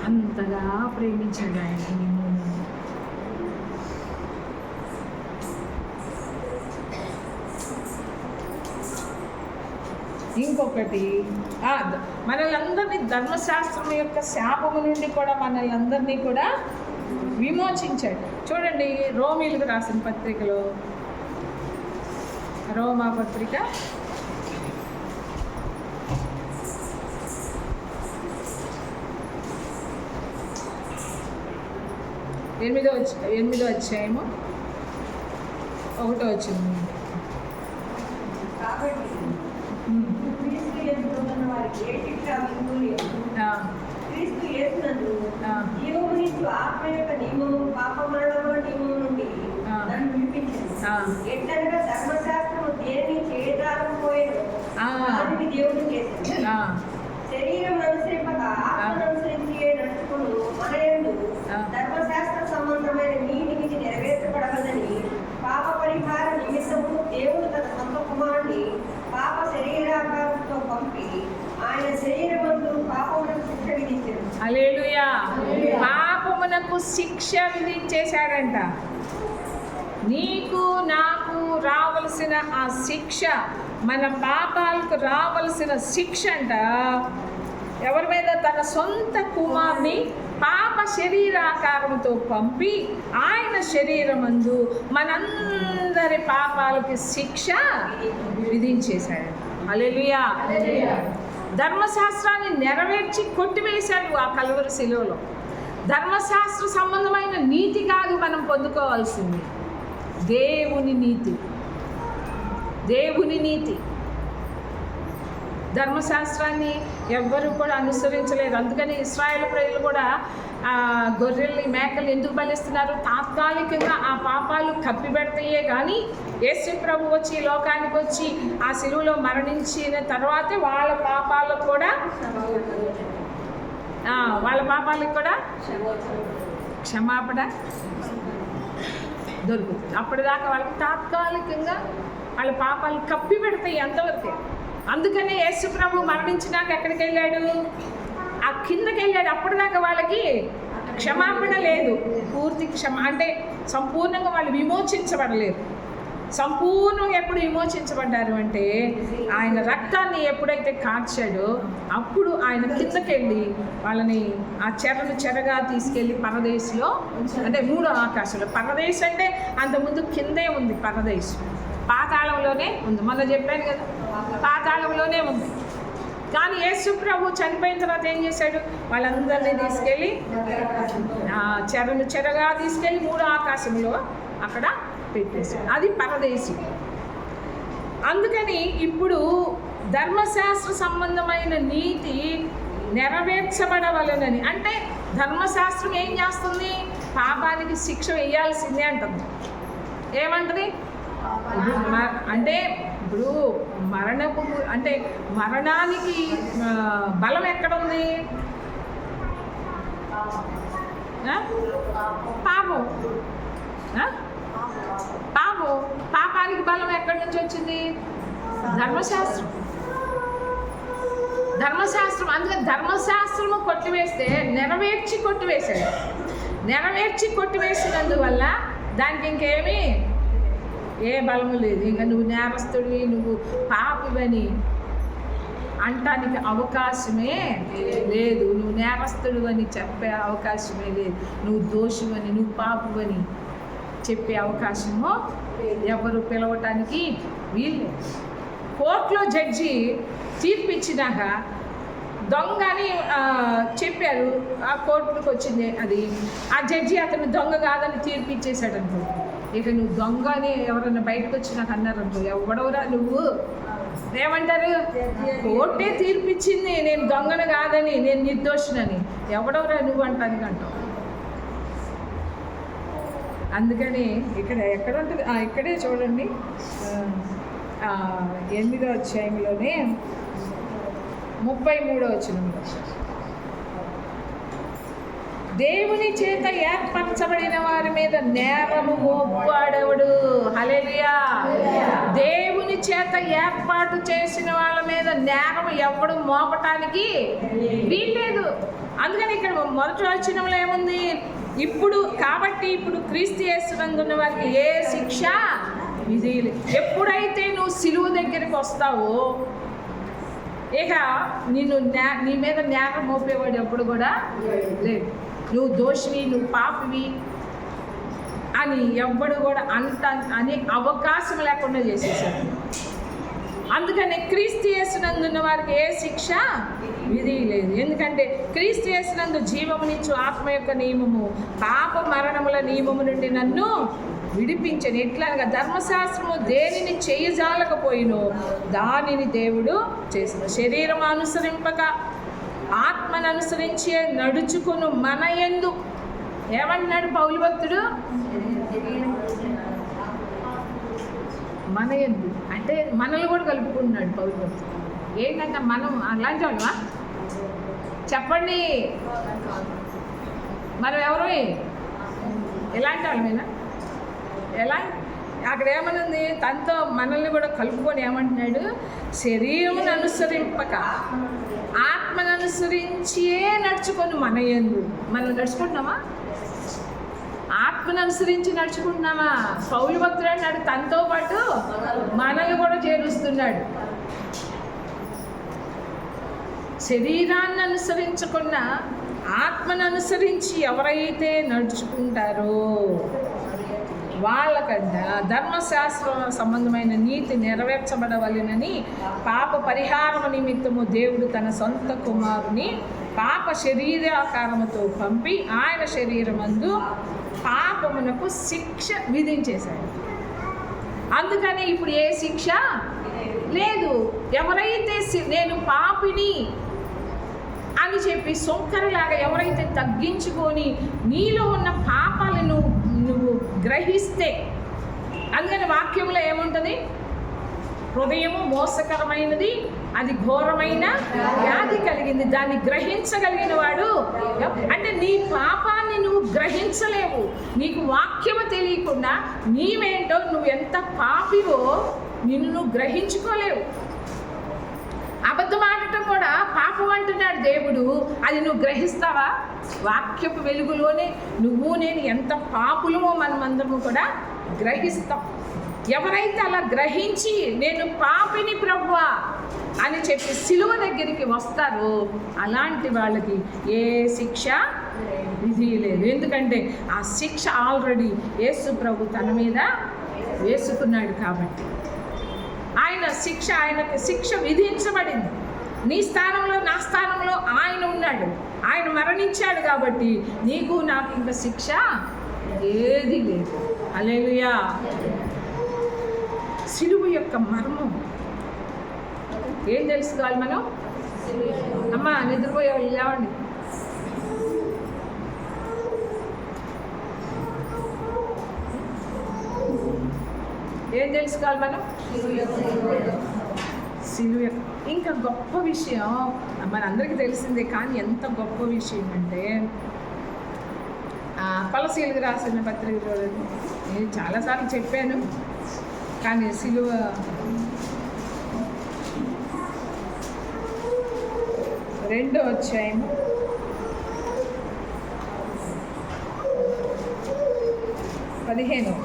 అంతగా ప్రేమించాడు ఆయన. ఇంకొకటి, మనల్ని ధర్మశాస్త్రం యొక్క శాపము నుండి కూడా మనల్ని కూడా విమోచించాడు. చూడండి, రోమీలకు రాసిన పత్రికలో, రోమా పత్రిక 8వ అధ్యాయము 1వ వచనం. క్రీస్తు యేసునందు జీవము నిచ్చు ఆత్మ యొక్క నియమము పాప మరణముల నియమము నుండి నన్ను విడిపించింది. ఎట్లనగా ధర్మశాస్త్రము దేనిని చేయజాలకపోయేదో దానిని దేవుడు చేశాడు. శరీరం అనుసరింపక ఆత్మను అనుసరించి నడుచుకుని మన యందు ధర్మశాస్త్ర సంబంధమైన నీతికి నెరవేర్చబడవదని పాప పరిహార నిమిత్తము దేవుడు తన సొంత కుమారుని పాప శరీరాకారంతో పంపి ఆయన శరీరమందు పాపమునకు శిక్ష విధించాడు. హల్లెలూయా! పాపమునకు శిక్ష విధించేశాడంట. నీకు నాకు రావలసిన ఆ శిక్ష, మన పాపాలకు రావలసిన శిక్ష అంట ఎవరి మీద? తన సొంత కుమారుని పాప శరీరాకారంతో పంపి ఆయన శరీరమందు మనందరి పాపాలకి శిక్ష విధించేశాడు. హల్లెలూయా! ధర్మశాస్త్రాన్ని నెరవేర్చి కొట్టివేశాడు ఆ కలువరి శిలువలో. ధర్మశాస్త్ర సంబంధమైన నీతి కాదు మనం పొందుకోవాల్సింది, దేవుని నీతి. దేవుని నీతి. ధర్మశాస్త్రాన్ని ఎవ్వరూ కూడా అనుసరించలేదు. అందుకని ఇశ్రాయేలు ప్రజలు కూడా గొర్రెల్ని మేకలు ఎందుకు బలిస్తున్నారు? తాత్కాలికంగా ఆ పాపాలు కప్పిపెడతాయే కానీ యేసు ప్రభు వచ్చి లోకానికి వచ్చి ఆ శిలువలో మరణించిన తర్వాతే వాళ్ళ పాపాలకు కూడా క్షమాపణ దొరుకుతుంది. అప్పటిదాకా వాళ్ళకి తాత్కాలికంగా వాళ్ళ పాపాలు కప్పి పెడతాయి అంతవరకే. అందుకనే యేసు ప్రభు మరణించినాక ఎక్కడికి వెళ్ళాడు? ఆ కిందకి వెళ్ళాడు. అప్పటిదాకా వాళ్ళకి క్షమాపణ లేదు. పూర్తి అంటే సంపూర్ణంగా వాళ్ళు విమోచించబడలేదు. సంపూర్ణంగా ఎప్పుడు విమోచించబడ్డారు అంటే ఆయన రక్తాన్ని ఎప్పుడైతే కార్చాడో అప్పుడు ఆయన కిందకెళ్ళి వాళ్ళని ఆ చెరగా తీసుకెళ్ళి పరదేశంలో, అంటే 3వ ఆకాశంలో. పరదేశం అంటే అంతకుముందు కిందే ఉంది. పరదేశం పాతాళంలోనే ఉంది. మొన్న చెప్పాను కదా, పాతాళంలోనే ఉంది. కానీ యేసు ప్రభు చనిపోయిన తర్వాత ఏం చేశాడు? వాళ్ళందరినీ తీసుకెళ్ళి చెరగా తీసుకెళ్ళి 3వ ఆకాశంలో అక్కడ పెట్టేశాడు. అది పరదేశం. అందుకని ఇప్పుడు ధర్మశాస్త్ర సంబంధమైన నీతి నెరవేర్చబడవలనని, అంటే ధర్మశాస్త్రం ఏం చేస్తుంది? పాపానికి శిక్ష వేయాల్సిందే అంటుంది. ఏమంటది? అంటే ఇప్పుడు అంటే మరణానికి బలం ఎక్కడుంది? పాపం. పాపానికి బలం ఎక్కడి నుంచి వచ్చింది? ధర్మశాస్త్రం. అందుకని ధర్మశాస్త్రము కొట్టివేస్తే నెరవేర్చి కొట్టివేశాడు. నెరవేర్చి కొట్టివేసినందువల్ల దానికి ఇంకేమీ ఏ బలము లేదు. ఇంకా నువ్వు నేరస్తుడివి, నువ్వు పాపివని అంటానికి అవకాశమే లేదు. నువ్వు నేరస్తుడు అని చెప్పే అవకాశమే లేదు. నువ్వు దోషివని, నువ్వు పాపువని చెప్పే అవకాశము ఎవరు పిలవటానికి వీళ్ళు. కోర్టులో జడ్జి తీర్పిచ్చినాక దొంగ అని చెప్పారు. ఆ కోర్టుకు వచ్చింది అది. ఆ జడ్జి అతను దొంగ కాదని తీర్పిచ్చేశాడు అనుకో, ఇక నువ్వు దొంగ అని ఎవరైనా బయటకు వచ్చి నాకు అన్నారు, ఎవడవరా నువ్వు, ఏమంటారు, కోర్టే తీర్పిచ్చింది నేను దొంగను కాదని, నేను నిర్దోషినని, ఎవడవరా నువ్వు అంటావు. అందుకని ఇక్కడ ఎక్కడ ఉంటుంది, ఇక్కడే చూడండి 8వ అధ్యాయంలోనే 33వ వచనంలో, దేవుని చేత ఏర్పరచబడిన వారి మీద నేరము మోపువాడెవడు. హల్లెలూయా. దేవుని చేత ఏర్పాటు చేసిన వాళ్ళ మీద నేరము ఎవడు మోపటానికి వీల్లేదు. అందుకని ఇక్కడ మొదటి వచనంలో ఏముంది, ఇప్పుడు క్రీస్తు యేసునందున్న వారికి ఏ శిక్ష విధి. ఎప్పుడైతే నువ్వు సిలువ దగ్గరికి వస్తావో ఇక నీ మీద నేరం మోపేవాడు ఎప్పుడు కూడా లేదు. నువ్వు దోషివి, నువ్వు పాపివి అని ఎవ్వడు కూడా అనే అవకాశం లేకుండా చేసేసాడు. అందుకని క్రీస్తు యేసునందున్న వారికి ఏ శిక్ష విధి లేదు. ఎందుకంటే క్రీస్తు యేసునందు జీవమునిచ్చు ఆత్మ యొక్క నియమము పాప మరణముల నియమము నుండి నన్ను విడిపించను. ఎట్లాగా ధర్మశాస్త్రము దేనిని చేయజాలకపోయినో దానిని దేవుడు చేసిన. శరీరం అనుసరింపక ఆత్మను అనుసరించే నడుచుకును మన యందు ఏమన్నాడు పౌలు భక్తుడు, మన యందు అంటే మనల్ని కూడా కలుపుకుంటున్నాడు పౌలు భక్తుడు. ఏంటంటే మనం అలాంటి వాళ్ళమా చెప్పండి, మనం ఎవరు ఎలాంటి వాళ్ళమేనా? ఎలా అక్కడ ఏమనుంది, తనతో మనల్ని కూడా కలుపుకొని ఏమంటున్నాడు, శరీరమును అనుసరింపక ఆత్మను అనుసరించే నడుచుకొని మన యందు. మనం నడుచుకుంటున్నామా? ఆత్మను అనుసరించి నడుచుకుంటున్నామా? పౌలు భక్తుడు అన్నాడు తనతో పాటు మనల్ని కూడా చేరుస్తున్నాడు. శరీరాన్ని అనుసరించకుండా ఆత్మను అనుసరించి ఎవరైతే నడుచుకుంటారో వాళ్ళకన్నా ధర్మశాస్త్ర సంబంధమైన నీతి నెరవేర్చబడవలెనని పాప పరిహారము నిమిత్తము దేవుడు తన సొంత కుమారుని పాప శరీరాకారముతో పంపి ఆయన శరీరమందు పాపమునకు శిక్ష విధించేశాడు. అందుకని ఇప్పుడు ఏ శిక్ష లేదు. ఎవరైతే నేను పాపిని అని చెప్పి సొంకరలాగా ఎవరైతే తగ్గించుకొని నీలో ఉన్న పాపాలను నువ్వు గ్రహిస్తే, అందుకని వాక్యంలో ఏముంటుంది, హృదయము మోసకరమైనది, అది ఘోరమైన వ్యాధి కలిగింది, దాన్ని గ్రహించగలిగిన వాడు. అంటే నీ పాపాన్ని నువ్వు గ్రహించలేవు. నీకు వాక్యము తెలియకుండా నీవేంటో నువ్వు ఎంత పాపివో నిన్ను నువ్వు గ్రహించుకోలేవు. అబద్ధం ఆడటం కూడా పాపం అంటున్నాడు దేవుడు. అది నువ్వు గ్రహిస్తావా? వాక్యపు వెలుగులోనే నువ్వు నేను ఎంత పాపులమో మనమందరము కూడా గ్రహిస్తాం. ఎవరైతే అలా గ్రహించి నేను పాపిని ప్రభువా అని చెప్పి సిలువ దగ్గరికి వస్తారో అలాంటి వాళ్ళకి ఏ శిక్ష విధి లేదు. ఎందుకంటే ఆ శిక్ష ఆల్రెడీ యేసు ప్రభు తన మీద వేసుకున్నాడు కాబట్టి ఆయనకి శిక్ష విధించబడింది. నీ స్థానంలో నా స్థానంలో ఆయన ఉన్నాడు. ఆయన మరణించాడు కాబట్టి నీకు నాకు ఇంకా శిక్ష ఏది లేదు. హల్లెలూయా. సిలువ యొక్క మర్మం ఏం తెలుసుకోవాలి మనం? అమ్మా నిద్రపోయే వాళ్ళు లేవండి. ఏం తెలుసుకోవాలి మనం? సిలువ. ఇంకా గొప్ప విషయం మనందరికీ తెలిసిందే, కానీ ఎంత గొప్ప విషయం అంటే కొలసీలకు రాసిన పత్రిక చూడండి. నేను చాలాసార్లు చెప్పాను, కానీ సిలువ 2వ అధ్యాయం 15వ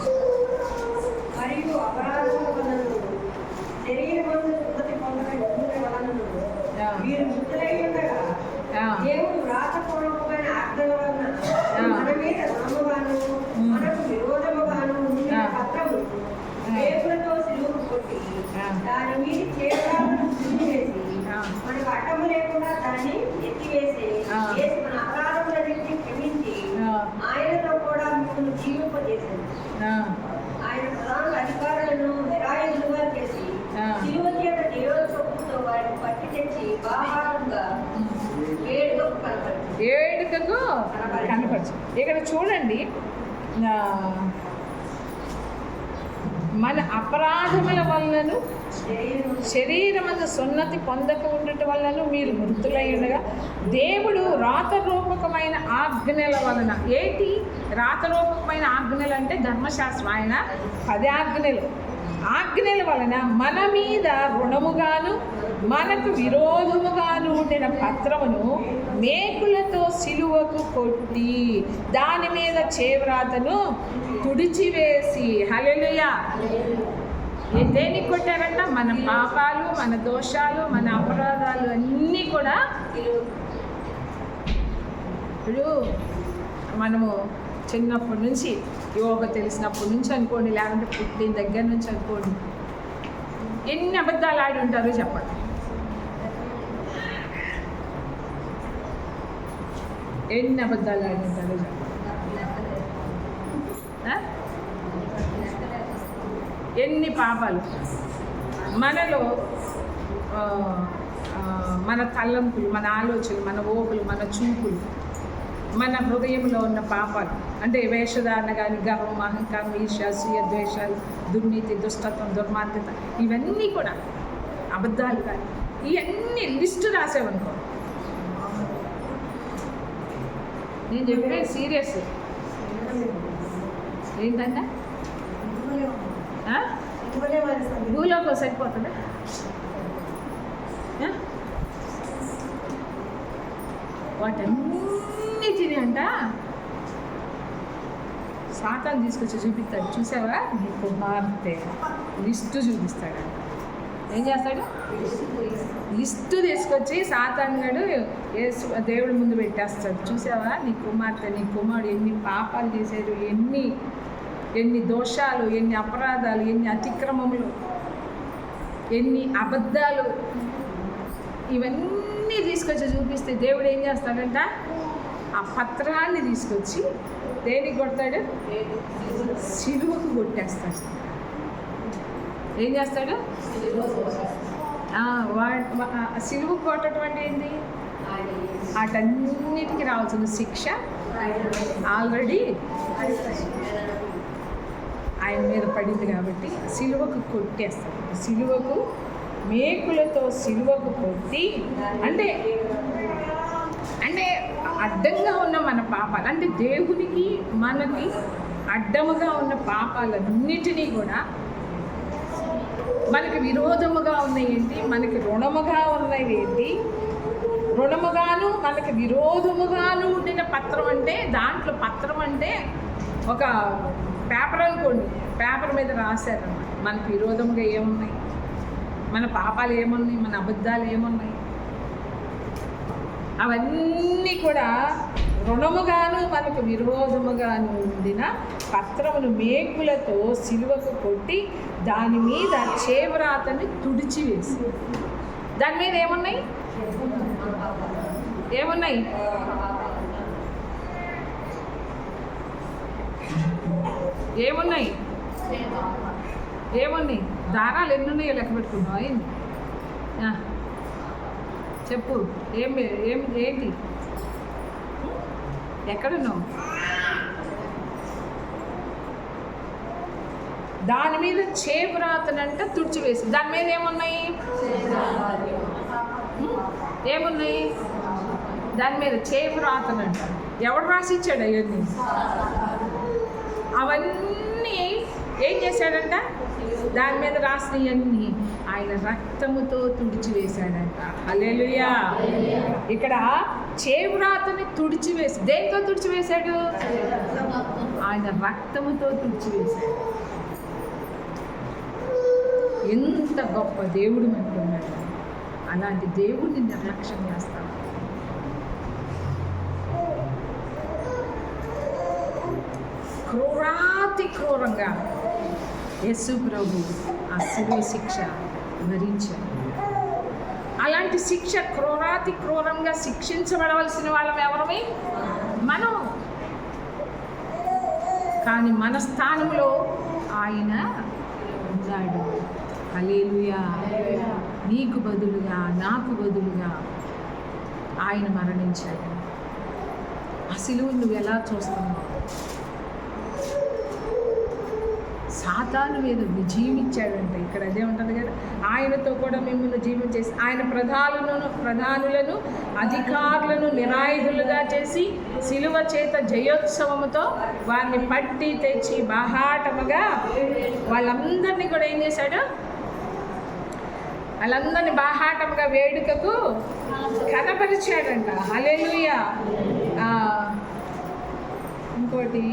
మరియు అపరాధముల వలన శరీరమందు సున్నతి పొందడం వలన మీరు ముక్తులై ఉండగా దేవుడు వ్రాతపూర్వకమైన ఆజ్ఞల వలన మన మీద నామగాను మనకు విరోధముగాను ఉండిన పత్రము వేపులతో సిలువకు కొట్టి దాని మీద చేతులను తీసివేసి మనకు అడ్డము లేకుండా దాన్ని ఎత్తివేసి మన అపరాధములన్నింటినీ క్షమించి ఆయనతో కూడా మిమ్మల్ని జీవింపజేసింది. శిలువ చేత దేవోత్సవంతో వారిని పట్టి తెచ్చి బాహారంగా ఏడుకకు కనపరచు. ఇక్కడ చూడండి, మన అపరాధముల వలనను శరీరమందు సున్నతి పొందక ఉండటం వలన మీరు మృతులై ఉండగా దేవుడు రాతరూపకమైన ఆజ్ఞల వలన, ఏంటి రాతరూపకమైన ఆజ్ఞలు అంటే ధర్మశాస్త్రం, ఆయన 10 ఆజ్ఞల వలన మన మీద రుణముగాను మనకు విరోధముగాను ఉండిన పత్రమును మేకులతో సిలువకు కొట్టి దాని మీద చేవ్రాతను తుడిచివేసి. హల్లెలూయా. దేనికి కొట్టారంట? మన పాపాలు, మన దోషాలు, మన అపరాధాలు అన్నీ కూడా. ఇప్పుడు మనము చిన్నప్పటి నుంచి యోగా తెలిసినప్పటి నుంచి అనుకోండి, లేకుంటే పుట్టిన దగ్గర నుంచి అనుకోండి, ఎన్ని అబద్ధాలు ఆడి ఉంటారో చెప్పండి. ఎన్ని అబద్ధాలు ఆడి ఉంటారో చెప్పండి. ఎన్ని పాపాలు మనలో, మన తలంపులు, మన ఆలోచనలు, మన ఊహలు, మన చూపులు, మన హృదయంలో ఉన్న పాపాలు అంటే వేషధారణ కానీ, గర్వం, అహంకారం, ఈర్ష్య, అసూయ, ద్వేషాలు, దుర్నీతి, దుష్టత్వం, దుర్మార్గత, ఇవన్నీ కూడా అబద్ధాలు. కానీ ఇవన్నీ లిస్టు రాసేవనుకో, నేను చెప్పే సీరియస్. ఏంటంటే భూలోకి సరిపోతుందా? వాటన్నిటిని అంట సాతాను తీసుకొచ్చి చూపిస్తాడు. చూసావా, నీ కుమార్తె లిస్టు చూపిస్తాడు. ఏం చేస్తాడు? లిస్టు తీసుకొచ్చి సాతానుగాడు దేవుడి ముందు పెట్టేస్తాడు. చూసావా, నీ కుమార్తె, నీ కుమారుడు ఎన్ని పాపాలు చేశాడు, ఎన్ని దోషాలు, ఎన్ని అపరాధాలు, ఎన్ని అతిక్రమములు, ఎన్ని అబద్ధాలు, ఇవన్నీ తీసుకొచ్చి చూపిస్తే దేవుడు ఏం చేస్తాడంట? ఆ పత్రాన్ని తీసుకొచ్చి దేనికి కొడతాడు? సిలువకు కొట్టేస్తాడు. ఏం చేస్తాడు? సిలువకు కొట్టడం అంటే ఏంటి? వాటన్నిటికీ రావాల్సిన శిక్ష ఆల్రెడీ ఆయన మీద పడింది కాబట్టి సిలువకు కొట్టేస్తాడు. సిలువకు మేకులతో సిలువకు కొట్టి, అంటే అడ్డంగా ఉన్న మన పాపాలు, అంటే దేవునికి మనకి అడ్డముగా ఉన్న పాపాలన్నిటినీ కూడా, మనకి విరోధముగా ఉన్నాయి ఏంటి, మనకి రుణముగా ఉన్నవి ఏంటి, రుణముగాను మనకి విరోధముగాను ఉండిన పత్రం అంటే, దాంట్లో పత్రం అంటే ఒక పేపర్ అనుకోండి, పేపర్ మీద రాశారన్నమాట. మనకి విరోధముగా ఏమున్నాయి, మన పాపాలు ఏమున్నాయి, మన అబద్ధాలు ఏమున్నాయి, అవన్నీ కూడా రుణముగాను మనకు విరోధముగాను ఉండిన పత్రమును మేకులతో సిలువకు కొట్టి దాని మీద చేవ్రాతని తుడిచివేసి. దాని మీద ఏమున్నాయి? ఏమున్నాయి? ఏమున్నాయి? ఏమున్నాయి? దారాలు ఎన్ని ఉన్నాయో లెక్క పెట్టుకున్నావు. అయింది చెప్పు. ఏంటి? ఎక్కడున్నావు? దాని మీద చేవ్రాతనంట తుడిచివేసి. దాని మీద ఏమున్నాయి? ఏమున్నాయి? దాని మీద చేవ్రాతనంట. ఎవడు రాసిచ్చాడు అవన్నీ? అవన్నీ ఏం చేశాడంట? దాని మీద రాసినవన్నీ ఆయన రక్తముతో తుడిచివేశాడంట. హల్లెలూయా. ఇక్కడ చేవ్రాతని తుడిచివేసి, దేంతో తుడిచివేశాడు? ఆయన రక్తముతో తుడిచివేశాడు. ఎంత గొప్ప దేవుడు అనుకున్నాడు. అలాంటి దేవుడిని నిర్లక్ష్యం చేస్తాం. క్రూరంగా యేసు ప్రభు ఆ శిలువ శిక్ష భరించాడు. అలాంటి శిక్ష క్రూరంగా శిక్షించబడవలసిన వాళ్ళం ఎవరమే? మనం. కానీ మన స్థానంలో ఆయన ఉన్నాడు. హల్లెలూయా. నీకు బదులుగా, నాకు బదులుగా ఆయన మరణించాడు. ఆ సిలువను నువ్వు ఎలా చూస్తున్నావు? సాతాను మీద విజయం ఇచ్చాడంటే ఇక్కడ అదే ఉంటుంది కదా, ఆయనతో కూడా మిమ్మల్ని జీవం చేసి ఆయన ప్రధానులను అధికారులను నిరాయుధులుగా చేసి సిలువ చేత జయోత్సవముతో వారిని పట్టి తెచ్చి బాహాటముగా వాళ్ళందరినీ కూడా ఏం చేశాడు? వాళ్ళందరినీ బాహాటముగా వేడుకకు కనపరిచాడంట. హల్లెలూయా. ఇంకోటి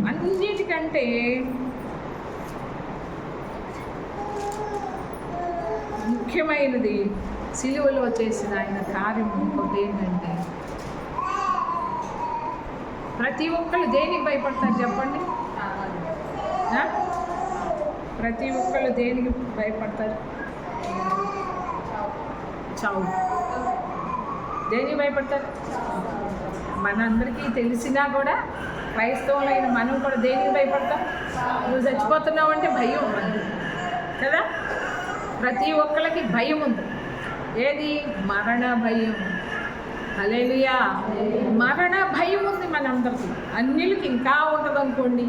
అన్నిటికంటే ముఖ్యమైనది సిలువలో చేసిన ఆయన కార్యం ఇంకోటి ఏంటంటే, ప్రతి ఒక్కరు దేనికి భయపడతారు చెప్పండి? ప్రతి ఒక్కరు దేనికి భయపడతారు? చావు. దేనికి భయపడతారు? మనందరికీ తెలిసినా కూడా క్రైస్తవులైన మనం కూడా దేనికి భయపడతాం? నువ్వు చచ్చిపోతున్నావు అంటే భయం ఉంది కదా. ప్రతి ఒక్కరికి భయం ఉంది. ఏది? మరణ భయం. హల్లెలూయా. మరణ భయం ఉంది మనందరికీ. అన్నిలకి ఇంకా ఉంటుంది అనుకోండి.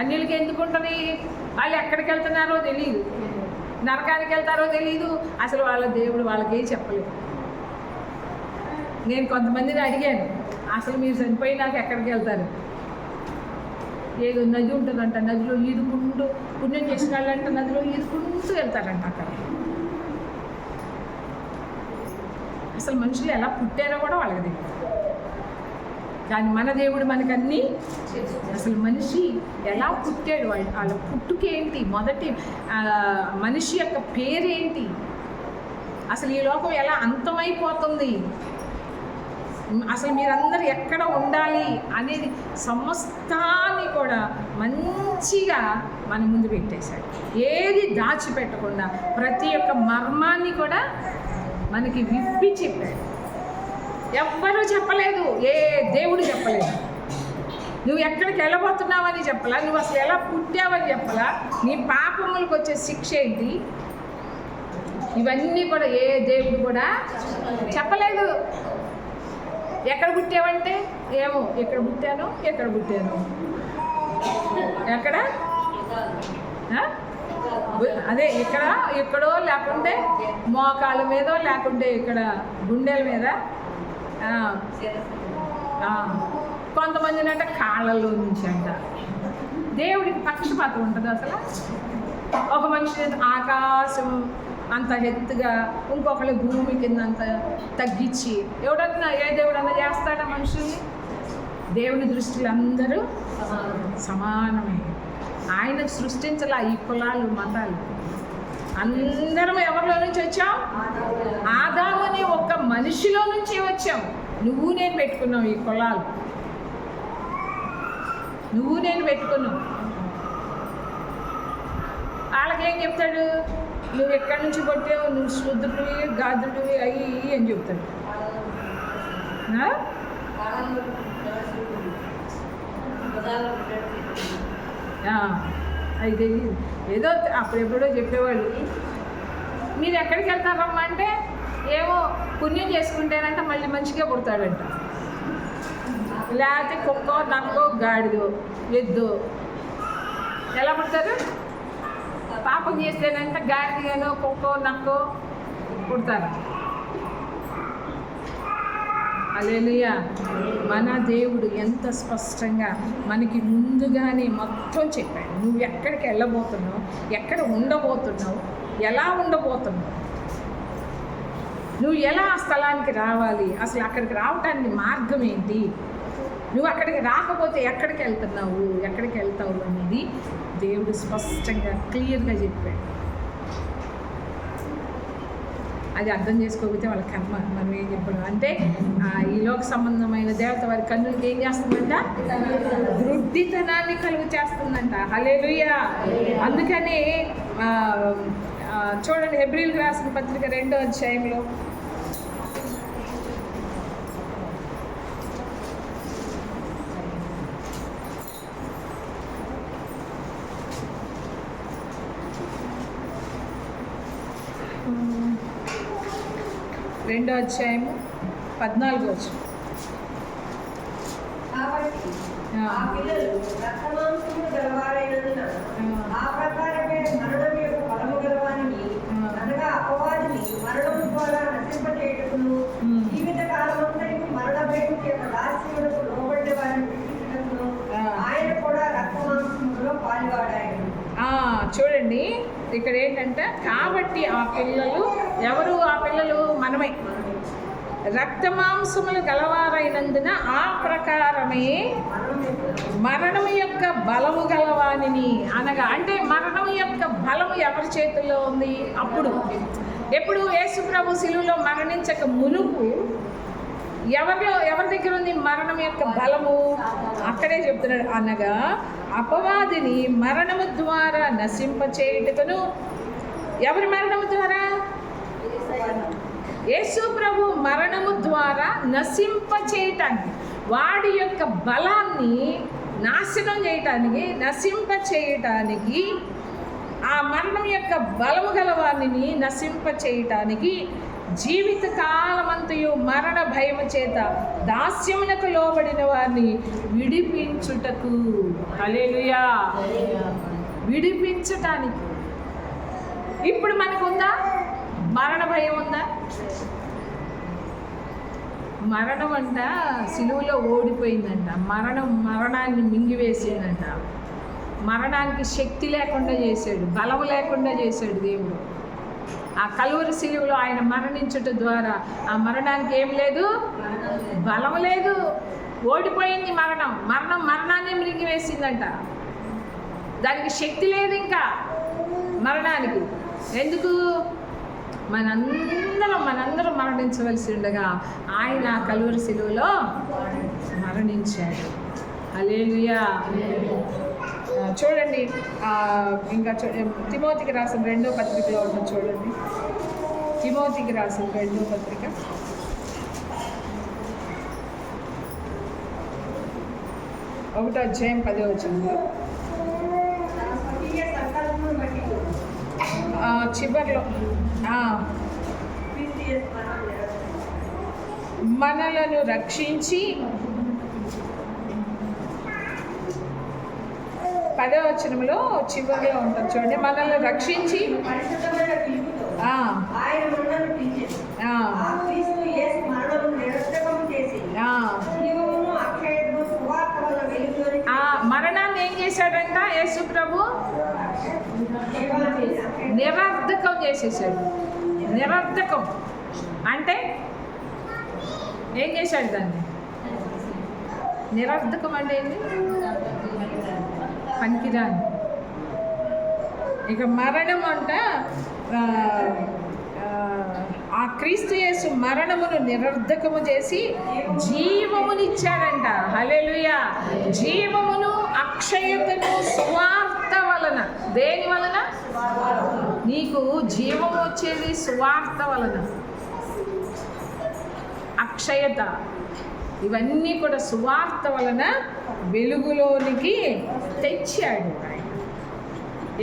అన్నిలకి ఎందుకు ఉంటుంది? వాళ్ళు ఎక్కడికి వెళ్తున్నారో తెలియదు, నరకానికి వెళ్తారో తెలియదు, అసలు వాళ్ళ దేవుడు వాళ్ళకే చెప్పలేదు. నేను కొంతమందిని అడిగాను, అసలు మీరు చనిపోయినాక ఎక్కడికి వెళ్తారు? ఏదో నది ఉంటుందంట, నదిలో ఈదుకుంటూ పుణ్యం చేసిన వాళ్ళంట నదిలో ఈదుకుంటూ వెళ్తారంట అక్కడ. అసలు మనుషులు ఎలా పుట్టారో కూడా వాళ్ళకి తెలియదు. కానీ మన దేవుడు మనకన్నీ, అసలు మనిషి ఎలా పుట్టాడు, వాళ్ళ పుట్టుకేంటి, మొదటి మనిషి యొక్క పేరేంటి, అసలు ఈ లోకం ఎలా అంతమైపోతుంది, అసలు మీరందరూ ఎక్కడ ఉండాలి అనేది సమస్తాన్ని కూడా మంచిగా మన ముందు పెట్టేశాడు. ఏది దాచిపెట్టకుండా ప్రతి ఒక్క మర్మాన్ని కూడా మనకి విప్పి చెప్పాడు. ఎవ్వరూ చెప్పలేదు, ఏ దేవుడు చెప్పలేదు. నువ్వు ఎక్కడికి వెళ్ళబోతున్నావని చెప్పలా, నువ్వు అసలు ఎలా పుట్టావని చెప్పలా, నీ పాపములకు వచ్చే శిక్ష ఏంటి, ఇవన్నీ కూడా ఏ దేవుడు కూడా చెప్పలేదు. ఎక్కడ పుట్టావంటే ఏమో, ఎక్కడ పుట్టాను ఎక్కడ అదే ఇక్కడ ఎక్కడో, లేకుంటే మోకాళ్ళ మీదో, లేకుంటే ఇక్కడ గుండెల మీద, కొంతమందిని అంటే కాళ్ళలో నుంచి అంట. దేవుడికి పక్షపాతం ఉంటుంది అసలు. ఒక మనిషి ఆకాశం అంత ఎత్తుగా, ఇంకొకళ్ళు భూమి కింద అంత తగ్గించి ఎవడన్నా, ఏ దేవుడన్నా చేస్తాడా మనుషుల్ని? దేవుని దృష్టిలో అందరూ సమానమే. ఆయన సృష్టించాల ఈ కులాలు మతాలు. అందరం ఎవరిలో నుంచి వచ్చాం? ఆదాము అనే ఒక్క మనిషిలో నుంచి వచ్చాం. నువ్వు నేను పెట్టుకున్నావు ఈ కులాలు, నువ్వు నేను పెట్టుకున్నావు. వాళ్ళకేం చెప్తాడు? నువ్వు ఎక్కడి నుంచి కొట్టావు, నువ్వు శుద్ధుడివి, గాదుడివి, అయ్యి అని చెప్తాడు. అది తెలియదు. ఏదో అప్పుడెప్పుడో చెప్పేవాళ్ళు, మీరు ఎక్కడికి వెళ్తారమ్మా అంటే, ఏమో పుణ్యం చేసుకుంటేనంట మళ్ళీ మంచిగా పుడతాడంట, లేకపోతే కుక్కో నక్కో గాడిదో ఎద్దో. ఎలా పుడతారు? పాపం చేస్తేనంట గాడిదగానో కుక్కో నక్కో పుడతారు. హల్లెలూయా. మన దేవుడు ఎంత స్పష్టంగా మనకి ముందుగానే మొత్తం చెప్పాడు. నువ్వు ఎక్కడికి వెళ్ళబోతున్నావు, ఎక్కడ ఉండబోతున్నావు, ఎలా ఉండబోతున్నావు, నువ్వు ఎలా ఆ స్థలానికి రావాలి, అసలు అక్కడికి రావడానికి మార్గం ఏంటి, నువ్వు అక్కడికి రాకపోతే ఎక్కడికి వెళ్తావు అనేది దేవుడు స్పష్టంగా క్లియర్గా చెప్పాడు. అది అర్థం చేసుకోకపోతే వాళ్ళ కర్మ. మనం ఏం చెప్పడం అంటే, ఈ లోక సంబంధమైన దేవత వారి కన్నులకి ఏం చేస్తుందంట? వృద్ధితనాన్ని కలుగు చేస్తుందంట. హల్లెలూయా. అందుకనే చూడండి, హెబ్రీయులకు రాసిన పత్రిక 2వ అధ్యాయంలో 2వ అధ్యాయము 14వ వచనం. కాబట్టి ఆ పిల్లలు రక్తమాంసములు గలవారైనందున ఆ ప్రకారమే మరణం యొక్క బలము గలవానిని అనగా అపవాదిని మరణము ద్వారా నశింపచేయుటకును జీవిత కాలమంతటికి మరణ భయం యొక్క దాస్యములకు లోబడే వారిని విడిపించుటకును ఆయన కూడా రక్తమాంసములో పాల్గొడాయను. చూడండి ఇక్కడ ఏంటంటే, కాబట్టి ఆ పిల్లలు ఎవరు? ఆ పిల్లలు మనమే. రక్తమాంసములు గలవారైనందున ఆ ప్రకారమే మరణం యొక్క బలము గలవానిని అనగా, అంటే మరణం యొక్క బలము ఎవరి చేతుల్లో ఉంది? అప్పుడు ఎప్పుడు యేసు ప్రభు శిలువలో మరణించక మునుపు ఎవరి దగ్గర ఉంది మరణం యొక్క బలము? అక్కడే చెప్తున్నాడు, అనగా అపవాదిని మరణము ద్వారా నశింపచేయుటకును. ఎవరి మరణము ద్వారా? యేసు ప్రభు మరణము ద్వారా నశింపచేయటానికి, వాడి యొక్క బలాన్ని నాశనం చేయటానికి, నశింపచేయటానికి, ఆ మరణం యొక్క బలము గలవారిని నశింపచేయటానికి, జీవిత కాలమంతయు మరణ భయము చేత దాస్యమునకు లోబడిన వారిని విడిపించుటకు. హల్లెలూయా! విడిపించటానికి. ఇప్పుడు మనకుందా మరణ భయం? ఉందా? మరణం అంట సిలువలో ఓడిపోయిందంట. మరణాన్ని మింగివేసిందంట. మరణానికి శక్తి లేకుండా చేశాడు, బలము లేకుండా చేశాడు దేవుడు. ఆ కలువరి సిలువలో ఆయన మరణించుట ద్వారా ఆ మరణానికి ఏం లేదు? బలము లేదు. ఓడిపోయింది మరణం. మరణాన్ని మింగివేసిందంట. దానికి శక్తి లేదు ఇంకా మరణానికి. ఎందుకు? మనందరం మరణించవలసి ఉండగా ఆయన కలువరి సిలువలో మరణించాడు. హల్లెలూయా! చూడండి, ఇంకా తిమోతికి రాసిన 2వ పత్రికలో ఉంటుంది చూడండి. తిమోతికి రాసిన 2వ పత్రిక 1వ అధ్యాయం 10వ వచనంలో చివరిలో మనలను రక్షించి 10వ వచనంలో చివరిలో ఉంటుంది చూడండి. మనల్ని రక్షించి మరణాన్ని ఏం చేశాడంట యేసు ప్రభు? నిరర్ధకం చేసేసాడు. నిరర్ధకం అంటే ఏం చేశాడు దాన్ని? నిరర్ధకం అంటే ఏంటి? పనికిరాని. ఇక మరణం అంట ఆ క్రీస్తు యేసు మరణమును నిరర్ధకము చేసి జీవమునిచ్చాడంట. హల్లెలూయా! జీవమును, అక్షయతను సువార్త వలన. దేని వలన? నీకు జీవం వచ్చేది సువార్త వలన. అక్షయత, ఇవన్నీ కూడా సువార్త వలన వెలుగులోనికి తెచ్చాడు.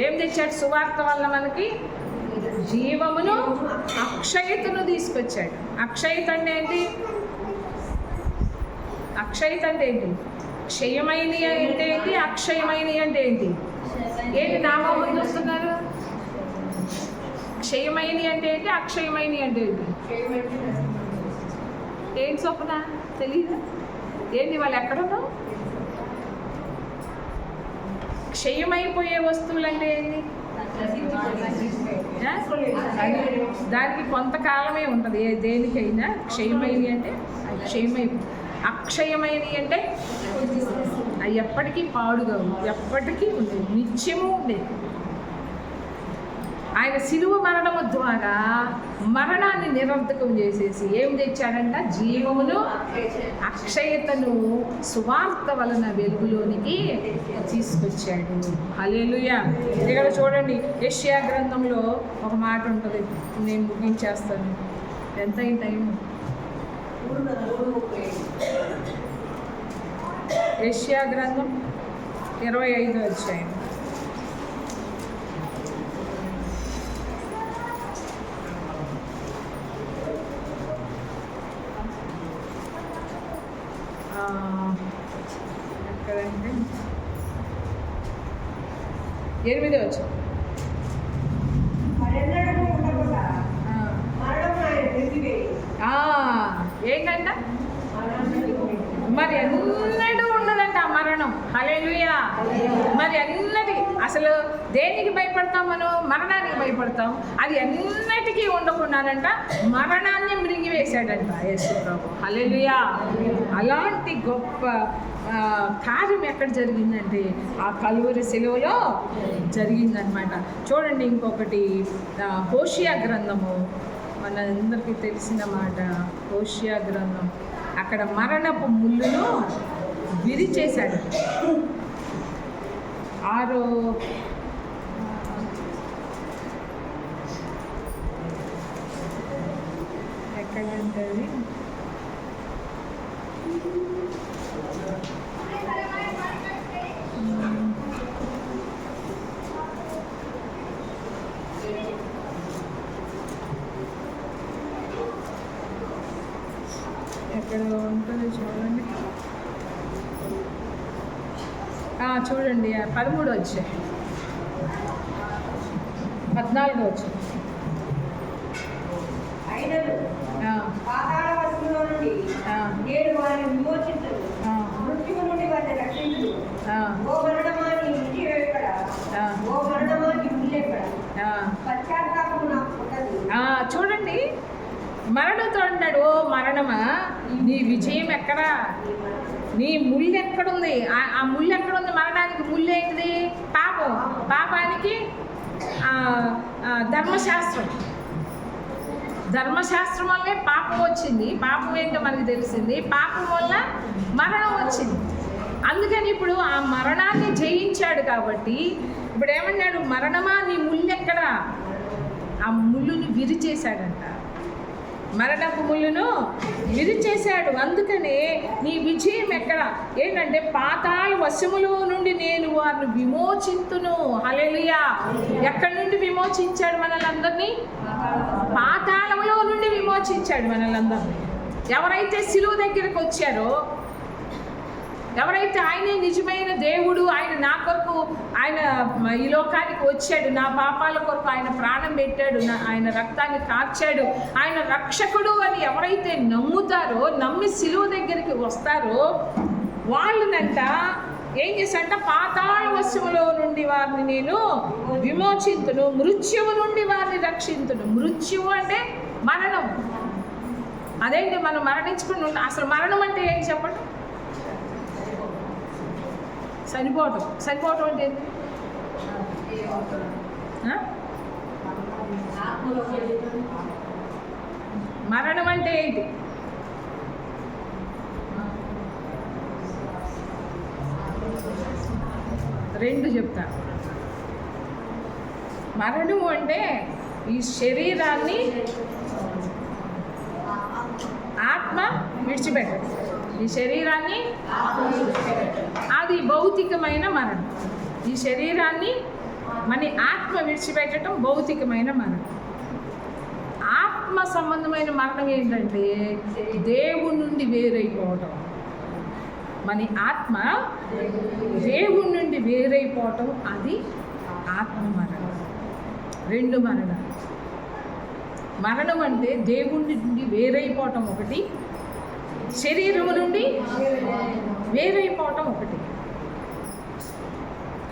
ఏం తెచ్చాడు? సువార్త వలన మనకి జీవమును, అక్షయతను తీసుకొచ్చాడు. అక్షయత అంటే ఏంటి? అక్షయత అంటే ఏంటి? క్షయమైనవి అంటే ఏంటి? అక్షయమైనవి అంటే ఏంటి? ఏంటి నామం చూస్తున్నారు? క్షయమైనవి అంటే ఏంటి? అక్షయమైనవి అంటే ఏంటి? ఏంటి స్వప్న? తెలీదు. ఏంటి వాళ్ళు ఎక్కడున్నావు? క్షయమైపోయే వస్తువులు అంటే ఏంటి? దానికి కొంతకాలమే ఉంటుంది. దేనికైనా క్షయమైనవి అంటే అక్షయమైనవి అంటే అవి ఎప్పటికీ పాడుగావు, ఎప్పటికీ ఉండేవి, నిత్యము ఉండేవి. ఆయన శిలువ మరణము ద్వారా మరణాన్ని నిరర్ధకం చేసేసి ఏం తెచ్చాడంట? జీవమును, అక్షయతను సువార్త వలన వెలుగులోనికి తీసుకొచ్చాడు. హల్లెలూయా! ఇక్కడ చూడండి, యెషయా గ్రంథంలో ఒక మాట ఉంటుంది. నేను ముగించేస్తాను. ఎంత అయింది టైం? యెషయా గ్రంథం 25వ అధ్యాయం. 8వ వచనం. మరెన్నడూ ఉండకుండా మరణం ఆయన విడిచివేయి. ఏంటంట? మరి ఎన్నడూ ఉండదంట ఆ మరణం. హల్లెలూయా. మరి ఎన్నటి అసలు దేనికి భయపడతాం మనం? మరణానికి భయపడతాం. అది ఎన్నటికీ ఉండకుండానంట మరణాన్ని మృంగివేశాడంట యేసు ప్రభు. హల్లెలూయా. అలాంటి గొప్ప కార్యం ఎక్కడ జరిగిందంటే ఆ కల్వరి శిలువలో జరిగిందనమాట. చూడండి ఇంకొకటి, హోషియా గ్రంథము, మనందరికీ తెలిసిన మాట. హోషియా గ్రంథం, అక్కడ మరణపు ముళ్ళును విరిచేశాడు. 6 ఎక్కడంటే ఎక్కడ ఉంటుంది చూడండి. చూడండి 13 వచ్చాయి, 14 వచ్చాయి. పాతాళ వశములో నుండి నేను వారిని విమోచించను, మృత్యువు నుండి వారిని రక్షించను. ఓ మరణమా నీ మృత్యు ఎక్కడ? ఓ మరణమా నీ ముళ్ళు ఎక్కడ? పశ్చాత్తాపము నాకు పుట్టదు. చూడండి, మరణంతో అంటాడు, ఓ మరణమా నీ విజయం ఎక్కడా? నీ ముళ్ళు ఎక్కడుంది? ఆ ముళ్ళు ఎక్కడుంది? మరణానికి ముళ్ళు ఏంటిది? పాపం. పాపానికి ధర్మశాస్త్రం. ధర్మశాస్త్రం వల్లే పాపం వచ్చింది. పాపం ఏంటో మనకి తెలిసింది. పాపం వల్ల మరణం వచ్చింది. అందుకని ఇప్పుడు ఆ మరణాన్ని జయించాడు కాబట్టి ఇప్పుడు ఏమన్నాడు? మరణమా నీ ముళ్ళు ఎక్కడా? ఆ ముళ్ళుని విరిచేశాడంట. మరణపు ముళ్ళును విరిచేశాడు. అందుకనే నీ విజయం ఎక్కడ? ఏంటంటే పాతాళ వశములో నుండి నేను వారిని విమోచింతును. హల్లెలూయా. ఎక్కడి నుండి విమోచించాడు మనల్ని? పాతాళంలో నుండి విమోచించాడు మనల్ని. ఎవరైతే సిలువ దగ్గరికి వచ్చారో, ఎవరైతే ఆయనే నిజమైన దేవుడు, ఆయన నా కొరకు, ఆయన ఈ లోకానికి వచ్చాడు, నా పాపాల కొరకు ఆయన ప్రాణం పెట్టాడు, ఆయన రక్తాన్ని కార్చాడు, ఆయన రక్షకుడు అని ఎవరైతే నమ్ముతారో, నమ్మి సిలువ దగ్గరికి వస్తారో వాళ్ళనంట ఏం చేశాడంట? పాతాళ వశములో నుండి వారిని నేను విమోచింతును, మృత్యువు నుండి వారిని రక్షింతును. మృత్యువు అంటే మరణం. అదేంటి? మనం మరణించుకుని ఉంటాం. అసలు మరణం అంటే ఏంటి చెప్పండి? చనిపోవటం. చనిపోవటం అంటే ఏంటి? మరణం అంటే ఏంటి? రెండు చెప్తా. మరణము అంటే ఈ శరీరాన్ని ఆత్మ విడిచిపెట్టడం. ఈ శరీరాన్ని అది భౌతికమైన మరణం. ఈ శరీరాన్ని మన ఆత్మ విడిచిపెట్టడం భౌతికమైన మరణం. ఆత్మ సంబంధమైన మరణం ఏంటంటే దేవుడి నుండి వేరైపోవటం. మన ఆత్మ దేవుడి నుండి వేరైపోవటం, అది ఆత్మ మరణం. రెండు మరణాలు. మరణం అంటే దేవుడి నుండి వేరైపోవటం ఒకటి, శరీరము నుండి వేరైపోవటం ఒకటి.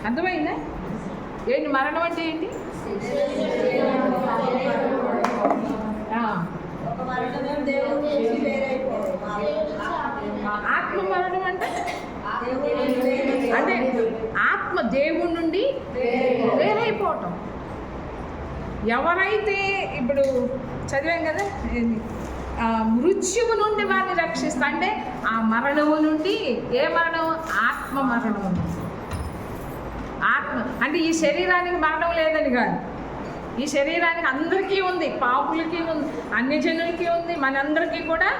అర్థమైందా? ఏంటి మరణం అంటే ఏంటి? ఆత్మ మరణం అంటే ఆత్మ దేవుడి నుండి వేరైపోవటం. ఎవరైతే ఇప్పుడు చదివాం కదా, మృత్యువు నుండి వారిని రక్షిస్తా అంటే ఆ మరణము నుండి, ఏ మరణం? ఆత్మ మరణము. ఆత్మ అంటే ఈ శరీరానికి మరణం లేదని కాదు. ఈ శరీరానికి అందరికీ ఉంది, పాపులకి ఉంది, అన్ని జనులకి ఉంది, మనందరికీ కూడా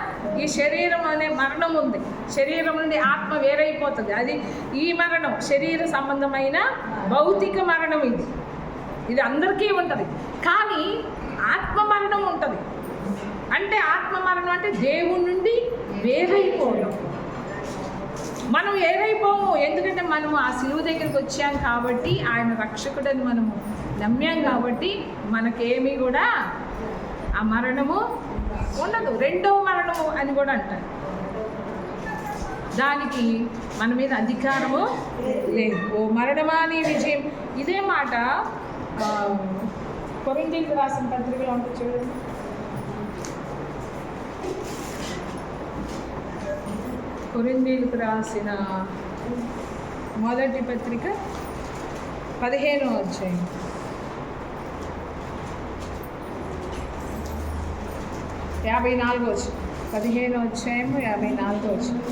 ఈ శరీరం అనే మరణం ఉంది. శరీరం నుండి ఆత్మ వేరైపోతుంది. అది ఈ మరణం శరీర సంబంధమైన భౌతిక మరణం. ఇది అందరికీ ఉంటుంది. కానీ ఆత్మ మరణం ఉంటుంది. అంటే ఆత్మ మరణం అంటే దేవుడి నుండి వేరైపోవడం. మనం ఏదైపోము, ఎందుకంటే మనము ఆ సిలువ దగ్గరికి వచ్చాం కాబట్టి, ఆయన రక్షకుడని మనము నమ్మాం కాబట్టి మనకేమీ కూడా ఆ మరణము ఉండదు. రెండవ మరణము అని కూడా అంటారు. దానికి మన మీద అధికారము లేదు. ఓ మరణమా నీ విజయం. ఇదే మాట కొరింథీయులకు రాసిన పత్రికలో ఉంటుంది చూడండి. కొరింథీయులకు రాసిన మొదటి పత్రిక 15వ అధ్యాయం 54వ వచనం. 15వ అధ్యాయం 54వ వచనం.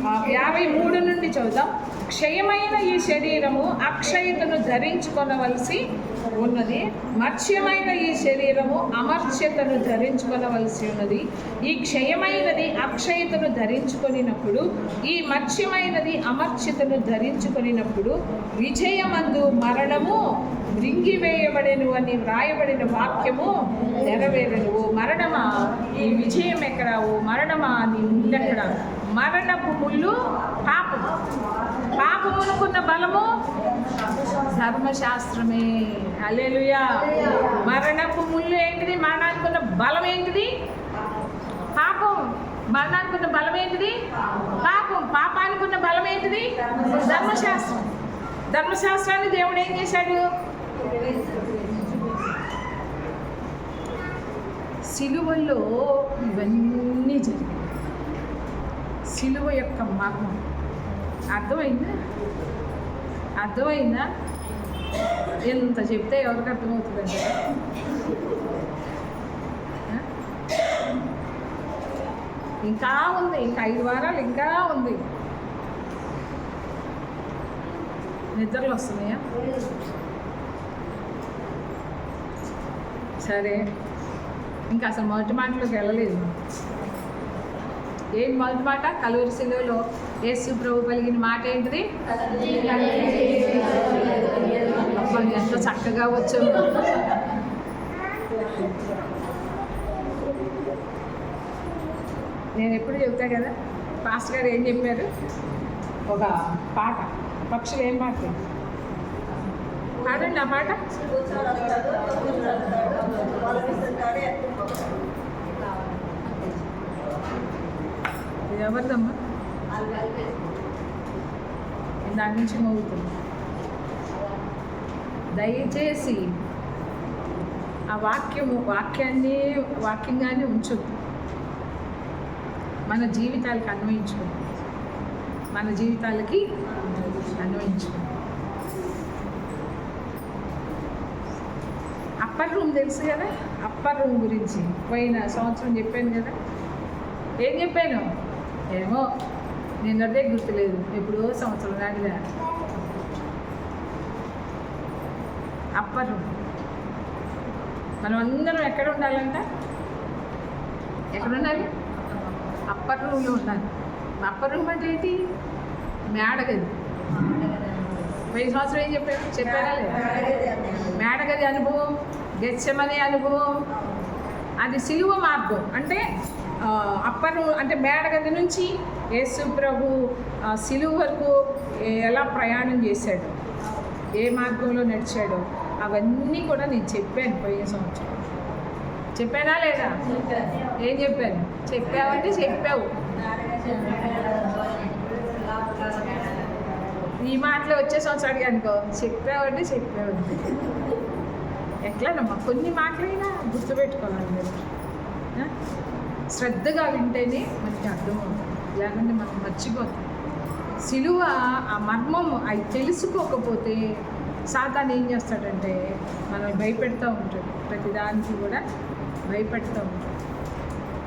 53 నుండి చదువుతాం. క్షయమైన ఈ శరీరము అక్షయతను ధరించుకొనవలసి ఉన్నది, మత్స్యమైన ఈ శరీరము అమర్త్యతను ధరించుకొనవలసి ఉన్నది. ఈ క్షయమైనది అక్షయతను ధరించుకొనినప్పుడు, ఈ మత్స్యమైనది అమర్త్యతను ధరించుకొనినప్పుడు విజయమందు మరణము మృంగివేయబడెను అని వ్రాయబడిన వాక్యము నెరవేరెను. ఓ మరణమా ఈ విజయం ఎక్కడ? ఓ మరణమా నీ ముళ్ళెక్కడ? మరణపు ముళ్ళు పాపము. పాపమునుకున్న బలము ధర్మశాస్త్రమే. హల్లెలూయా. మరణపు ముళ్ళు ఏంటిది? మరణానికున్న బలం ఏంటిది? పాపం. మరణానికున్న బలం ఏంటిది? పాపం. పాపానికున్న బలం ఏంటిది? ధర్మశాస్త్రం. ధర్మశాస్త్రాన్ని దేవుడు ఏం చేశాడు? సిలువలో ఇవన్నీ జరిగాయి. సిలువ యొక్క మర్మం అర్థమైందా? అర్థమైందా? ఎంత చెప్తే ఎవరికి అర్థమవుతుందండి? ఇంకా ఉంది, ఇంకా 5 వారాలు ఇంకా ఉంది. నిద్రలు వస్తున్నాయా? సరే, ఇంకా అసలు మొదటి మాటలోకి వెళ్ళలేదు. ఏంటి మొదటి మాట? కలువరి సిలువలో యేసు ప్రభు పలికిన మాట ఏంటిది? ఎంతో చక్కగా వచ్చాము. నేను ఎప్పుడు చెప్తా కదా, పాస్టర్ గారు ఏం చెప్పారు? ఒక పాట, పక్షులు ఏం పాడతాయి? పాడండి ఆ పాట. ఇది ఎవరిదమ్మా? దాని నుంచి మోగుతుంది. దయచేసి ఆ వాక్యంగానే ఉంచొద్దు. మన జీవితాలకి అన్వయించుకోండి. మన జీవితాలకి అన్వయించుకోండి. అప్పర్ రూమ్ తెలుసు కదా? అప్పర్ రూమ్ గురించి పోయిన సంవత్సరం చెప్పాను కదా. ఏం చెప్పాను? ఏమో నేను అదే గుర్తులేదు. ఎప్పుడో సంవత్సరం నాటిదా. Upper room. మనం అందరం ఎక్కడ ఉండాలంట? ఎక్కడ ఉండాలి? అప్పర్ రూమ్లో ఉండాలి. అప్పర్ రూమ్ అంటే ఏంటి? మేడగది. పోయిన సంవత్సరం ఏం చెప్పారా లేదా? మేడగది అనుభవం, గెత్సెమనే అనుభవం, అది సిలువ మార్గం. అంటే అప్పర్ అంటే మేడగది నుంచి యేసు ప్రభు సిలువ వరకు ఎలా ప్రయాణం చేశాడు, ఏ మార్గంలో నడిచాడో అవన్నీ కూడా నేను చెప్పాను పోయిన సంవత్సరం. చెప్పానా లేదా? ఏం చెప్పాను? చెప్పావంటే చెప్పావు. ఈ మాటలో వచ్చే సంవత్సరం అడిగానుకో, చెప్పావంటే చెప్పావు. ఎట్లానమ్మా? కొన్ని మాటలైనా గుర్తుపెట్టుకోవాలి మీరు. శ్రద్ధగా వింటేనే మనకి అర్థమవుతుంది, లేకుంటే మనం మర్చిపోతాం. సిలువ ఆ మర్మము అవి తెలుసుకోకపోతే సాతాను ఏం చేస్తాడంటే మనల్ని భయపెడుతూ ఉంటాడు. ప్రతిదానికి కూడా భయపెడుతూ ఉంటాడు.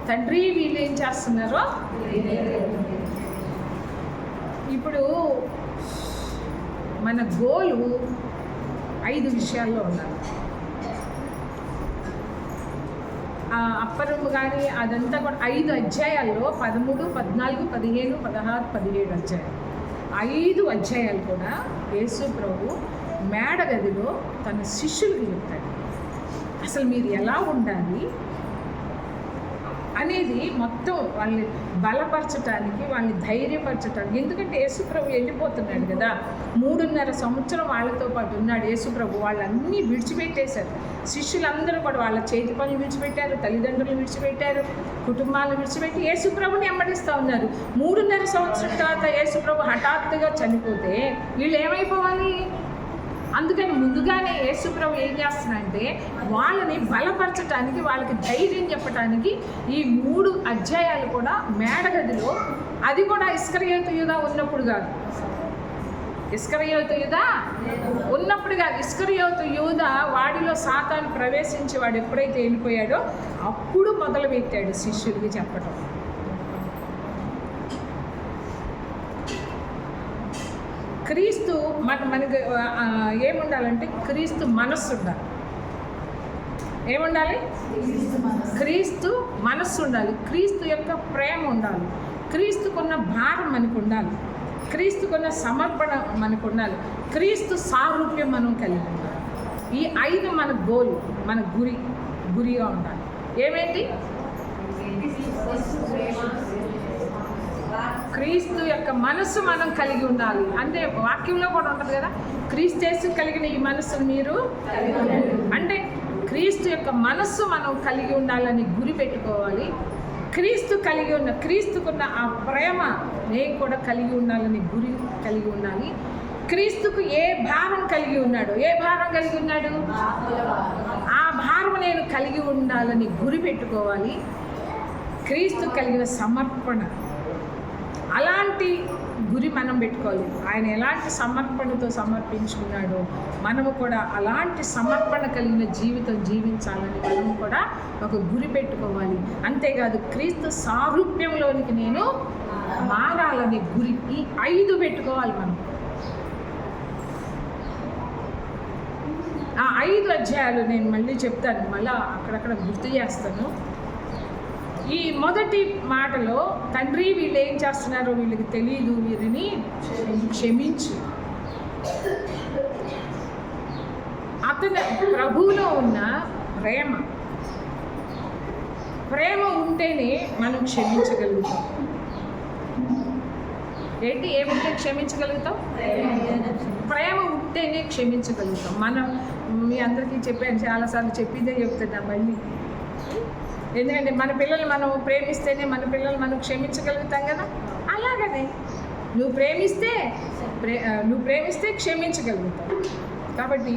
తండ్రి వీళ్ళు ఏం చేస్తున్నారో. ఇప్పుడు మన గోలు 5 విషయాల్లో ఉన్నారు. అప్పరం కానీ అదంతా కూడా 5 అధ్యాయాల్లో 13, 14, 15, 16, 17 అధ్యాయాలు. 5 అధ్యాయాలు కూడా యేసు ప్రభు మేడగదిలో తన శిష్యులకు చెప్తాడు. అసలు మీరు ఎలా ఉండాలి, అనేది మొత్తం వాళ్ళని బలపరచడానికి, వాళ్ళని ధైర్యపరచడానికి. ఎందుకంటే యేసుప్రభు వెళ్ళిపోతున్నాడు కదా, 3.5 సంవత్సరం వాళ్ళతో పాటు ఉన్నాడు యేసుప్రభు. వాళ్ళన్నీ విడిచిపెట్టేశారు. శిష్యులందరూ కూడా వాళ్ళ చేతి పనులు విడిచిపెట్టారు, తల్లిదండ్రులు విడిచిపెట్టారు, కుటుంబాలను విడిచిపెట్టి యేసుప్రభుని వెంబడిస్తూ ఉన్నారు. 3.5 సంవత్సరం తర్వాత యేసుప్రభు హఠాత్తుగా చనిపోతే వీళ్ళు ఏమైపోవాలి? అందుకని ముందుగానే యేసుప్రభు ఏం చేస్తున్నాడంటే వాళ్ళని బలపరచడానికి, వాళ్ళకి ధైర్యం చెప్పడానికి ఈ 3 అధ్యాయాలు కూడా మేడగదిలో, అది కూడా ఇస్కరియోతు యూదా ఉన్నప్పుడు కాదు, ఇస్కరియోతు యూదా ఉన్నప్పుడు కాదు, ఇస్కరియోతు యూదా వాడిలో సాతాను ప్రవేశించి వాడు ఎప్పుడైతే వెళ్ళిపోయాడో అప్పుడు మొదలుపెట్టాడు శిష్యుడికి చెప్పడం. క్రీస్తు మనకి ఏముండాలంటే క్రీస్తు మనస్సు ఉండాలి. ఏముండాలి? క్రీస్తు మనస్సు ఉండాలి, క్రీస్తు యొక్క ప్రేమ ఉండాలి, క్రీస్తుకున్న భారం మనకు ఉండాలి, క్రీస్తుకున్న సమర్పణ మనకు ఉండాలి, క్రీస్తు సారూప్యం మనం కలిగి ఉండాలి. ఈ 5 మన గోల్, మన గురిగా ఉండాలి. ఏమేంటి? క్రీస్తు యొక్క మనస్సు మనం కలిగి ఉండాలి. అంటే వాక్యంలో కూడా ఉంటుంది కదా, క్రీస్తు కలిగిన ఈ మనస్సును మీరు అంటే క్రీస్తు యొక్క మనస్సు మనం కలిగి ఉండాలని గురి పెట్టుకోవాలి. క్రీస్తుకున్న ఆ ప్రేమ నేను కూడా కలిగి ఉండాలని గురి కలిగి ఉండాలి. క్రీస్తుకు ఏ భారం కలిగి ఉన్నాడు, ఏ భారం కలిగి ఉన్నాడు, ఆ భారం నేను కలిగి ఉండాలని గురి పెట్టుకోవాలి. క్రీస్తు కలిగిన సమర్పణ, అలాంటి గురి మనం పెట్టుకోవాలి. ఆయన ఎలాంటి సమర్పణతో సమర్పించుకున్నాడో మనము కూడా అలాంటి సమర్పణ కలిగిన జీవితం జీవించాలని మనము కూడా ఒక గురి పెట్టుకోవాలి. అంతేకాదు క్రీస్తు సారూప్యంలోనికి నేను మారాలనే గురి, ఈ 5 పెట్టుకోవాలి మనం. ఆ 5 అధ్యాయాలు నేను మళ్ళీ చెప్తాను, మళ్ళీ అక్కడక్కడ గుర్తు చేస్తాను. ఈ మొదటి మాటలో తండ్రి వీళ్ళు ఏం చేస్తున్నారో వీళ్ళకి తెలియదు, వీరిని క్షమించు. అతని ప్రభువులో ఉన్న ప్రేమ ఉంటేనే మనం క్షమించగలుగుతాం. ఏంటి? ఏముంటే క్షమించగలుగుతాం? ప్రేమ ఉంటేనే క్షమించగలుగుతాం. మనం మీ అందరికీ చెప్పాను, చాలాసార్లు చెప్పిందే చెప్తున్నా మళ్ళీ. ఎందుకంటే మన పిల్లలు మనం ప్రేమిస్తేనే మన పిల్లలు మనం క్షమించగలుగుతాం కదా. అలాగనే నువ్వు ప్రేమిస్తే క్షమించగలుగుతావు. కాబట్టి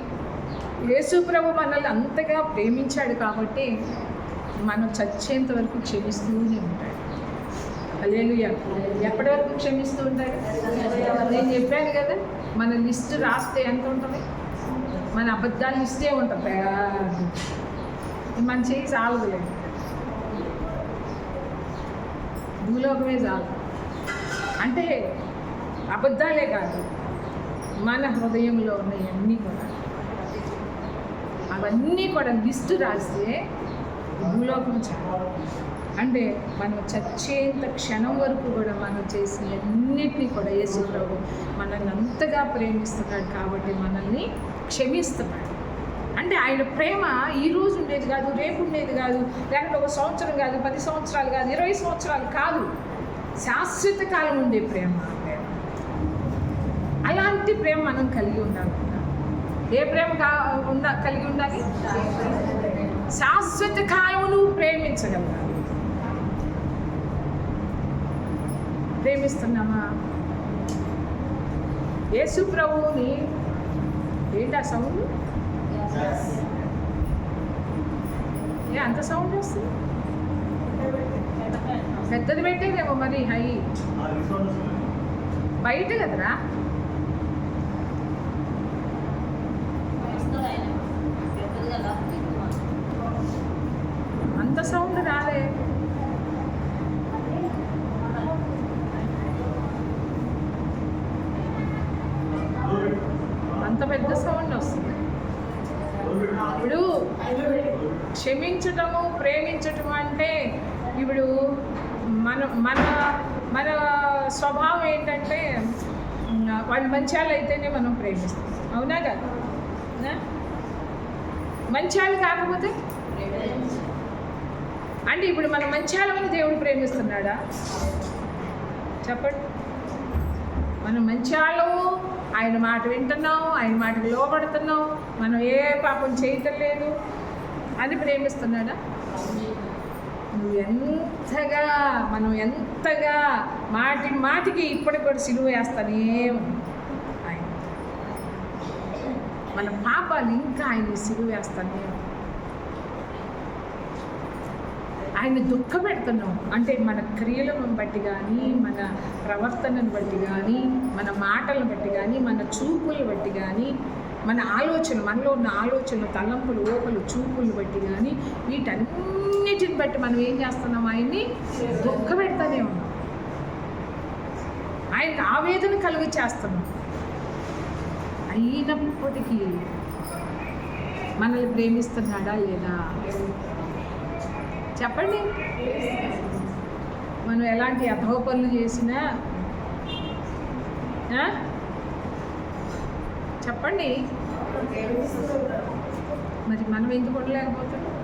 యేసు ప్రభు మనల్ని అంతగా ప్రేమించాడు కాబట్టి మనం చచ్చేంత వరకు క్షమిస్తూనే ఉంటాడు. హల్లెలూయా. ఎప్పటి వరకు క్షమిస్తూ ఉంటాడు? నేను చెప్పాను కదా, మన లిస్టు రాస్తే ఎంత ఉంటుంది, మన అబద్ధాల లిస్టే ఉంటుంది. మన చేయి చాలదులేదు, భూలోకమే చాలు. అంటే అబద్ధాలే కాదు, మన హృదయంలో ఉన్నవన్నీ కూడా, అవన్నీ కూడా లిస్టు రాస్తే భూలోకం చాలు. అంటే మనం చచ్చేంత క్షణం వరకు కూడా మనం చేసిన అన్నిటినీ కూడా యేసు ప్రభు మనల్ని అంతగా ప్రేమిస్తున్నాడు కాబట్టి మనల్ని క్షమిస్తున్నాడు. అంటే ఆయన ప్రేమ ఈరోజు ఉండేది కాదు, రేపు ఉండేది కాదు, లేకపోతే 1 సంవత్సరం కాదు, 10 సంవత్సరాలు కాదు, 20 సంవత్సరాలు కాదు, శాశ్వత కాలం ఉండే ప్రేమ. అలాంటి ప్రేమ మనం కలిగి ఉండాలి. ఏ ప్రేమ కలిగి ఉండాలి? శాశ్వత కాలమును ప్రేమించగలగాలి. ప్రేమిస్తున్నామా? యేసు ప్రభువుని ఏంటి ఆ సౌండ్? అంత సౌండ్ వస్తుంది? పెద్దది పెట్టేదేమో మరి, హై బయట కదరా. అంత సౌండ్ రాలే. అంత పెద్ద సౌండ్ వస్తుంది. ఇప్పుడు క్షమించటము, ప్రేమించటము అంటే ఇప్పుడు మన మన మన స్వభావం ఏంటంటే వాళ్ళు మంచాలు అయితేనే మనం ప్రేమిస్తాం. అవునా కదా? మంచాలు కాకపోతే అంటే ఇప్పుడు మన మంచి వాళ్ళని దేవుడు ప్రేమిస్తున్నాడా? చెప్పండి. మనం మంచి వాళ్ళము, ఆయన మాట వింటున్నాం, ఆయన మాటకు లోబడుతున్నాం, మనం ఏ పాపం చేయటం లేదు అని ప్రేమిస్తున్నాడా? నువ్వు ఎంతగా, మనం ఎంతగా మాటికి ఇప్పటికి కూడా సిలువ వేస్తానే ఆయన, మన పాపాలు ఇంకా ఆయన సిలువ వేస్తానే, ఆయన దుఃఖ పెడుతున్నాం. అంటే మన క్రియలను బట్టి కానీ, మన ప్రవర్తనను బట్టి కానీ, మన మాటలను బట్టి కానీ, మన చూపులను బట్టి కానీ, మన ఆలోచన, మనలో ఉన్న ఆలోచనలు, తలంపులు, ఓపలు, చూపులు బట్టి కానీ, వీటన్నిటిని బట్టి మనం ఏం చేస్తున్నాం? ఆయన్ని దుఃఖ పెడతానే ఉన్నాం, ఆయనకు ఆవేదన కలుగు చేస్తున్నాం. అయినప్పటికీ మనల్ని ప్రేమిస్తున్నాడా లేదా? చెప్పండి. మనం ఎలాంటి అధవ పనులు చేసినా, చెప్పండి, మరి మనం ఎందుకు కొట్టలేకపోతున్నాం?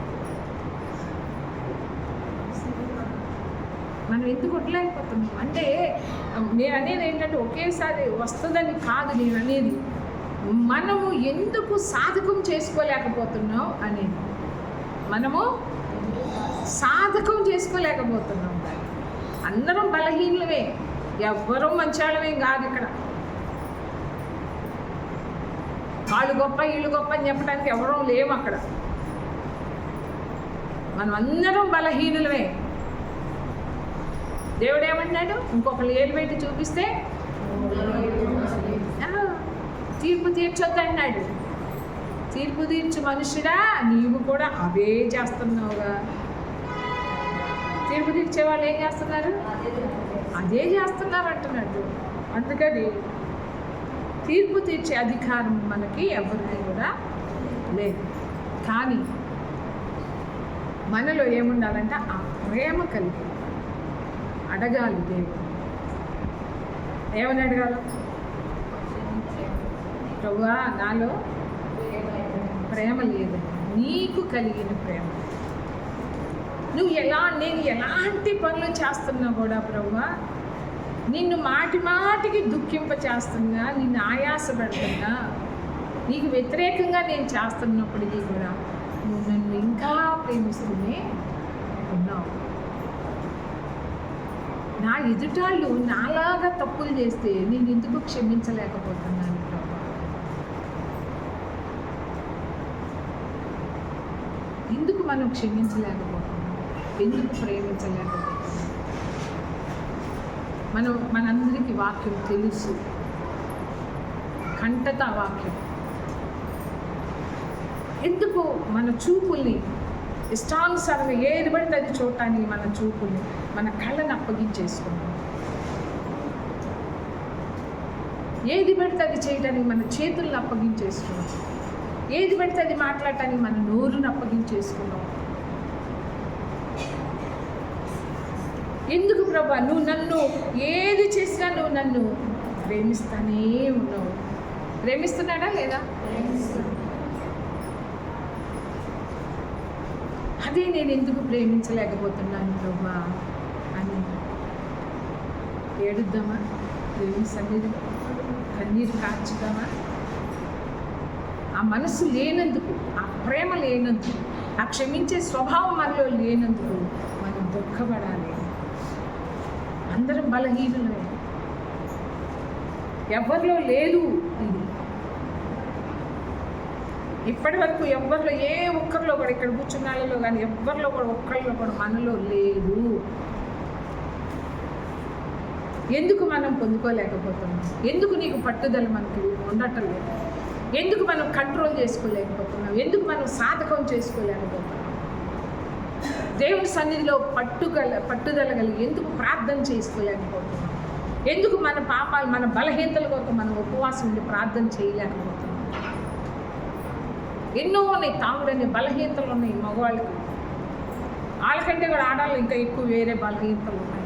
మనం ఎందుకు కొట్టలేకపోతున్నాం అంటే, నేను అనేది ఏంటంటే ఒకేసారి వస్తుందని కాదు నేను అనేది, మనము ఎందుకు సాధకం చేసుకోలేకపోతున్నాం అనేది. మనము సాధకం చేసుకోలేకపోతున్నాం. అందరం బలహీనమే, ఎవ్వరూ మంచాళ్ళమేం కాదు. ఇక్కడ వాళ్ళు గొప్ప, వీళ్ళు గొప్ప అని చెప్పడానికి ఎవరూ లేవు అక్కడ. మనం అందరం బలహీనులమే. దేవుడు ఏమన్నాడు? ఇంకొకరు ఏలు పెట్టి చూపిస్తే తీర్పు తీర్చొద్దు అన్నాడు. తీర్పు తీర్చు మనుషుడా, నీవు కూడా అవే చేస్తున్నావుగా. తీర్పు తీర్చే వాళ్ళు ఏం చేస్తున్నారు? అదే చేస్తున్నారు అంటున్నాడు. అందుకని తీర్పు తీర్చే అధికారం మనకి ఎవరికి కూడా లేదు. కానీ మనలో ఏముండాలంటే ఆ ప్రేమ కలిగి అడగాలి. దేవుడు ఏమని అడగాలి? ప్రభువా, నాలో ప్రేమ లేదు, నీకు కలిగిన ప్రేమ. నేను ఎలాంటి పనులు చేస్తున్నా కూడా ప్రభువా, నిన్ను మాటికి దుఃఖింప చేస్తున్నా, నిన్ను ఆయాస పెడుతున్నా, నీకు వ్యతిరేకంగా నేను చేస్తున్నప్పటికీ కూడా నువ్వు నన్ను ఇంకా ప్రేమిస్తూనే ఉన్నావు. నా ఎదుటాళ్ళు నాలాగా తప్పులు చేస్తే నేను ఎందుకు క్షమించలేకపోతున్నాను ప్రభు? ఎందుకు మనం క్షమించలేకపోతున్నాం? ఎందుకు ప్రేమించలేకపోతున్నాం? మనందరికీ వాక్యం తెలుసు, కంటత వాక్యం. ఎందుకు మన చూపుల్ని ఇష్టానుసారంగా ఏది పడితే అది చూడటానికి మన చూపుల్ని, మన కళ్ళని అప్పగించేసుకున్నాం. ఏది పడితే అది చేయడానికి మన చేతులను అప్పగించేసుకున్నాం. ఏది పడితే అది మాట్లాడటానికి మన నోరును అప్పగించేసుకున్నాం. ఎందుకు ప్రభా, నువ్వు నన్ను ఏది చేసినా నువ్వు నన్ను ప్రేమిస్తానే ఉన్నావు. ప్రేమిస్తున్నాడా లేదా? అదే నేను ఎందుకు ప్రేమించలేకపోతున్నాను ప్రభా అని ఏడుద్దామా? దేవుని సన్నిధిలో కన్నీరు కార్చుదామా? ఆ మనసు లేనందుకు, ఆ ప్రేమ లేనందుకు, ఆ క్షమించే స్వభావం మనలో లేనందుకు మనం దుఃఖపడాలి. అందరం బలహీనులమే, ఎవరిలో లేదు ఇది. ఇప్పటి వరకు ఎవరిలో, ఏ ఒక్కరిలో కూడా, ఇక్కడ కూర్చున్న వాళ్ళలో కానీ ఎవరిలో కూడా, ఒక్కరిలో కూడా మనలో లేదు. ఎందుకు మనం పొందుకోలేకపోతున్నాం? ఎందుకు నీకు పట్టుదల మనకి ఉండటం లేదు? ఎందుకు మనం కంట్రోల్ చేసుకోలేకపోతున్నాం? ఎందుకు మనం సాధకం చేసుకోలేకపోతున్నాం? దేవుని సన్నిధిలో పట్టుదల కలిగి ఎందుకు ప్రార్థన చేసుకోలేకపోతున్నాం? ఎందుకు మన పాపాలు, మన బలహీనతల కొరకు మనం ఉపవాసం ఉండి ప్రార్థన చేయలేకపోతున్నాం? ఎన్నో ఉన్నాయి, తాగుడనే బలహీనతలు ఉన్నాయి మగవాళ్ళకి. వాళ్ళకంటే కూడా ఆడాలి ఇంకా ఎక్కువ వేరే బలహీనతలు ఉన్నాయి.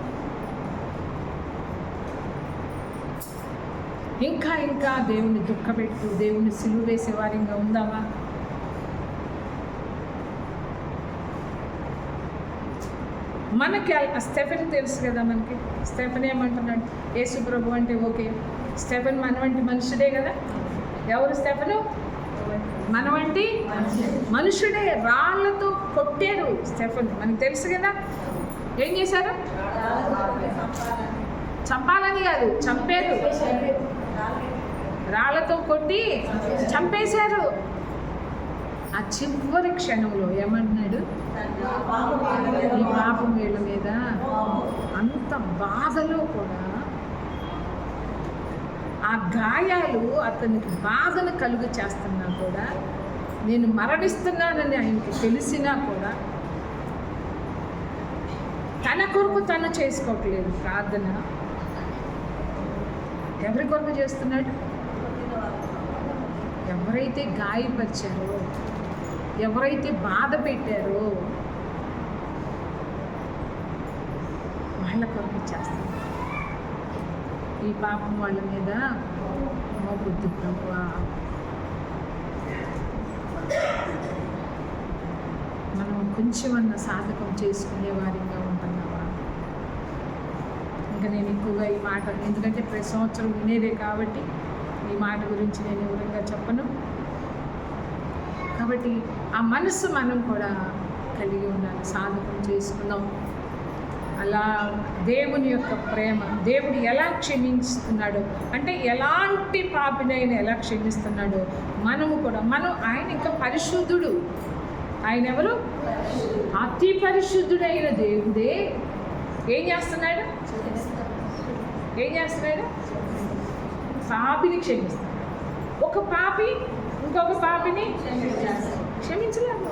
ఇంకా దేవుని దుఃఖపెట్టు, దేవుని సిలువ వేసే వారిగా ఉందామా? మనకి స్టెఫెన్ తెలుసు కదా, మనకి స్టెఫెన్ ఏమంటున్నాడు, యేసు ప్రభు అంటే ఓకే, స్టెఫెన్ మన వంటి మనుషుడే కదా. ఎవరు స్టెఫెను? మన వంటి మనుషుడే. రాళ్లతో కొట్టారు స్టెఫెన్, మనకు తెలుసు కదా. ఏం చేశారు? చంపాలని కాదు, చంపారు. రాళ్లతో కొట్టి చంపేశారు. ఆ చివరి క్షణంలో ఏమంటున్నాడు, ఈ పాపం వీళ్ళ మీద, అంత బాధలో కూడా ఆ గాయాలు అతనికి బాధను కలుగు చేస్తున్నా కూడా, నేను మరణిస్తున్నానని ఆయనకి తెలిసినా కూడా తన కొరకు తను చేసుకోవట్లేదు ప్రార్థన. ఎవరి కొరకు చేస్తున్నాడు? ఎవరైతే గాయపరిచారో, ఎవరైతే బాధ పెట్టారో వాళ్ళ కొరకు చేస్తున్నారు. ఈ పాపం వాళ్ళ మీద మోపొద్దు ప్రభువా, మనం కొంచెమన్నా సాధకం చేసుకునే వారిగా ఉంటున్నావా? ఇంకా నేను ఎక్కువగా ఈ మాట, ఎందుకంటే ప్రతి సంవత్సరం వినేదే కాబట్టి ఈ మాట గురించి నేను వివరంగా చెప్పను. కాబట్టి ఆ మనసు మనం కూడా కలిగి ఉండాలి, సాధకం చేసుకున్నాం. అలా దేవుని యొక్క ప్రేమ, దేవుడు ఎలా క్షమిస్తున్నాడో, అంటే ఎలాంటి పాపినైనా ఎలా క్షమిస్తున్నాడో మనము కూడా, ఆయన ఇంకా పరిశుద్ధుడు. ఆయన ఎవరు? అతి పరిశుద్ధుడైన దేవుడే ఏం చేస్తున్నాడు? పాపిని క్షమిస్తాడు. ఒక పాపి ఇంకొక పాపిని క్షమించలేము.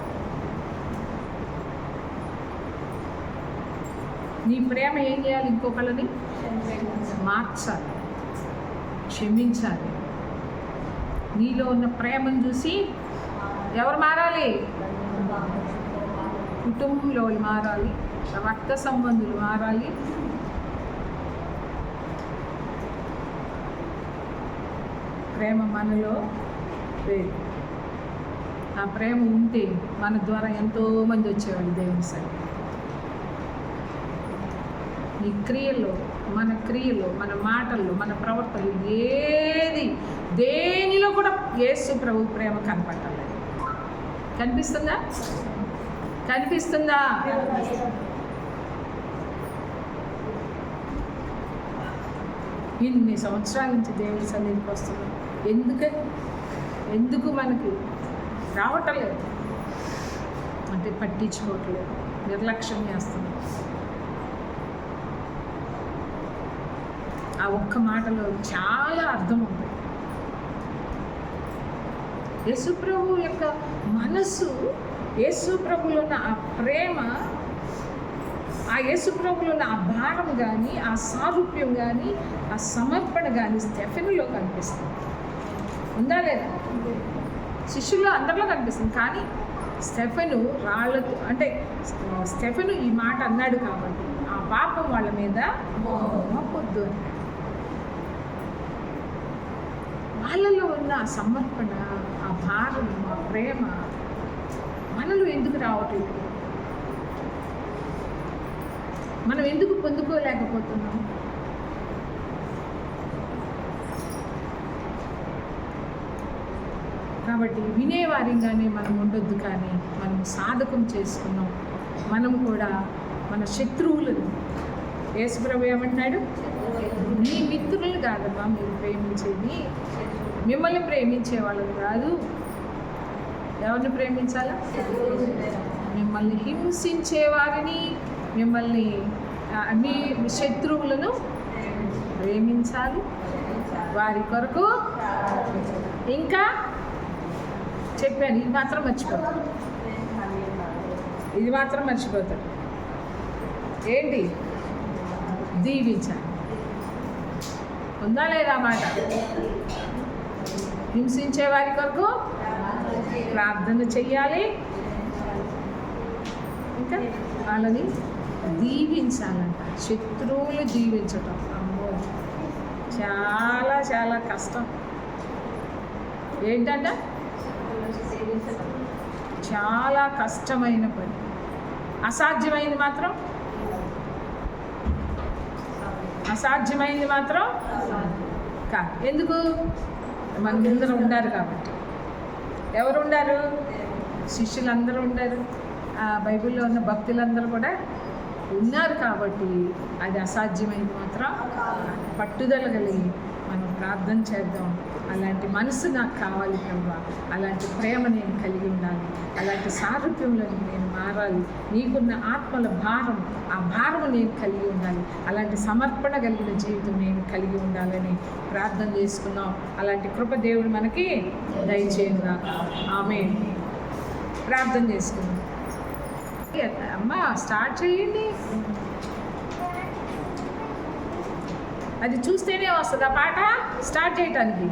నీ ప్రేమ ఏం చేయాలి? ఇంకొకళ్ళని మార్చాలి, క్షమించాలి. నీలో ఉన్న ప్రేమను చూసి ఎవరు మారాలి? కుటుంబంలో మారాలి, రక్త సంబంధులు మారాలి. ప్రేమ మనలో లేదు. ఆ ప్రేమ ఉంటే మన ద్వారా ఎంతోమంది వచ్చేవాళ్ళు దేవుని సరే. ఈ క్రియల్లో, మన మాటల్లో, మన ప్రవర్తనలు దేనిలో కూడా యేసు ప్రభు ప్రేమ కనపడాలి. కనిపిస్తుందా? ఇన్ని సంవత్సరాల నుంచి దేవుని సన్నిధికి వస్తున్నాం. ఎందుకు మనకి రావట్లేదు అంటే పట్టించుకోవట్లేదు, నిర్లక్ష్యం చేస్తున్నాం. ఆ ఒక్క మాటలో చాలా అర్థం ఉంది. యేసుప్రభు యొక్క మనస్సు, యేసుప్రభులో ఉన్న ఆ ప్రేమ, ఆ యేసుప్రభులో ఉన్న ఆ భారం కానీ, ఆ సారూప్యం కానీ, ఆ సమర్పణ కానీ స్టెఫెనులో కనిపిస్తుంది. ఉందా లేదా? శిష్యుల్లో అందరిలో కనిపిస్తుంది. కానీ స్టెఫెను రాళ్ళతో, అంటే స్టెఫెను ఈ మాట అన్నాడు కాబట్టి ఆ పాపం వాళ్ళ మీద మోపొద్దు. వాళ్ళలో ఉన్న ఆ సమర్పణ, ఆ భారం, ఆ ప్రేమ మనలో ఎందుకు రావట్లేదు? మనం ఎందుకు పొందుకోలేకపోతున్నాం? కాబట్టి వినేవారిగానే మనం ఉండొద్దు, కానీ మనం సాధకం చేసుకున్నాం. మనం కూడా మన శత్రువులను, యేసుప్రభు ఏమంటున్నాడు? నీ మిత్రులు కాదమ్మా మీరు ప్రేమించేది, మిమ్మల్ని ప్రేమించే వాళ్ళని కాదు. ఎవరిని ప్రేమించాలా? మిమ్మల్ని హింసించే వారిని, మిమ్మల్ని మీ శత్రువులను ప్రేమించాలి. వారి కొరకు ఇంకా చెప్పాను, ఇది మాత్రం మర్చిపోతాడు. ఏంటి? దీవించాలి. ఉందా లేదా మాట? హింసించే వారి కొరకు ప్రార్థన చెయ్యాలి, ఇంకా వాళ్ళని దీవించాలంట. శత్రువులు దీవించటం అమ్మో చాలా చాలా కష్టం. ఏంటంట? చాలా కష్టమైన పని. అసాధ్యమైనది మాత్రం అసాధ్యమైంది మాత్రం కాదు. ఎందుకు? మనందరూ ఉండారు కాబట్టి. ఎవరు ఉండారు? శిష్యులందరూ ఉండారు, బైబిల్లో ఉన్న భక్తులందరూ కూడా ఉన్నారు కాబట్టి అది అసాధ్యమైంది మాత్రం పట్టుదల కలిగి మనం ప్రార్థన చేద్దాం. అలాంటి మనసు నాకు కావాలి ప్రభువా, అలాంటి ప్రేమ నేను కలిగి ఉండాలి, అలాంటి సారూప్యంలో నేను మారాలి, నీకున్న ఆత్మల భారం, ఆ భారం నేను కలిగి ఉండాలి, అలాంటి సమర్పణ కలిగిన జీవితం నేను కలిగి ఉండాలని ప్రార్థన చేసుకున్నాం. అలాంటి కృప దేవుడు మనకి దయచేయంగా. ఆమేన్. ప్రార్థన చేసుకున్నాం. అమ్మ స్టార్ట్ చేయండి. అది చూస్తేనే వస్తుంది ఆ పాట స్టార్ట్ చేయటానికి.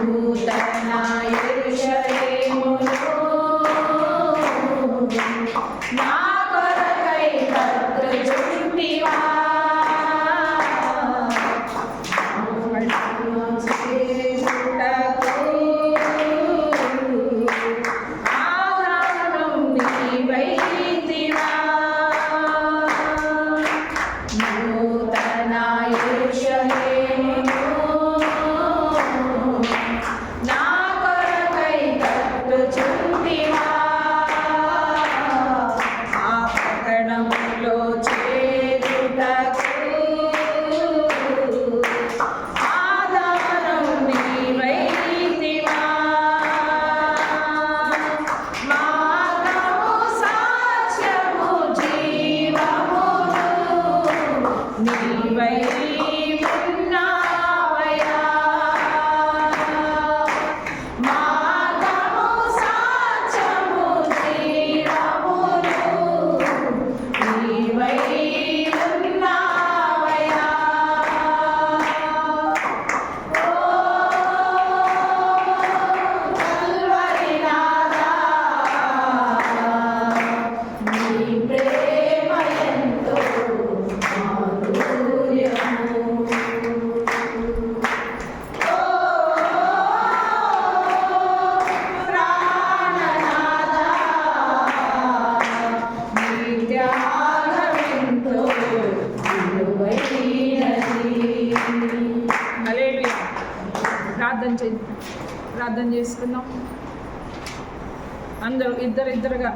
నూతన యెరూషలేమును నా కొరకై కట్టుచుంటివా. ఆధారం నీవైతివా. నూతన యెరూషలేమును నా కొరకై కట్టుచుంటివా. ఆ పట్టణములో చేరుటకు ఆధారం నీవైతివా. మార్గము సాక్ష్యము జీవమును నీవై ఉన్నావయ్యా. మార్గము సాక్ష్యము జీవమును నీవై ఉన్నావయ్యా. ఓ కల్వరి నాథా, నీ ప్రేమ ఎంతో మాధుర్యము. ఓ ప్రాణనాథా, నీ త్యాగమెంతో విలువైనది. హల్లెలూయా. ప్రార్థన చేసుకుందాం అందరూ ఇద్దరుగా